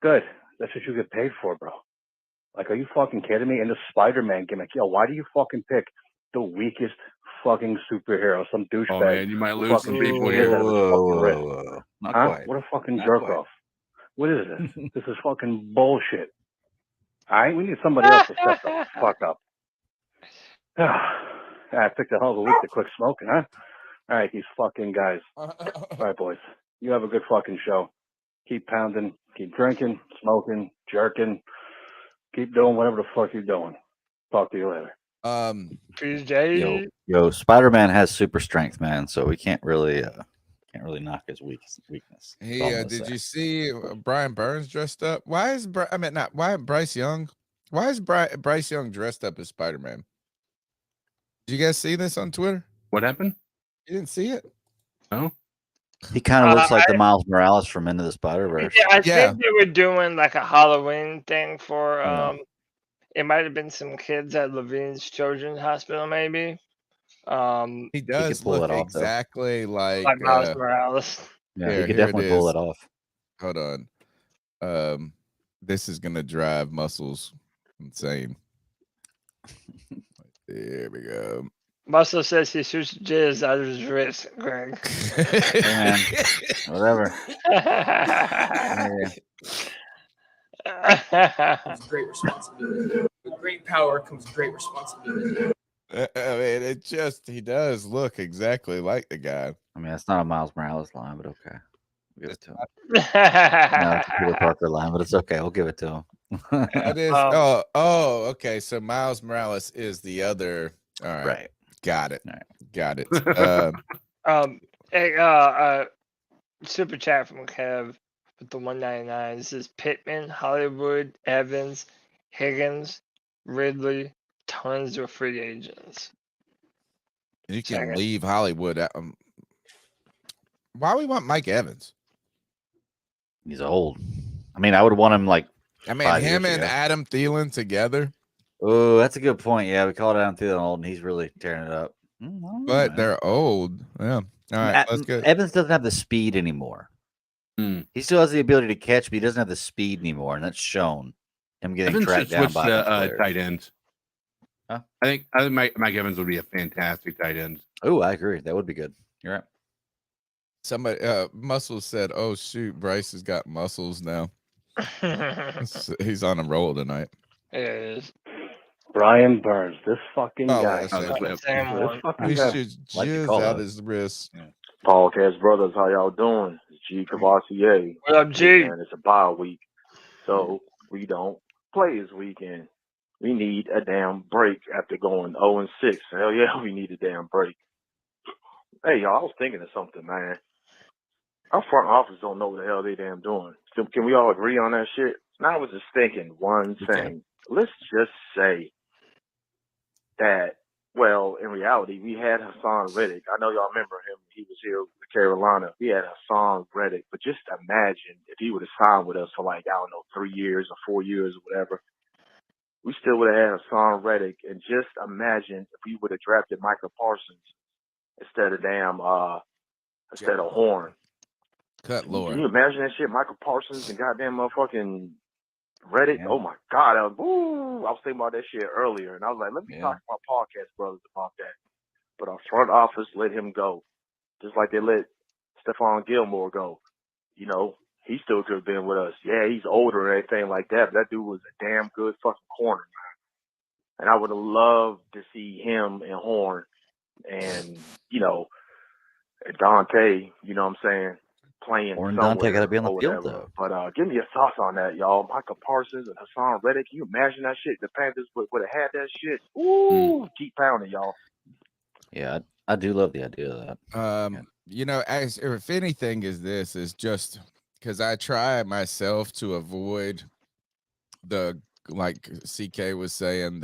Good. That's what you get paid for, bro. Like, are you fucking kidding me? And the Spider-Man gimmick. Yo, why do you fucking pick the weakest fucking superhero? Some douchebag. Oh, man, you might lose some people here. Not quite. What a fucking Not jerk quite. off. What is this? This is fucking bullshit. All right? We need somebody else to step the fuck up. I picked a hell of a week to quit smoking, huh? All right, these fucking guys. All right, boys. You have a good fucking show. Keep pounding, keep drinking, smoking, jerking. Keep doing whatever the fuck you're doing. Talk to you later. Yo, Spider-Man has super strength, man. So we can't really knock his weakness. Did you see Brian Burns dressed up? Why is Bryce Young? Why is Bryce Young dressed up as Spider-Man? Did you guys see this on Twitter? What happened? You didn't see it? No. He kind of looks like the Miles Morales from Into the Spider-Verse. Yeah, I think they were doing like a Halloween thing for it might have been some kids at Levine's Children's Hospital, maybe. He does pull look it off, exactly like Miles Morales. Yeah, he could definitely pull it off. Hold on. This is gonna drive Muscles insane. There we go. Muscle says he shoots jizz out of his wrist, Greg. Hey, man. Whatever. comes great responsibility. With great power comes great responsibility. I mean, he does look exactly like the guy. I mean, it's not a Miles Morales line, but okay. We'll give it to him. No, it's a Peter Parker line, but it's okay. We'll give it to him. It is. Okay. So Miles Morales is the other. All right. Right. Got it. Right. Got it. Super chat from Kev with the 199. This is Pittman, Hollywood, Evans, Higgins, Ridley, tons of free agents. You can leave Hollywood. Why we want Mike Evans? He's old. I mean, I would want him like. I mean, him and Adam Thielen together. Oh, that's a good point. Yeah, we called Adam Thielen old, and he's really tearing it up. But they're old. Yeah. All right, let's go. Evans doesn't have the speed anymore. He still has the ability to catch, but he doesn't have the speed anymore, and that's shown. Him getting tracked down by tight ends. Huh? I think Mike Evans would be a fantastic tight end. Oh, I agree. That would be good. You're right. Somebody, Muscles said, "Oh shoot, Bryce has got muscles now." He's on a roll tonight. It is. Brian Burns, this fucking guy. He This should jizz out his wrist. Podcast brothers, how y'all doing? It's G Cavassier. What up, G? And it's a bye week, so we don't play this weekend. We need a damn break after going 0-6. Hell yeah, we need a damn break. Hey, y'all, I was thinking of something, man. Our front office don't know what the hell they damn doing. So can we all agree on that shit? And I was just thinking one thing. Let's just say that, well, in reality, we had Hassan Reddick. I know y'all remember him. He was here with Carolina. We had Hassan Reddick. But just imagine if he would have signed with us for 3 years or 4 years or whatever. We still would have had Hassan Reddick. And just imagine if we would have drafted Micah Parsons instead of Horn. Cut Lord. Can you imagine that shit? Michael Parsons and goddamn motherfucking Reddick. Yeah. Oh my God. I was thinking about that shit earlier, and I was like, let me talk to my podcast brothers about that. But our front office let him go, just like they let Stephon Gilmore go. You know, he still could have been with us. Yeah, he's older and everything like that, but that dude was a damn good fucking corner, man. And I would have loved to see him and Horn and, Dante, you know what I'm saying, playing Or somewhere. Dante got to be on the or field, whatever. though. But give me your thoughts on that, y'all. Michael Parsons and Hassan Reddick. Can you imagine that shit? The Panthers would have had that shit. Ooh, keep pounding, y'all. Yeah, I do love the idea of that. If anything is just because I try myself to avoid the, like CK was saying,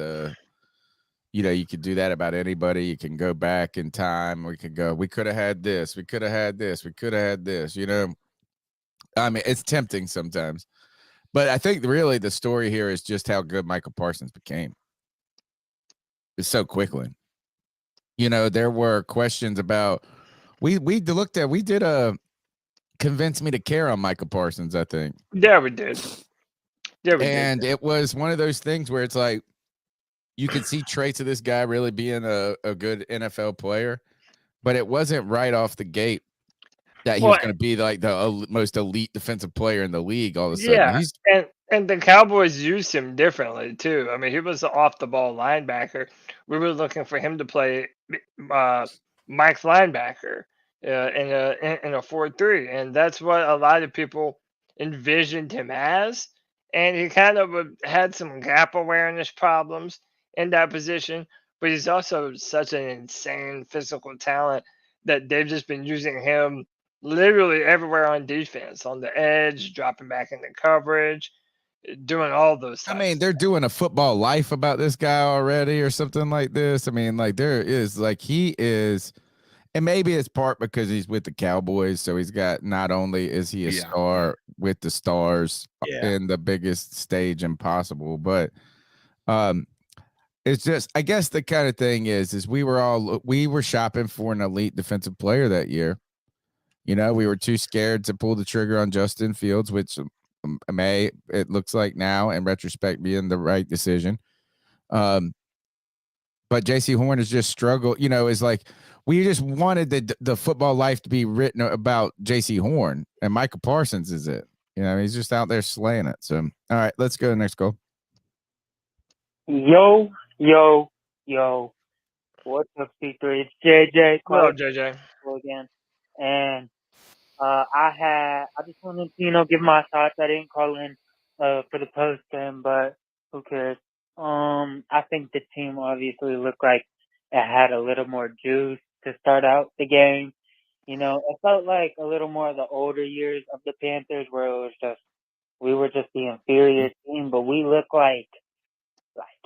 you could do that about anybody. You can go back in time. We could have had this. We could have had this. We could have had this, I mean, it's tempting sometimes, but I think really the story here is just how good Michael Parsons became. It's so quickly. There were questions about, we did a convince me to care on Michael Parsons, I think. Yeah, we did. And it was one of those things where it's like, you could see traits of this guy really being a good NFL player, but it wasn't right off the gate that he was going to be like the most elite defensive player in the league all of a sudden. Yeah, and the Cowboys used him differently too. I mean, he was an off-the-ball linebacker. We were looking for him to play Mike's linebacker in a 4-3, and that's what a lot of people envisioned him as. And he kind of had some gap awareness problems in that position, but he's also such an insane physical talent that they've just been using him literally everywhere on defense, on the edge, dropping back into coverage, doing all those things. I mean, they're doing a football life about this guy already or something like this. I mean, he is, and maybe it's part because he's with the Cowboys. So he's got, not only is he a star with the stars in the biggest stage impossible, but it's just, I guess the kind of thing is we were shopping for an elite defensive player that year. We were too scared to pull the trigger on Justin Fields, which it looks like now in retrospect being the right decision. But JC Horn has just struggled, is like, we just wanted the football life to be written about JC Horn, and Michael Parsons is it. You know, he's just out there slaying it. So, all right, let's go to the next goal. Yo. What's up, C3? It's JJ. What up, JJ? Again. And I just wanted to, give my thoughts. I didn't call in for the post game, but who cares? I think the team obviously looked like it had a little more juice to start out the game. It felt like a little more of the older years of the Panthers where it was just, we were just the inferior team, but we look like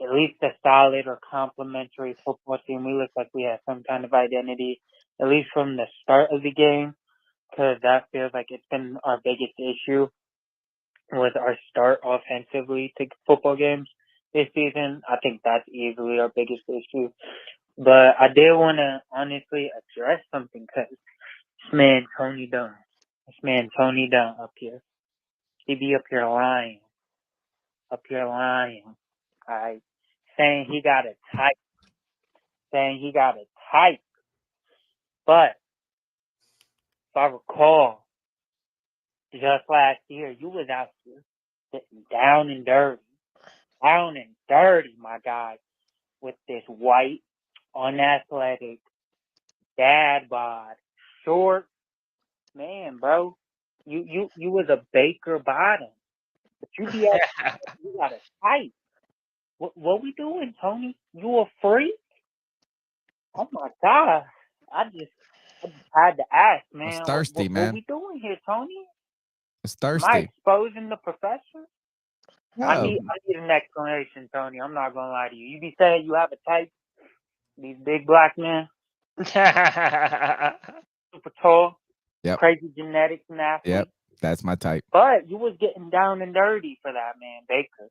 at least a solid or complementary football team. We look like we have some kind of identity, at least from the start of the game, because that feels like it's been our biggest issue with our start offensively to football games this season. I think that's easily our biggest issue. But I did want to honestly address something because this man Tony Dunn up here, he be up here lying. Alright, saying he got a type. But if I recall, just last year, you was out here sitting down and dirty, my guy, with this white, unathletic, dad bod, short man, bro. You was a Baker bottom. But you be out here, you got a type. What we doing, Tony? You a freak? Oh my God! I just had to ask, man. It's thirsty, man. What we doing here, Tony? It's thirsty. Am I exposing the professor? No. I need an explanation, Tony. I'm not gonna lie to you. You be saying you have a type, these big black men, super tall, Yep. crazy genetics and athletes. Yep, that's my type. But you was getting down and dirty for that man, Baker.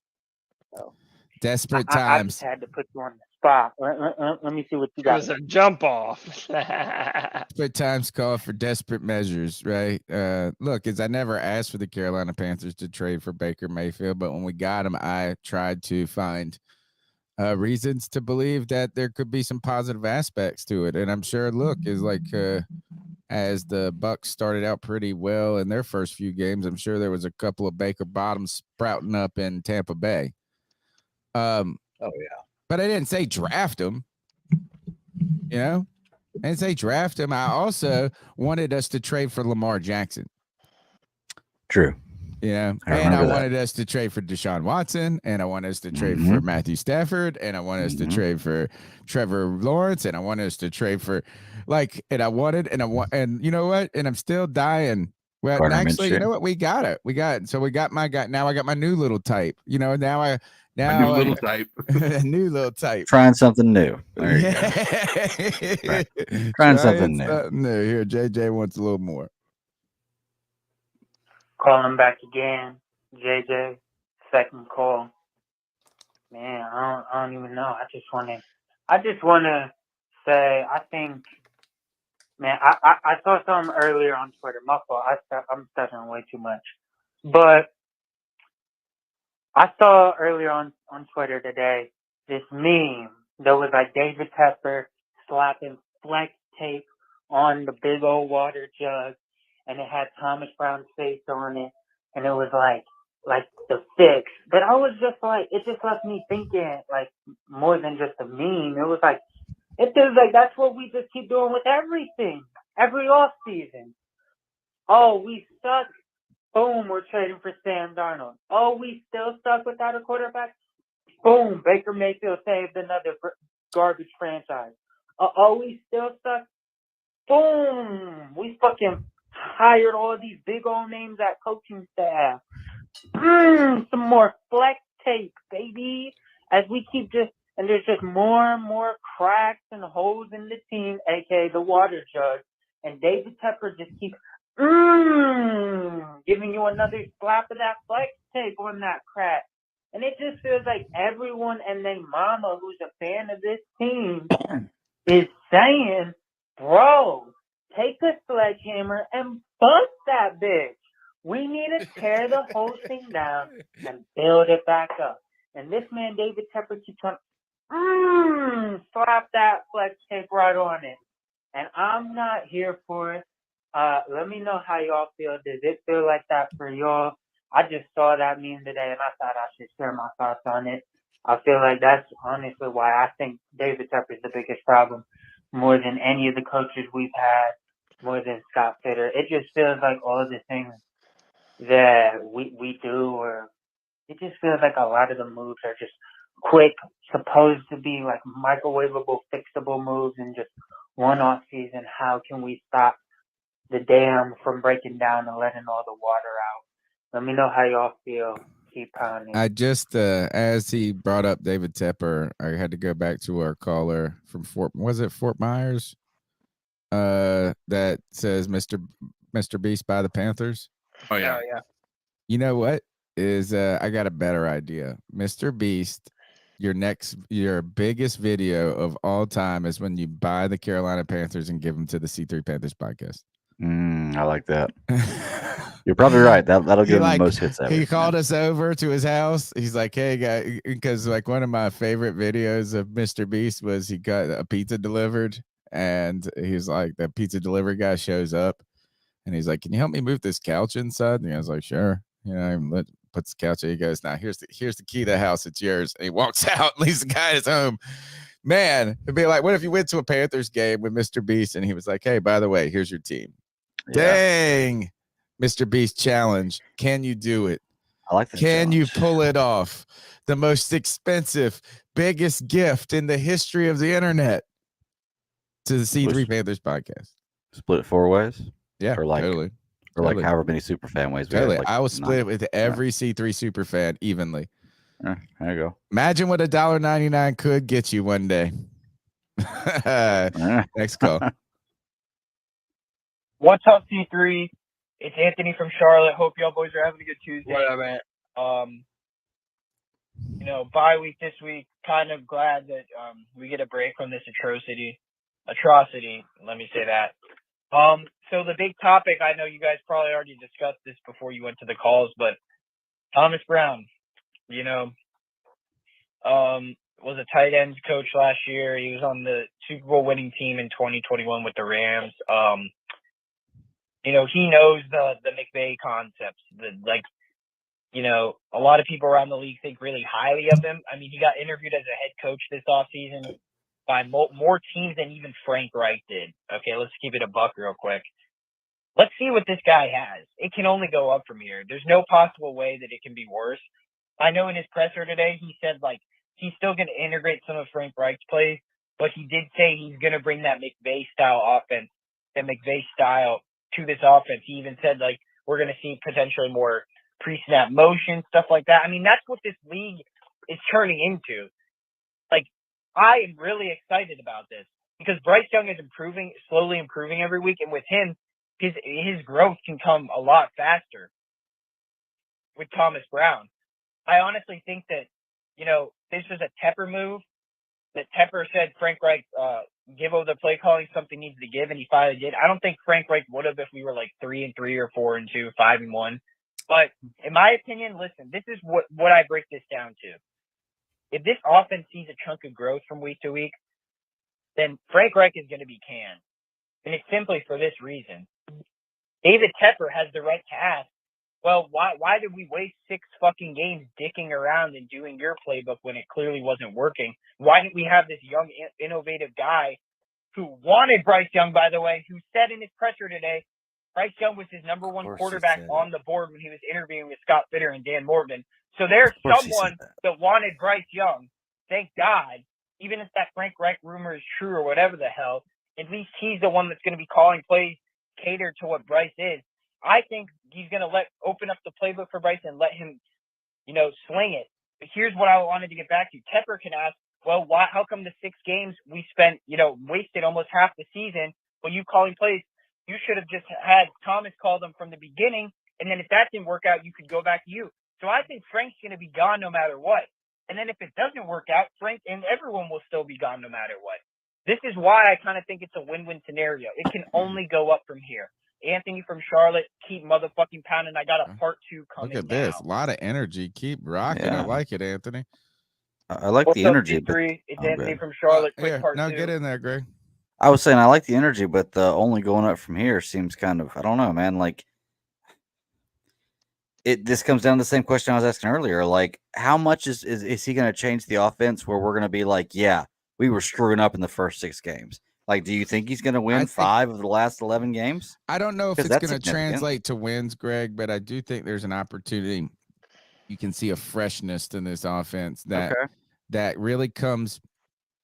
So Desperate I times. just had to put you on the spot. Let me see what you It got. was a jump off. Desperate times call for desperate measures, right? Look, I never asked for the Carolina Panthers to trade for Baker Mayfield, but when we got him, I tried to find reasons to believe that there could be some positive aspects to it. And I'm sure, look, is like as the Bucs started out pretty well in their first few games, I'm sure there was a couple of Baker bottoms sprouting up in Tampa Bay. Oh yeah, but I didn't say draft him. I didn't say draft him. I also wanted us to trade for Lamar Jackson. True. And I wanted us to trade for Deshaun Watson, and I wanted us to trade for Matthew Stafford, and I wanted us to trade for Trevor Lawrence, and I wanted us to trade for and you know what? And I'm still dying. Well, actually, you know what? We got it. So we got my guy. Now I got my new little type. Now a new little type. A new little type. Trying something new. There you go. Trying something new. Here, JJ wants a little more. Calling back again, JJ. Second call. Man, I don't even know. I just want to say, I think, man, I saw something earlier on Twitter. My fault. I'm stuttering way too much. But I saw earlier on Twitter today this meme that was like David Tepper slapping flex tape on the big old water jug, and it had Thomas Brown's face on it, and it was like the fix. But I was just like, it just left me thinking, like, more than just a meme. It was like, it feels like that's what we just keep doing with everything, every offseason. Oh, we suck. Boom, we're trading for Sam Darnold. Oh, we still stuck without a quarterback. Boom, Baker Mayfield saved another garbage franchise. Oh, we still stuck. Boom, we fucking hired all these big old names at coaching staff. Some more flex tape, baby. As we keep and there's just more and more cracks and holes in the team, aka the water jug. And David Tepper just keeps giving you another slap of that flex tape on that crack. And it just feels like everyone and their mama who's a fan of this team is saying, bro, take a sledgehammer and bust that bitch. We need to tear the whole thing down and build it back up. And this man, David Tepper, keeps on slap that flex tape right on it. And I'm not here for it. Let me know how y'all feel. Does it feel like that for y'all? I just saw that meme today, and I thought I should share my thoughts on it. I feel like that's honestly why I think David Tepper is the biggest problem, more than any of the coaches we've had, more than Scott Fitter. It just feels like all the things that we do, or it just feels like a lot of the moves are just quick, supposed to be like microwavable, fixable moves, and just one off season. How can we stop the dam from breaking down and letting all the water out? Let me know how y'all feel. Keep pounding. I just, as he brought up David Tepper, I had to go back to our caller from Fort Myers? That says Mr. Beast by the Panthers. Oh yeah. You know what is? I got a better idea. Mr. Beast, your biggest video of all time is when you buy the Carolina Panthers and give them to the C3 Panthers podcast. I like that. You're probably right. That'll give him the most hits ever. He called us over to his house. He's like, "Hey, guy," because like one of my favorite videos of Mr. Beast was he got a pizza delivered, and he's like, the pizza delivery guy shows up, and he's like, "Can you help me move this couch inside?" And I was like, "Sure." You know, puts the couch. He goes, "Now here's the key to the house. It's yours." And he walks out, and leaves the guy at his home. Man, it'd be like, what if you went to a Panthers game with Mr. Beast, and he was like, "Hey, by the way, here's your team." Yeah. Dang, Mr. Beast challenge. Can you do it? I like that. Can you pull it off? The most expensive, biggest gift in the history of the internet to the C3 Panthers podcast. Split it 4 ways? Yeah, or like, totally. Or like however many super fan ways. Totally. Like I will split it with every C3 super fan evenly. There you go. Imagine what $1.99 could get you one day. Next call. What's up, C3? It's Anthony from Charlotte. Hope y'all boys are having a good Tuesday. What up, man? Bye week this week. Kind of glad that we get a break from this atrocity. Let me say that. So the big topic, I know you guys probably already discussed this before you went to the calls, but Thomas Brown, was a tight ends coach last year. He was on the Super Bowl winning team in 2021 with the Rams. He knows the McVay concepts. A lot of people around the league think really highly of him. I mean, he got interviewed as a head coach this offseason by more teams than even Frank Reich did. Okay, let's keep it a buck real quick. Let's see what this guy has. It can only go up from here. There's no possible way that it can be worse. I know in his presser today, he said, he's still going to integrate some of Frank Reich's plays, but he did say he's going to bring that McVay-style offense, to this offense. He even said, we're going to see potentially more pre-snap motion, stuff like that. I mean, that's what this league is turning into. I am really excited about this because Bryce Young is slowly improving every week, and with him, his growth can come a lot faster with Thomas Brown. I honestly think that, this was a Tepper move, that Tepper said Frank Reich give over the play calling, something needs to give, and he finally did. I don't think Frank Reich would have if we were 3-3 or 4-2, 5-1. But in my opinion, listen, this is what I break this down to. If this offense sees a chunk of growth from week to week, then Frank Reich is going to be canned. And it's simply for this reason. David Tepper has the right to ask, well, why did we waste 6 fucking games dicking around and doing your playbook when it clearly wasn't working? Why didn't we have this young, innovative guy who wanted Bryce Young, by the way, who said in his presser today, Bryce Young was his number one quarterback on the board when he was interviewing with Scott Fitter and Dan Morgan. So there's someone that wanted Bryce Young. Thank God. Even if that Frank Reich rumor is true or whatever the hell, at least he's the one that's going to be calling plays catered to what Bryce is. I think he's going to open up the playbook for Bryce and let him, sling it. But here's what I wanted to get back to. Tepper can ask, well, how come the 6 games we spent, wasted almost half the season when you calling plays? You should have just had Thomas call them from the beginning, and then if that didn't work out, you could go back to you. So I think Frank's going to be gone no matter what. And then if it doesn't work out, Frank and everyone will still be gone no matter what. This is why I kind of think it's a win-win scenario. It can only go up from here. Anthony from Charlotte, keep motherfucking pounding. I got a part 2 coming. Look at this. A lot of energy. Keep rocking. Yeah. I like it, Anthony. I like the energy. But, it's Anthony from Charlotte. Quick Here, part 2. get in there, Greg. I was saying I like the energy, but the only going up from here seems kind of, I don't know, man. this comes down to the same question I was asking earlier. Like, how much is he going to change the offense where we're going to be like, yeah, we were screwing up in the first 6 games? Like, do you think he's going to win 5 of the last 11 games? I don't know if it's that's going to significant. translate to wins, Greg, but I do think there's an opportunity. You can see a freshness in this offense that really comes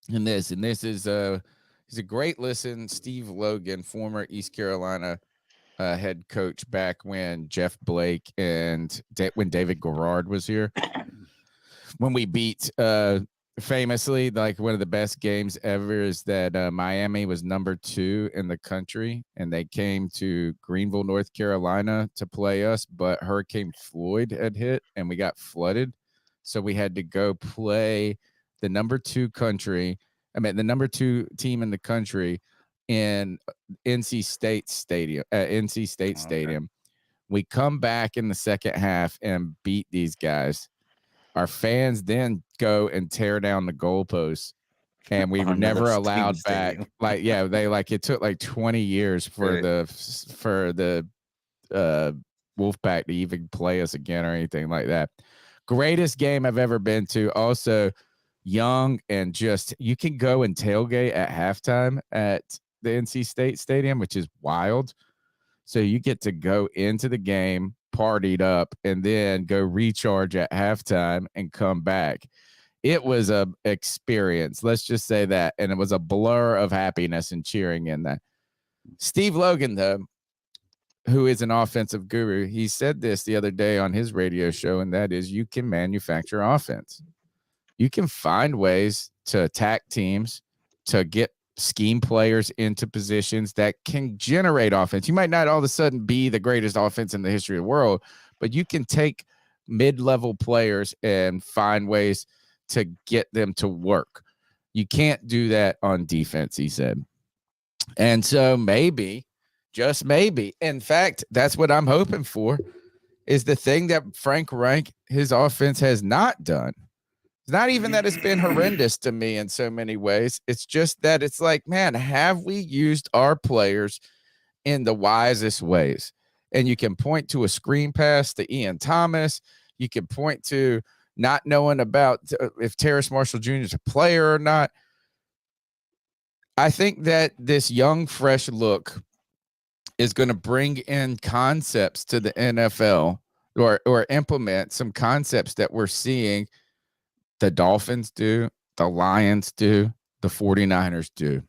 in this. And this is he's a great listen. Steve Logan, former East Carolina head coach back when Jeff Blake and when David Garrard was here. When we beat famously, like one of the best games ever is that Miami was number 2 in the country, and they came to Greenville, North Carolina to play us, but Hurricane Floyd had hit and we got flooded. So we had to go play the number 2 the number 2 team in the country in NC State Stadium. We come back in the second half and beat these guys. Our fans then go and tear down the goalposts, and we were never allowed back. It took like 20 years for the Wolfpack to even play us again or anything like that. Greatest game I've ever been to. Also, young and just you can go and tailgate at halftime at the NC State Stadium, which is wild. So you get to go into the game, partied up, and then go recharge at halftime and come back. It was a experience. Let's just say that. And it was a blur of happiness and cheering in that. Steve Logan, though, who is an offensive guru, he said this the other day on his radio show, and that is you can manufacture offense. You can find ways to attack teams, to get scheme players into positions that can generate offense. You might not all of a sudden be the greatest offense in the history of the world, but you can take mid-level players and find ways to get them to work. You can't do that on defense, he said. And so maybe, just maybe, in fact, that's what I'm hoping for, is the thing that Frank Reich, his offense has not done. It's not even that it's been horrendous to me in so many ways. It's just that it's like, man, have we used our players in the wisest ways? And you can point to a screen pass to Ian Thomas. You can point to not knowing about if Terrace Marshall Jr. is a player or not. I think that this young, fresh look is going to bring in concepts to the NFL or implement some concepts that we're seeing the Dolphins do, the Lions do, the 49ers do.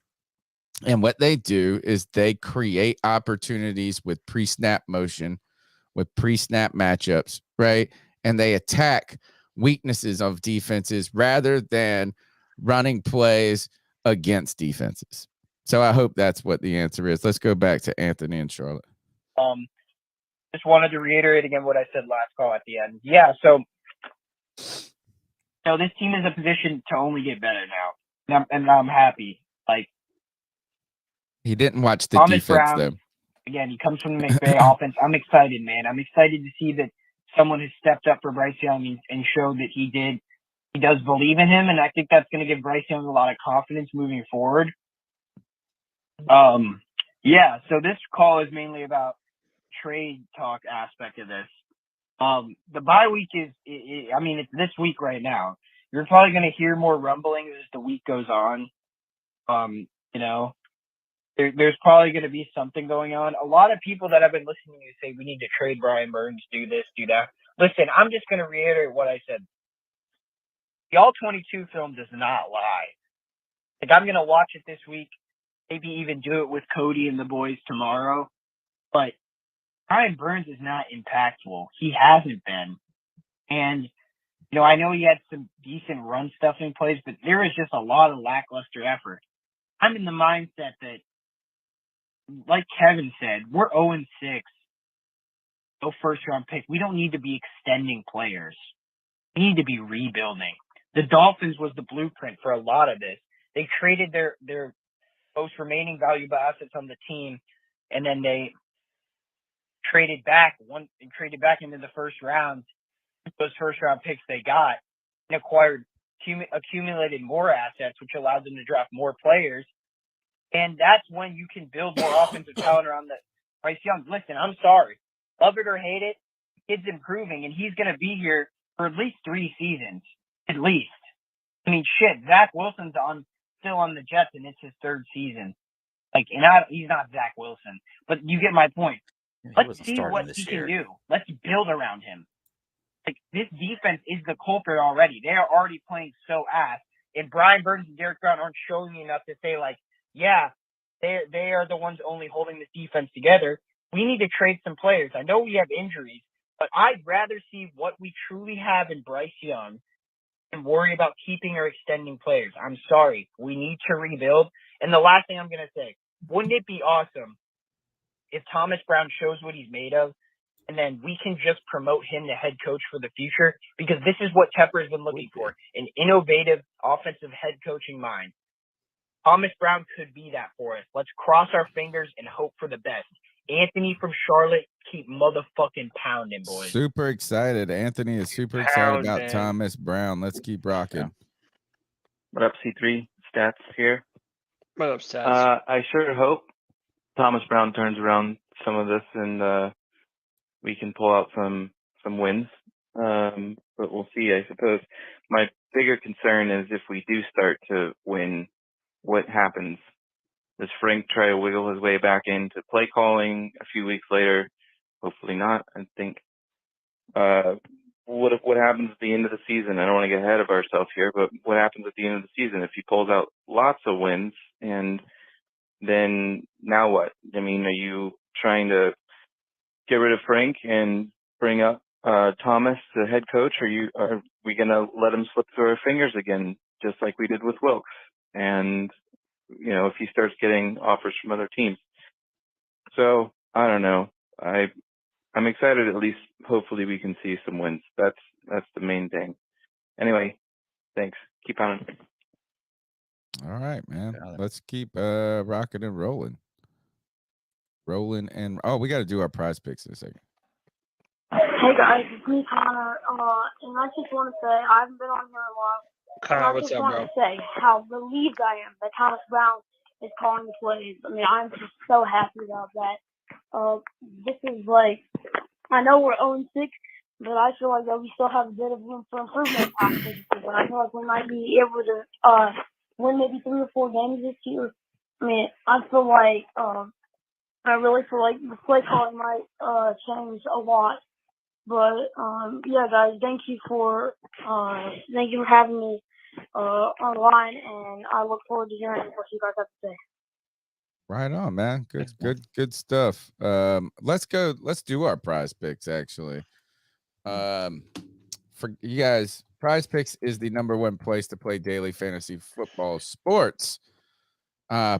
And what they do is they create opportunities with pre-snap motion, with pre-snap matchups, right? And they attack weaknesses of defenses rather than running plays against defenses. So I hope that's what the answer is. Let's go back to Anthony and Charlotte. Just wanted to reiterate again what I said last call at the end. Yeah, so this team is in a position to only get better now, and I'm happy. Like, he didn't watch the Thomas defense, Brown, though. Again, he comes from the McVay offense. I'm excited, man. I'm excited to see that someone has stepped up for Bryce Young and showed that he does believe in him, and I think that's going to give Bryce Young a lot of confidence moving forward. So this call is mainly about trade talk aspect of this. The bye week it's this week right now. You're probably going to hear more rumblings as the week goes on. There's probably going to be something going on. A lot of people that I've been listening to say we need to trade Brian Burns, do this, do that. Listen, I'm just going to reiterate what I said. The All-22 film does not lie. Like, I'm going to watch it this week, maybe even do it with Cody and the boys tomorrow. But Brian Burns is not impactful. He hasn't been. And, I know he had some decent run stuffing plays, but there is just a lot of lackluster effort. I'm in the mindset that, like Kevin said, we're 0-6. No first-round pick. We don't need to be extending players. We need to be rebuilding. The Dolphins was the blueprint for a lot of this. They traded their most remaining valuable assets on the team, and then they traded back into the first round, those first-round picks they got, and accumulated more assets, which allowed them to draft more players. And that's when you can build more offensive talent around the Bryce Young. Listen, I'm sorry. Love it or hate it, kid's improving, and he's going to be here for at least 3 seasons. At least. I mean, shit, Zach Wilson's still on the Jets, and it's his 3rd season. Like, and he's not Zach Wilson, but you get my point. Let's see what he can do. Let's build around him. Like, this defense is the culprit already. They are already playing so ass, and Brian Burns and Derek Brown aren't showing me enough to say, like, yeah, they are the ones only holding this defense together. We need to trade some players. I know we have injuries, but I'd rather see what we truly have in Bryce Young and worry about keeping or extending players. I'm sorry. We need to rebuild. And the last thing I'm going to say, wouldn't it be awesome if Thomas Brown shows what he's made of, and then we can just promote him to head coach for the future? Because this is what Tepper has been looking for, an innovative offensive head coaching mind. Thomas Brown could be that for us. Let's cross our fingers and hope for the best. Anthony from Charlotte, keep motherfucking pounding, boys. Super excited. Anthony is super excited about Thomas Brown. Let's keep rocking. What up, C3 Stats here? What up, Stats? I sure hope Thomas Brown turns around some of this and we can pull out some wins. But we'll see, I suppose. My bigger concern is if we do start to win, what happens? Does Frank try to wiggle his way back into play calling a few weeks later? Hopefully not. I think what happens at the end of the season? I don't want to get ahead of ourselves here, but what happens at the end of the season if he pulls out lots of wins, and then now what? I mean, are you trying to get rid of Frank and bring up Thomas, the head coach? Are we going to let him slip through our fingers again, just like we did with Wilkes? And if he starts getting offers from other teams. So I don't know. I'm excited. At least hopefully we can see some wins. That's the main thing. Anyway, thanks. Keep on. All right, man. Let's keep rocking and rolling. We got to do our prize picks in a second. Hey guys, it's me, Connor. And I just want to say I haven't been on here a while. Connor, what's up, bro? I just want to say how relieved I am that Thomas Brown is calling the plays. I mean, I'm just so happy about that. This is like, I know we're 0-6, but I feel like that we still have a bit of room for improvement. But I feel like we might be able to win maybe 3 or 4 games this year. I mean, I feel like I really feel like the play calling might change a lot. But yeah, guys, thank you for having me online, and I look forward to hearing what you guys have to say. Right on, man. Good stuff. Let's do our prize picks actually. For you guys, Prize Picks is the #1 place to play daily fantasy football sports.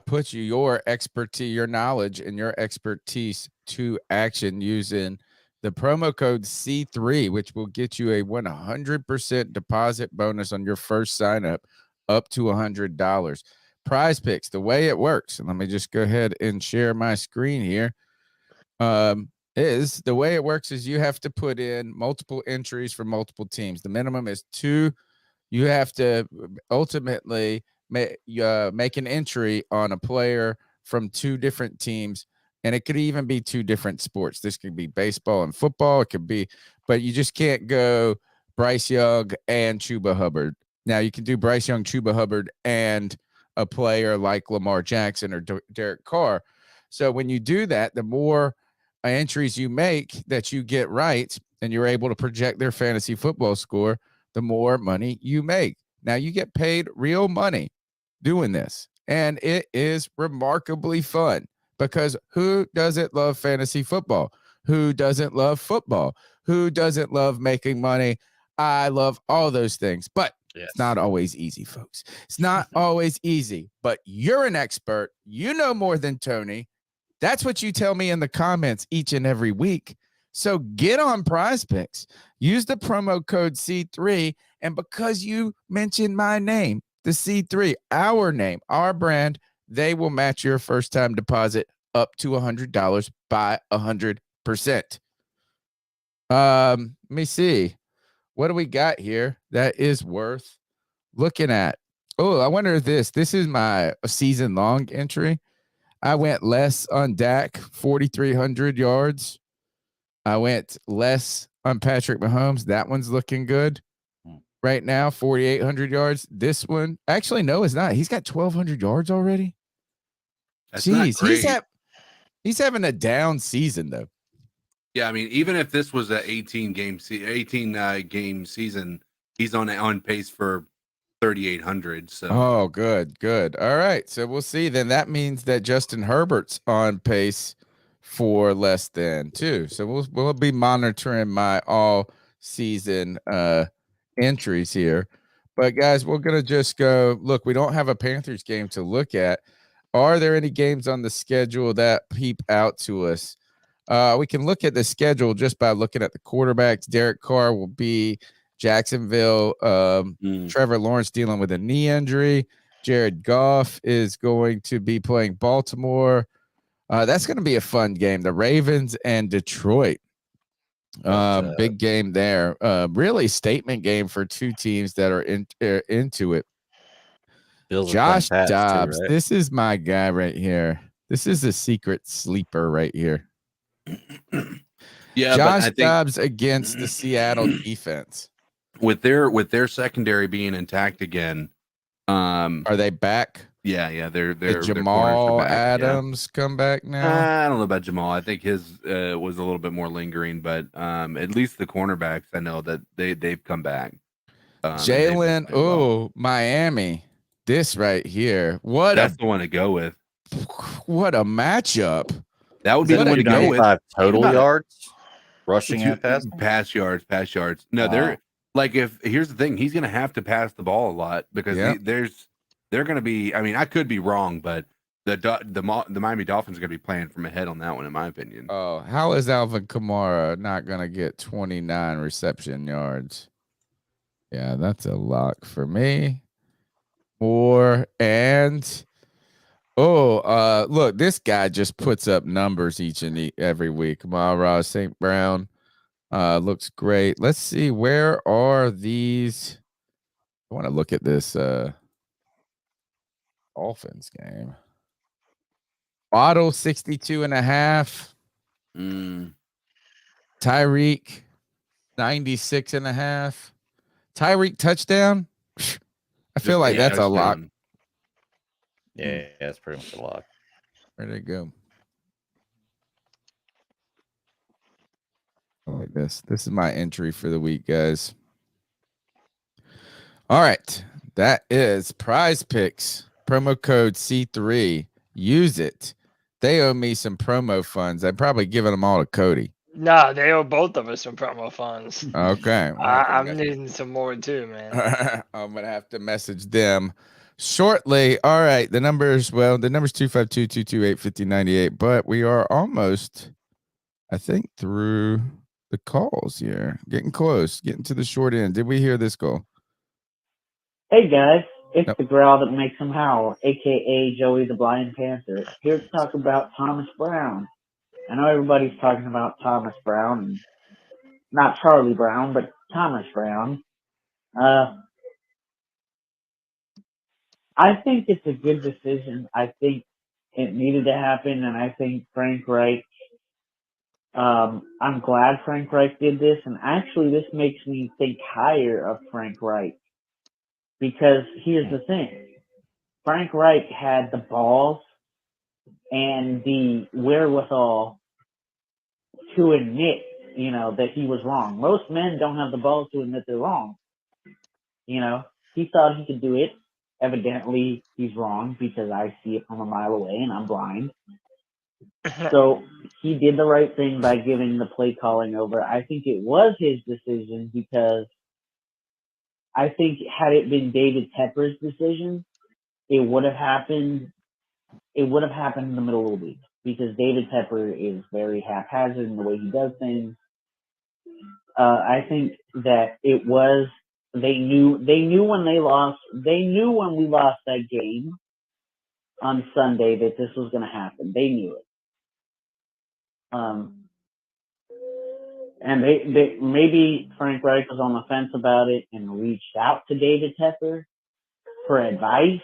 Put your expertise, your knowledge, and your expertise to action using the promo code C3, which will get you a 100% deposit bonus on your first sign up to $100. Prize Picks, the way it works, and let me just go ahead and share my screen here. The way it works is you have to put in multiple entries for multiple teams. The minimum is 2. You have to ultimately make an entry on a player from 2 different teams, and it could even be 2 different sports. This could be baseball and football. It could be, but you just can't go Bryce Young and Chuba Hubbard. Now you can do Bryce Young, Chuba Hubbard, and a player like Lamar Jackson or Derek Carr. So when you do that, the more entries you make that you get right and you're able to project their fantasy football score, the more money you make. Now you get paid real money doing this, and it is remarkably fun because who doesn't love fantasy football? Who doesn't love football? Who doesn't love making money? I love all those things, but it's not always easy, folks. It's not always easy, but you're an expert. You know more than Tony. That's what you tell me in the comments each and every week. So get on Prize Picks. Use the promo code C3. And because you mentioned my name, the C3, our name, our brand, they will match your first time deposit up to $100 by 100%. Let me see. What do we got here that is worth looking at? Oh, I wonder if this is my season long entry. I went less on Dak, 4,300 yards. I went less on Patrick Mahomes. That one's looking good right now, 4,800 yards. This one, actually, no, it's not. He's got 1,200 yards already. That's not Jeez, great. he's having a down season though. Yeah, I mean, even if this was a 18 game season, he's on pace for 3,800. So Oh, good. All right, so we'll see. Then that means that Justin Herbert's on pace for less than 2. So we'll be monitoring my all season entries here. But guys, we're gonna just go look. We don't have a Panthers game to look at. Are there any games on the schedule that peep out to us? We can look at the schedule just by looking at the quarterbacks. Derek Carr will be Jacksonville. Trevor Lawrence dealing with a knee injury. Jared Goff is going to be playing Baltimore. That's going to be a fun game. The Ravens and Detroit. Big game there. Really statement game for two teams that are into it. Josh Dobbs. Too, right? This is my guy right here. This is a secret sleeper right here. Yeah, Josh but I think Dobbs against the Seattle defense. With their secondary being intact again, are they back? Yeah, they're Did Jamal Adams come back now? I don't know about Jamal. I think his was a little bit more lingering, but at least the cornerbacks, I know that they've come back. Jalen, Miami. This right here. That's the one to go with. What a matchup. That would be the one to go with. Total yards, rushing and pass yards. No, they're like, here's the thing, he's going to have to pass the ball a lot because they're going to be. I mean, I could be wrong, but the Miami Dolphins are going to be playing from ahead on that one, in my opinion. Oh, how is Alvin Kamara not going to get 29 reception yards? Yeah, that's a lock for me. Look, this guy just puts up numbers each and every week. Amon-Ra St. Brown looks great. Let's see, where are these? I want to look at this Dolphins game. Waddle 62.5. Tyreek 96.5. Tyreek touchdown. I feel like that's a lock. Yeah, that's pretty much a lock. Where'd it go? I like this. This is my entry for the week, guys. All right. That is Prize Picks. Promo code C3. Use it. They owe me some promo funds. I'm probably giving them all to Cody. Nah, they owe both of us some promo funds. Okay. I'm needing some more too, man. I'm going to have to message them shortly. All right. The number's 252-228-5098, but we are almost, I think, through the calls here. Getting close, getting to the short end. Did we hear this call? Hey, guys. It's the growl that makes them howl, a.k.a. Joey the Blind Panther, here to talk about Thomas Brown. I know everybody's talking about Thomas Brown, and not Charlie Brown, but Thomas Brown. I think it's a good decision. I think it needed to happen, and I think Frank Reich, I'm glad Frank Reich did this, and actually this makes me think higher of Frank Reich. Because here's the thing. Frank Reich had the balls and the wherewithal to admit, that he was wrong. Most men don't have the balls to admit they're wrong. He thought he could do it. Evidently, he's wrong because I see it from a mile away and I'm blind. So he did the right thing by giving the play calling over. I think it was his decision because I think had it been David Tepper's decision, it would have happened. It would have happened in the middle of the week because David Tepper is very haphazard in the way he does things. I think that it was they knew when they lost. They knew when we lost that game on Sunday that this was going to happen. They knew it. And they maybe Frank Reich was on the fence about it and reached out to David Tepper for advice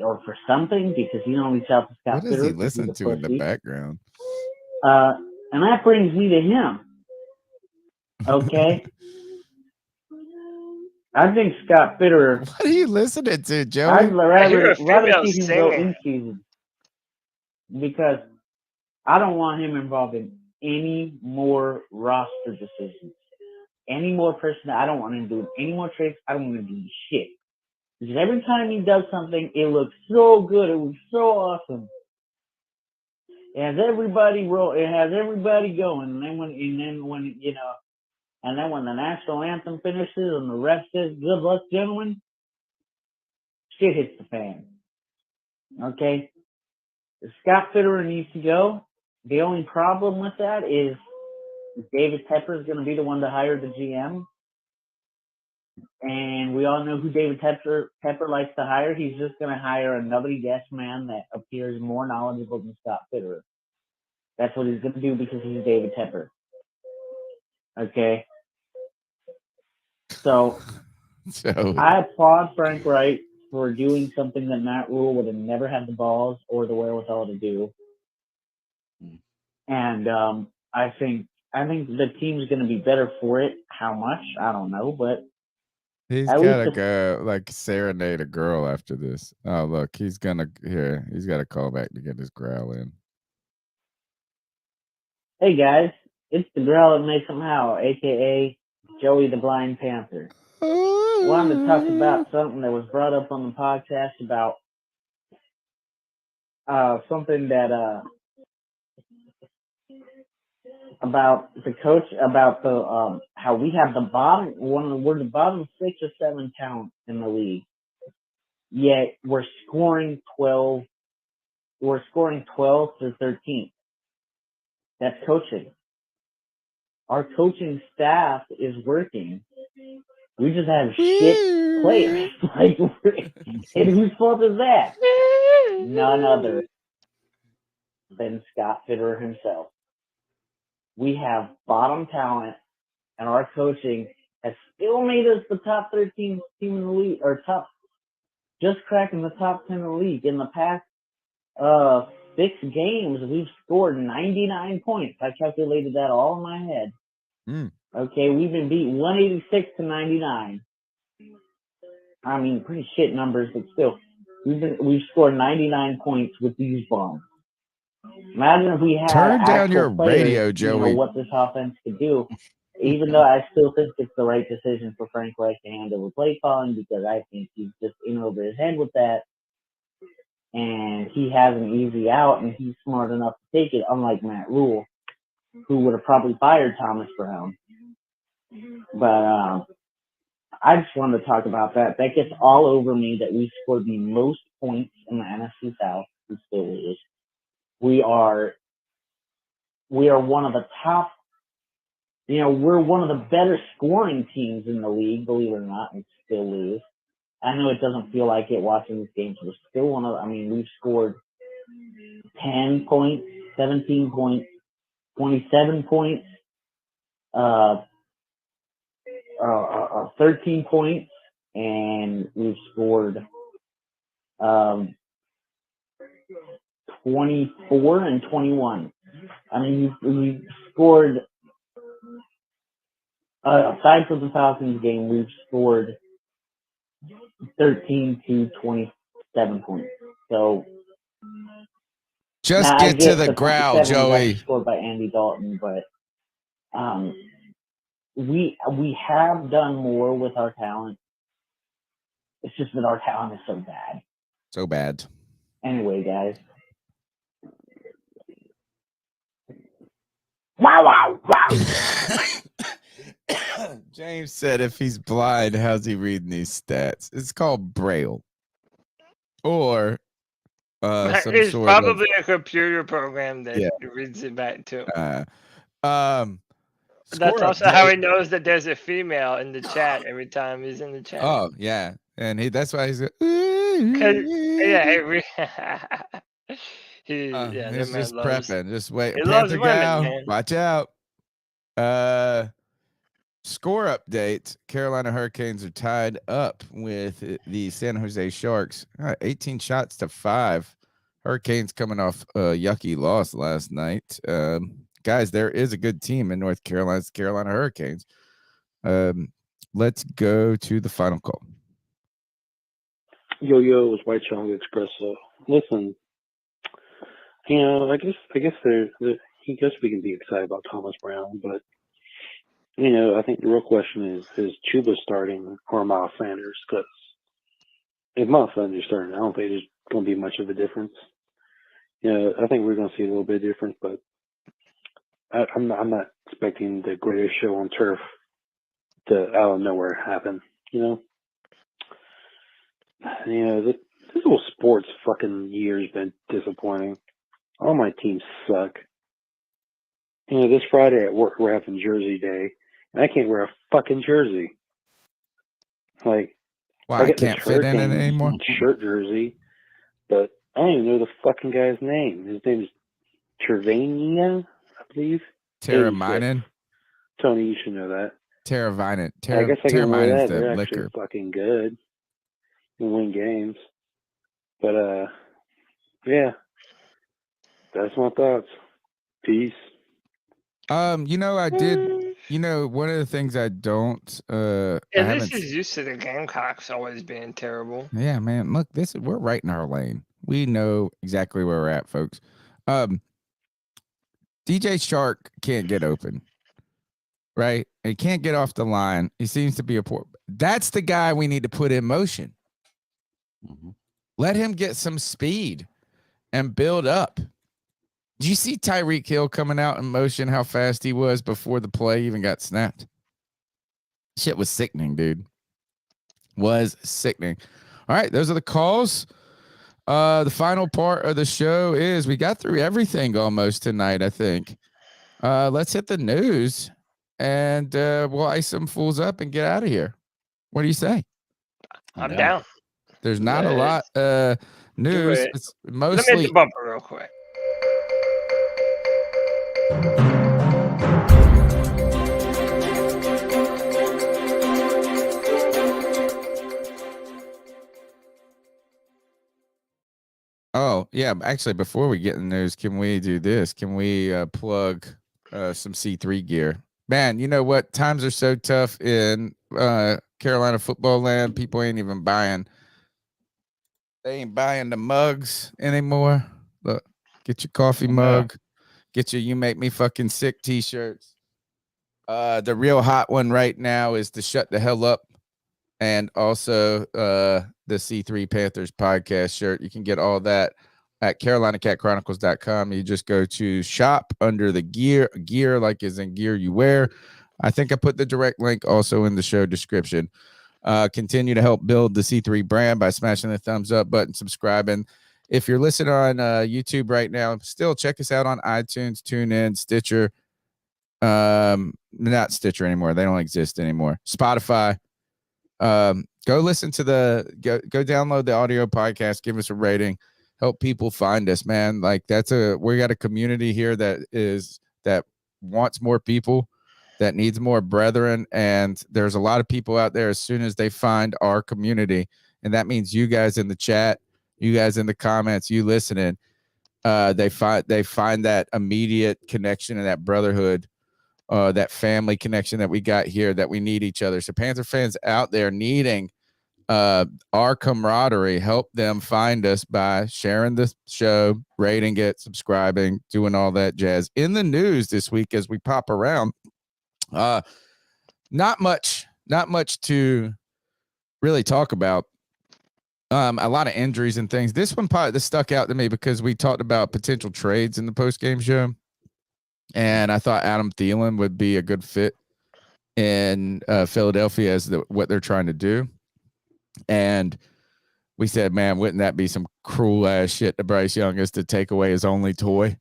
or for something because he don't reach out to Scott. What does he listen to in the background? And that brings me to him. Okay? I think Scott Fitterer. What are you listening to, I'd Joey? I hear rather a female see him go singing. in season because I don't want him involved in any more roster decisions, any more personnel. I don't want him doing any more trades. I don't want him doing shit. Because every time he does something, it looks so good. It looks so awesome. It has everybody going. And then when the national anthem finishes and the ref says, "Good luck, gentlemen," shit hits the fan. Okay? Scott Fitterer needs to go. The only problem with that is David Tepper is going to be the one to hire the GM. And we all know who David Tepper likes to hire. He's just going to hire another yes man that appears more knowledgeable than Scott Fitterer. That's what he's going to do because he's David Tepper. Okay? So I applaud Frank Reich for doing something that Matt Rhule would have never had the balls or the wherewithal to do. And I think the team's going to be better for it. How much? I don't know, but he's got to go like serenade a girl after this. Oh, look, he's got to call back to get his growl in. Hey guys, it's the girl that makes them howl, aka Joey the Blind Panther. Wanted to talk about something that was brought up on the podcast about something that about the coach, about the how we have we're the bottom 6 or 7 talent in the league, yet we're scoring 12 through 13. That's coaching. Our coaching staff is working. We just have shit players. And whose fault is that? None other than Scott Fitterer himself. We have bottom talent, and our coaching has still made us the top 13 team in the league, or just cracking the top 10 in the league. In the past 6 games, we've scored 99 points. I calculated that all in my head. Okay, we've been beat 186 to 99. I mean, pretty shit numbers, but still, we've scored 99 points with these bombs. Imagine if we had turn down your players, radio, Joey. What this offense could do. Even though I still think it's the right decision for Frank Reich to hand over play calling, because I think he's just in over his head with that, and he has an easy out, and he's smart enough to take it. Unlike Matt Rhule, who would have probably fired Thomas Brown. But I just wanted to talk about that. That gets all over me that we scored the most points in the NFC South. We still lose. We are one of the top. We're one of the better scoring teams in the league, believe it or not, and still lose. I know it doesn't feel like it watching this game, but we're still we've scored 10 points, 17 points, 27 points, 13 points, and we've scored 24 and 21. I mean, we scored, aside from the Falcons game, we've scored 13 to 27 points. So just get to the growl, Joey. Scored by Andy Dalton, but we have done more with our talent. It's just that our talent is so bad. So bad. Anyway, guys. Wow. James said if he's blind, how's he reading these stats? It's called Braille. Or it's probably a computer program that reads it back to him. That's also how he knows that there's a female in the chat every time he's in the chat. Oh, yeah. And that's why he's he's just prepping. Just wait. Panther gal, watch out. Score update. Carolina Hurricanes are tied up with the San Jose Sharks. 18 shots to 5. Hurricanes coming off a yucky loss last night. guys, there is a good team in North Carolina. It's the Carolina Hurricanes. Let's go to the final call. Yo, it's White Young Espresso. Listen, I guess we can be excited about Thomas Brown, but I think the real question is Chuba starting or Miles Sanders? Because if Miles Sanders starting, I don't think there's going to be much of a difference. I think we're going to see a little bit of difference, but I'm not expecting the greatest show on turf to out of nowhere happen. This whole sports fucking year's been disappointing. All my teams suck. This Friday at work we're having Jersey Day, and I can't wear a fucking jersey. Like, Why, I can't fit in it anymore? Shirt jersey, but I don't even know the fucking guy's name. His name is Trevania, I believe. Terraminen. Tony, you should know that. Terraminen. I guess I can wear that. The They're liquor. actually fucking good. And win games. But yeah. That's my thoughts. Peace. I did. One of the things I don't. This is used to the Gamecocks always being terrible. Yeah, man. Look, we're right in our lane. We know exactly where we're at, folks. DJ Shark can't get open, right? He can't get off the line. He seems to be that's the guy we need to put in motion. Mm-hmm. Let him get some speed and build up. Did you see Tyreek Hill coming out in motion, how fast he was before the play even got snapped? Shit was sickening, dude. Was sickening. All right, those are the calls. The final part of the show is we got through everything almost tonight, I think. Let's hit the news, and we'll ice some fools up and get out of here. What do you say? I'm down. There's not a lot news. It's mostly. Let me hit the bumper real quick. Oh, yeah. Actually, before we get in the news, can we do this? Can we plug some C3 gear? Man, you know what? Times are so tough in Carolina football land. People ain't even buying. They ain't buying the mugs anymore. Look, get your coffee mug. Get your You Make Me Fucking Sick t-shirts. The real hot one right now is the Shut the Hell Up. And also the C3 Panthers podcast shirt. You can get all that at CarolinaCatChronicles.com. You just go to shop under the gear like is in gear you wear. I think I put the direct link also in the show description. Continue to help build the C3 brand by smashing the thumbs up button, subscribing. If you're listening on YouTube right now, still check us out on iTunes, TuneIn, Stitcher. Not Stitcher anymore. They don't exist anymore. Spotify. Go listen to go download the audio podcast, give us a rating, help people find us, man. Like we got a community here that wants more people, that needs more brethren. And there's a lot of people out there as soon as they find our community. And that means you guys in the chat, you guys in the comments, you listening, they find that immediate connection and that brotherhood, that family connection that we got here, that we need each other. So Panther fans out there needing our camaraderie, help them find us by sharing the show, rating it, subscribing, doing all that jazz. In the news this week as we pop around, not much to really talk about. A lot of injuries and things. This one probably stuck out to me because we talked about potential trades in the post-game show. And I thought Adam Thielen would be a good fit in Philadelphia as what they're trying to do. And we said, man, wouldn't that be some cruel ass shit to Bryce Young is to take away his only toy?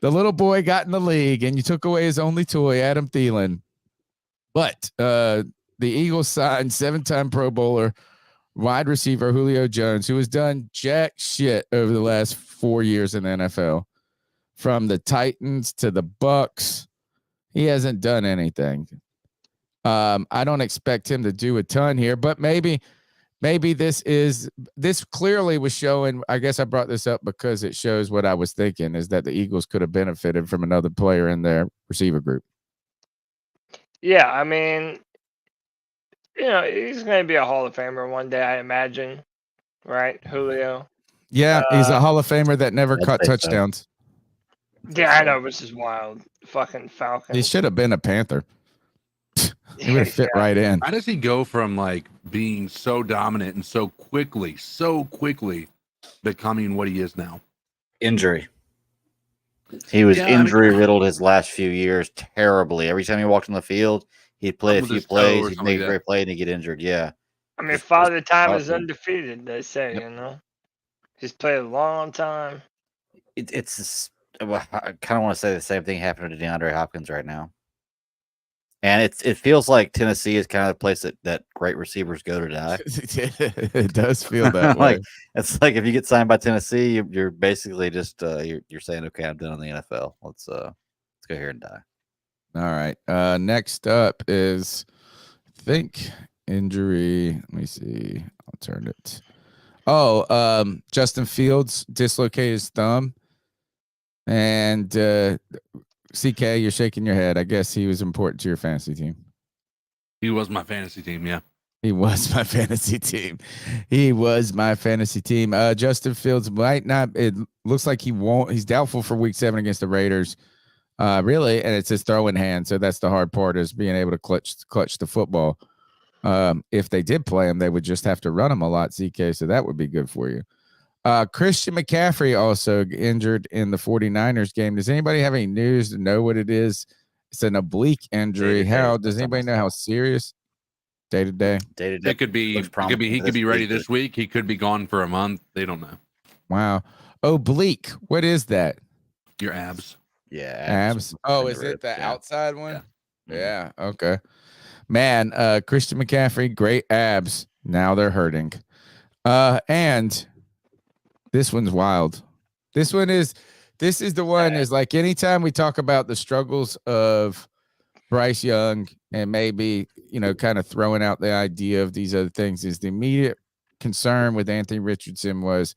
The little boy got in the league and you took away his only toy, Adam Thielen. But the Eagles signed 7-time Pro Bowler wide receiver Julio Jones, who has done jack shit over the last 4 years in the NFL. From the Titans to the Bucks, he hasn't done anything. I don't expect him to do a ton here, but maybe maybe this clearly was showing. I guess I brought this up because it shows what I was thinking is that the Eagles could have benefited from another player in their receiver group. Yeah, I mean, he's going to be a Hall of Famer one day, I imagine. Right, Julio? Yeah, he's a Hall of Famer that never caught touchdowns. Yeah, I know, which is wild. Fucking Falcons. He should have been a Panther. He would have fit right in. How does he go from like being so dominant and so quickly becoming what he is now? Injury. He was injury riddled his last few years terribly. Every time he walked on the field, he'd play a few plays, he'd make a great play, and he'd get injured. Yeah. I mean, Father Time is undefeated, they say, He's played a long time. I kind of want to say the same thing happened to DeAndre Hopkins right now. And it feels like Tennessee is kind of the place that great receivers go to die. It does feel that way. It's like if you get signed by Tennessee, you're basically just you're saying, okay, I'm done in the NFL. Let's go here and die. All right. Next up is injury. Let me see. I'll turn it. Justin Fields dislocated his thumb. And CK, you're shaking your head. I guess he was important to your fantasy team. He was my fantasy team, yeah. He was my fantasy team. Justin Fields might not. It looks like he won't. He's doubtful for Week 7 against the Raiders. Really, and it's his throwing hand. So that's the hard part, is being able to clutch the football. If they did play him, they would just have to run him a lot, CK. So that would be good for you. Christian McCaffrey also injured in the 49ers game. Does anybody have any news to know what it is? It's an oblique injury. Does anybody know how serious? Day to day. It could be. He could be ready this week. He could be gone for a month. They don't know. Wow. Oblique. What is that? Your abs. Yeah. Abs. Oh, is it the outside one? Yeah. Okay. Man, Christian McCaffrey, great abs. Now they're hurting. And this one's wild. This is the one is like anytime we talk about the struggles of Bryce Young and maybe, kind of throwing out the idea of these other things, is the immediate concern with Anthony Richardson was,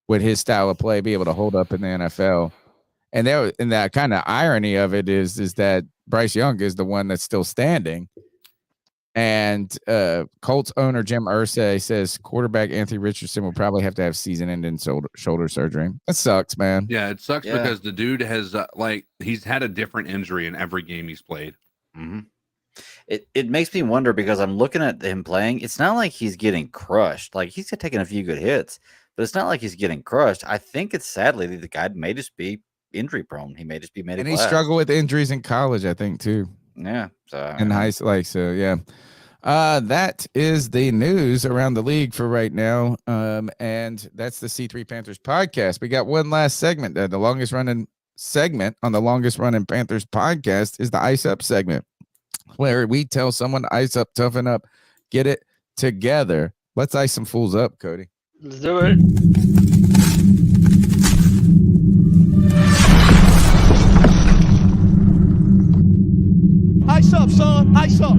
would his style of play be able to hold up in the NFL? And that kind of irony of it is that Bryce Young is the one that's still standing. And Colts owner Jim Irsay says quarterback Anthony Richardson will probably have to have season-ending shoulder surgery. That sucks, man. Yeah, it sucks because the dude has he's had a different injury in every game he's played. Mm-hmm. It makes me wonder, because I'm looking at him playing. It's not like he's getting crushed. Like, he's taking a few good hits, but it's not like he's getting crushed. I think it's sadly the guy may just be injury prone. He may just be made. And he struggled with injuries in college, I think, too. Yeah. So in high school, yeah. That is the news around the league for right now. And that's the C3 Panthers podcast. We got one last segment. The longest running segment on the longest running Panthers podcast is the Ice Up segment, where we tell someone to ice up, toughen up, get it together. Let's ice some fools up, Cody. Let's do it. Ice up, son. Ice up.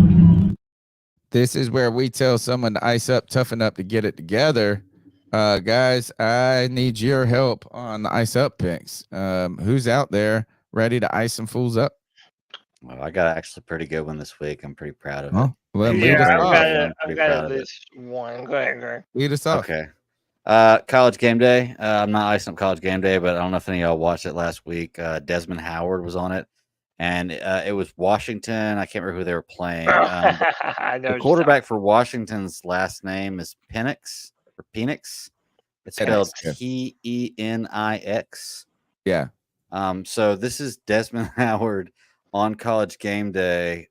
This is where we tell someone to ice up, toughen up to get it together. Guys, I need your help on the ice up picks. Who's out there ready to ice some fools up? Well, I got actually a pretty good one this week. I'm pretty proud of it. Well, I've got at least one. Go ahead, Greg. Lead us off. Okay. College game day. I'm not icing up college game day, but I don't know if any of y'all watched it last week. Desmond Howard was on it. And it was Washington. I can't remember who they were playing. I know the quarterback for Washington's last name is Penix or Penix. It's spelled Penix. Yeah. So this is Desmond Howard on College game day.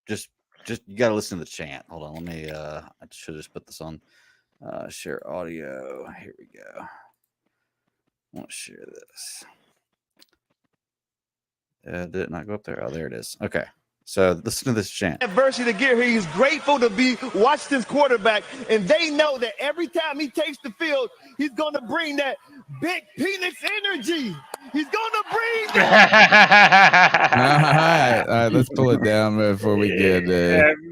Just you got to listen to the chant. Hold on, let me. I should have just put this on. Share audio. Here we go. I want to share this. Did it not go up there? Oh, there it is. Okay. So listen to this chant. Adversity to get here. He's grateful to be Washington's quarterback. And they know that every time he takes the field, he's going to bring that big Penix energy. He's gonna breathe. All right, let's pull it down before we get.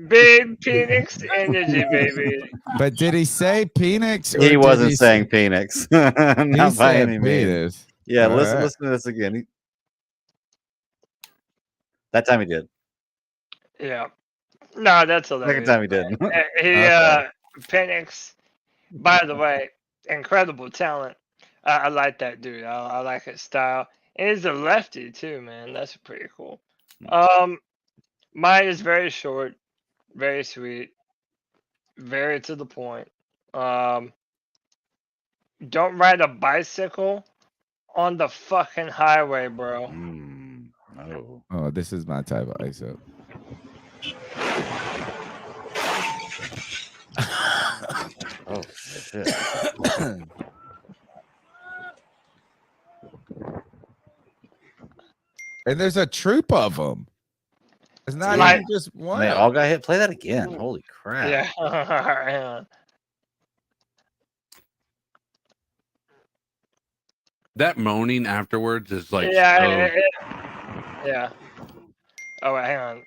Big Penix energy, baby. But did he say Penix? He wasn't saying Penix. Not by any means. Penis. Yeah, All listen right. to this again. That time he did. Yeah. No, that's hilarious. Second time he didn't. Penix, by the way, incredible talent. I like that dude. I like his style. And he's a lefty too, man. That's pretty cool. Mine is very short, very sweet, very to the point. Don't ride a bicycle on the fucking highway, bro. Oh, this is my type of ISO. Oh shit. And there's a troop of them. It's not Like- even just one. They all got hit. Play that again. Holy crap. Yeah. Hang on. That moaning afterwards is like Yeah. so- Yeah. Oh, wait, hang on.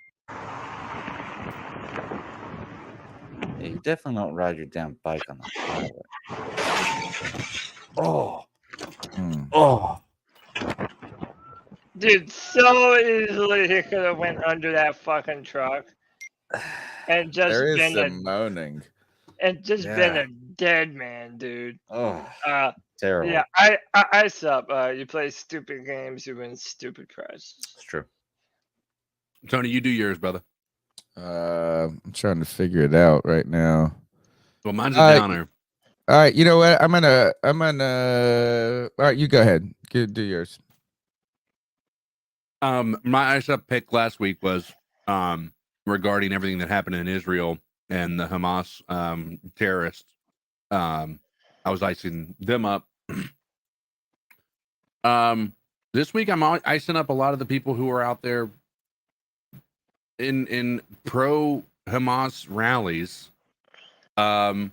Yeah, you definitely don't ride your damn bike on the highway. Oh. Oh. Dude, so easily he could have went under that fucking truck and just There is been some moaning. been a dead man, dude. Oh, terrible. Yeah, I sup. You play stupid games, you win stupid prizes. It's true. Tony, you do yours, brother. I'm trying to figure it out right now. Well, mine's a downer. All right, you know what? I'm gonna. All right, you go ahead. Do yours. My ice up pick last week was regarding everything that happened in Israel and the Hamas terrorists. I was icing them up. This week I'm icing up a lot of the people who are out there in pro Hamas rallies, and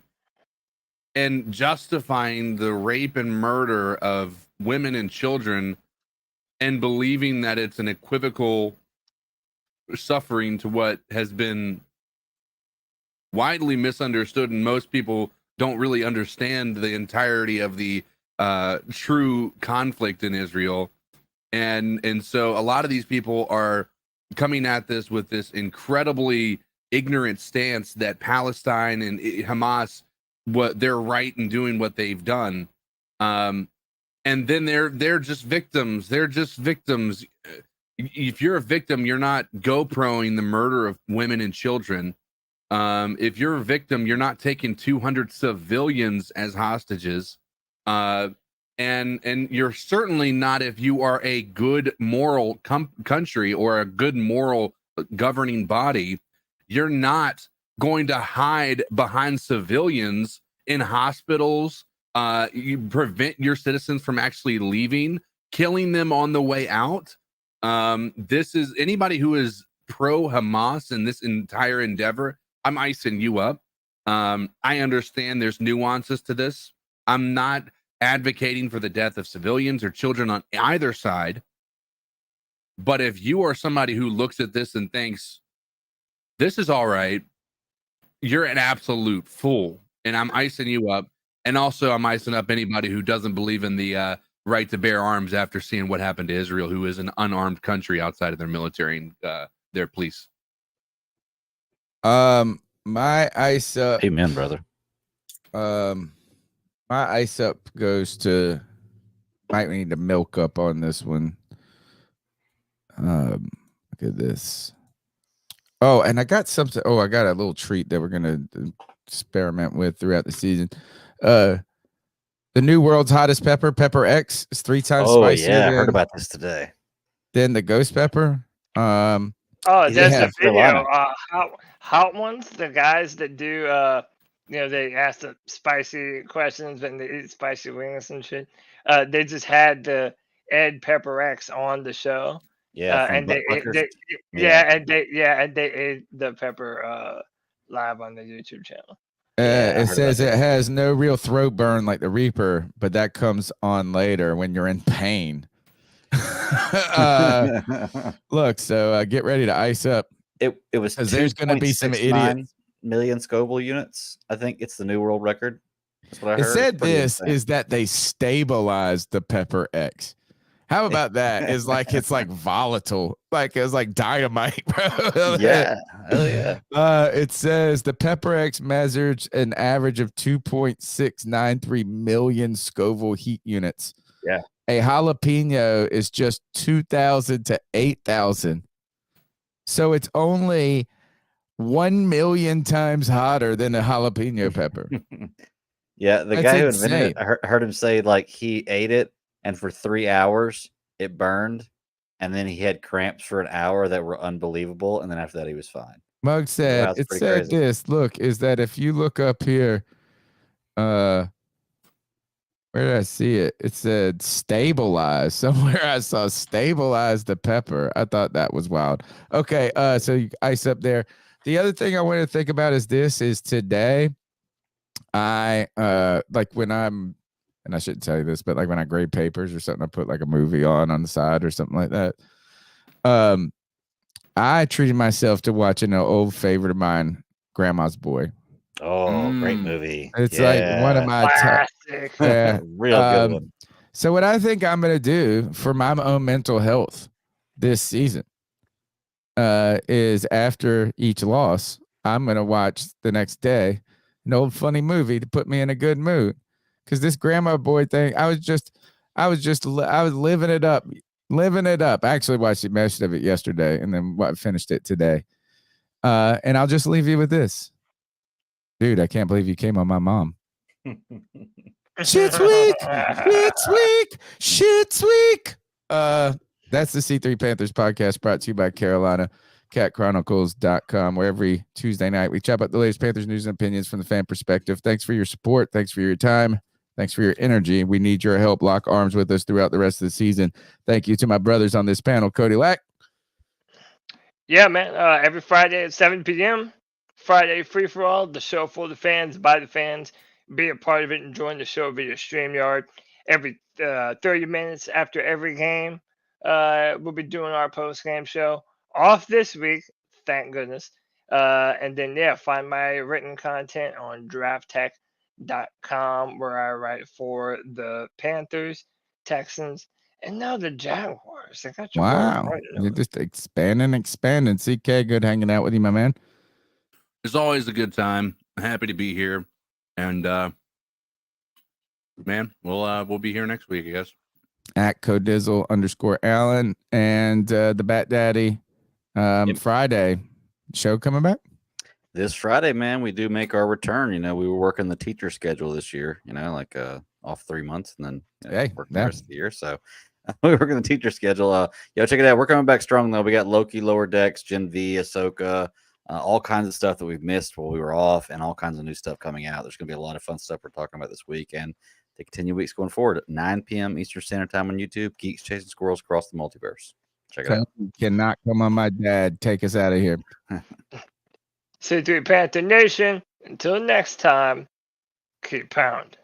justifying the rape and murder of women and children, and believing that it's an equivocal suffering to what has been widely misunderstood, and most people don't really understand the entirety of the true conflict in Israel. And so a lot of these people are coming at this with this incredibly ignorant stance that Palestine and Hamas, what they're right in doing what they've done. And then they're just victims. They're just victims. If you're a victim, you're not GoProing the murder of women and children. If you're a victim, you're not taking 200 civilians as hostages. And you're certainly not, if you are a good moral country or a good moral governing body, you're not going to hide behind civilians in hospitals. You prevent your citizens from actually leaving, killing them on the way out. This is anybody who is pro Hamas in this entire endeavor. I'm icing you up. I understand there's nuances to this. I'm not advocating for the death of civilians or children on either side. But if you are somebody who looks at this and thinks this is all right, you're an absolute fool. And I'm icing you up. And also I'm icing up anybody who doesn't believe in the right to bear arms after seeing what happened to Israel, who is an unarmed country outside of their military and their police. My ice up. Amen, brother. My ice up goes to. Might need to milk up on this one. Look at this. Oh, and I got something. Oh, I got a little treat that we're gonna experiment with throughout the season. The new world's hottest pepper, Pepper X, is 3 times spicier. Yeah, I heard about this today. Than the ghost pepper. Oh, there's yeah, a video. Hot ones, the guys that do, they ask the spicy questions and they eat spicy wings and shit. They just had the Ed Pepper X on the show. Yeah, and they Buckers. ate the Pepper live on the YouTube channel. It says it has no real throat burn like the Reaper, but that comes on later when you're in pain. Look, so get ready to ice up. It was because there's going to be some 2.69 idiots. million Scoville units. I think it's the new world record. That's what I heard. It said It's pretty this insane. is that they stabilized the Pepper X. How about that? It's like volatile, like it's like dynamite, bro. Yeah, hell yeah. It says the Pepper X measured an average of 2.693 million Scoville heat units. Yeah. A jalapeno is just 2,000 to 8,000. So it's only 1 million times hotter than a jalapeno pepper. Yeah, the That's guy who invented insane. it, I heard him say like he ate it and for 3 hours it burned, and then he had cramps for an hour that were unbelievable, and then after that he was fine. Mug said, Wow, it's it pretty said crazy. this, look, is that if you look up here, where did I see it? It said stabilize. Somewhere I saw stabilize the pepper. I thought that was wild. Okay, so you ice up there. The other thing I want to think about is today, I like when I'm, and I shouldn't tell you this, but like when I grade papers or something, I put like a movie on the side or something like that. I treated myself to watching an old favorite of mine, Grandma's Boy. Oh, great movie. It's like one of my classic. Real good one. So what I think I'm gonna do for my own mental health this season is after each loss, I'm gonna watch the next day an old funny movie to put me in a good mood. Because this Grandma Boy thing, I was living it up. I actually watched most of it yesterday and then finished it today. And I'll just leave you with this. Dude, I can't believe you came on my mom. Shit's weak. Shit's weak. Shit's weak. That's the C3 Panthers podcast brought to you by CarolinaCatChronicles.com, where every Tuesday night we chop up the latest Panthers news and opinions from the fan perspective. Thanks for your support. Thanks for your time. Thanks for your energy. We need your help. Lock arms with us throughout the rest of the season. Thank you to my brothers on this panel, Cody Lack. Yeah, man. Every Friday at 7 p.m., Friday Free For All, the show for the fans, by the fans. Be a part of it and join the show via StreamYard. Every 30 minutes after every game, we'll be doing our post-game show. Off this week, thank goodness. And then, yeah, find my written content on drafttech.com, where I write for the Panthers, Texans, and now the Jaguars. They got your Wow. boys right now. You're just expanding. CK, good hanging out with you, my man. It's always a good time. Happy to be here. And man, we'll be here next week, I guess. At Codizzle_Allen and the Bat Daddy. Friday show coming back This Friday, man, we do make our return. You know, we were working the teacher schedule this year, like off 3 months and then working the rest of the year. So we were working the teacher schedule. Check it out. We're coming back strong, though. We got Loki, Lower Decks, Gen V, Ahsoka, all kinds of stuff that we've missed while we were off, and all kinds of new stuff coming out. There's going to be a lot of fun stuff we're talking about this week, and to continue weeks going forward at 9 p.m. Eastern Standard Time on YouTube. Geeks Chasing Squirrels Across the Multiverse. Check it out. Cannot come on my dad. Take us out of here. C3 Panther Nation, until next time, keep pounding.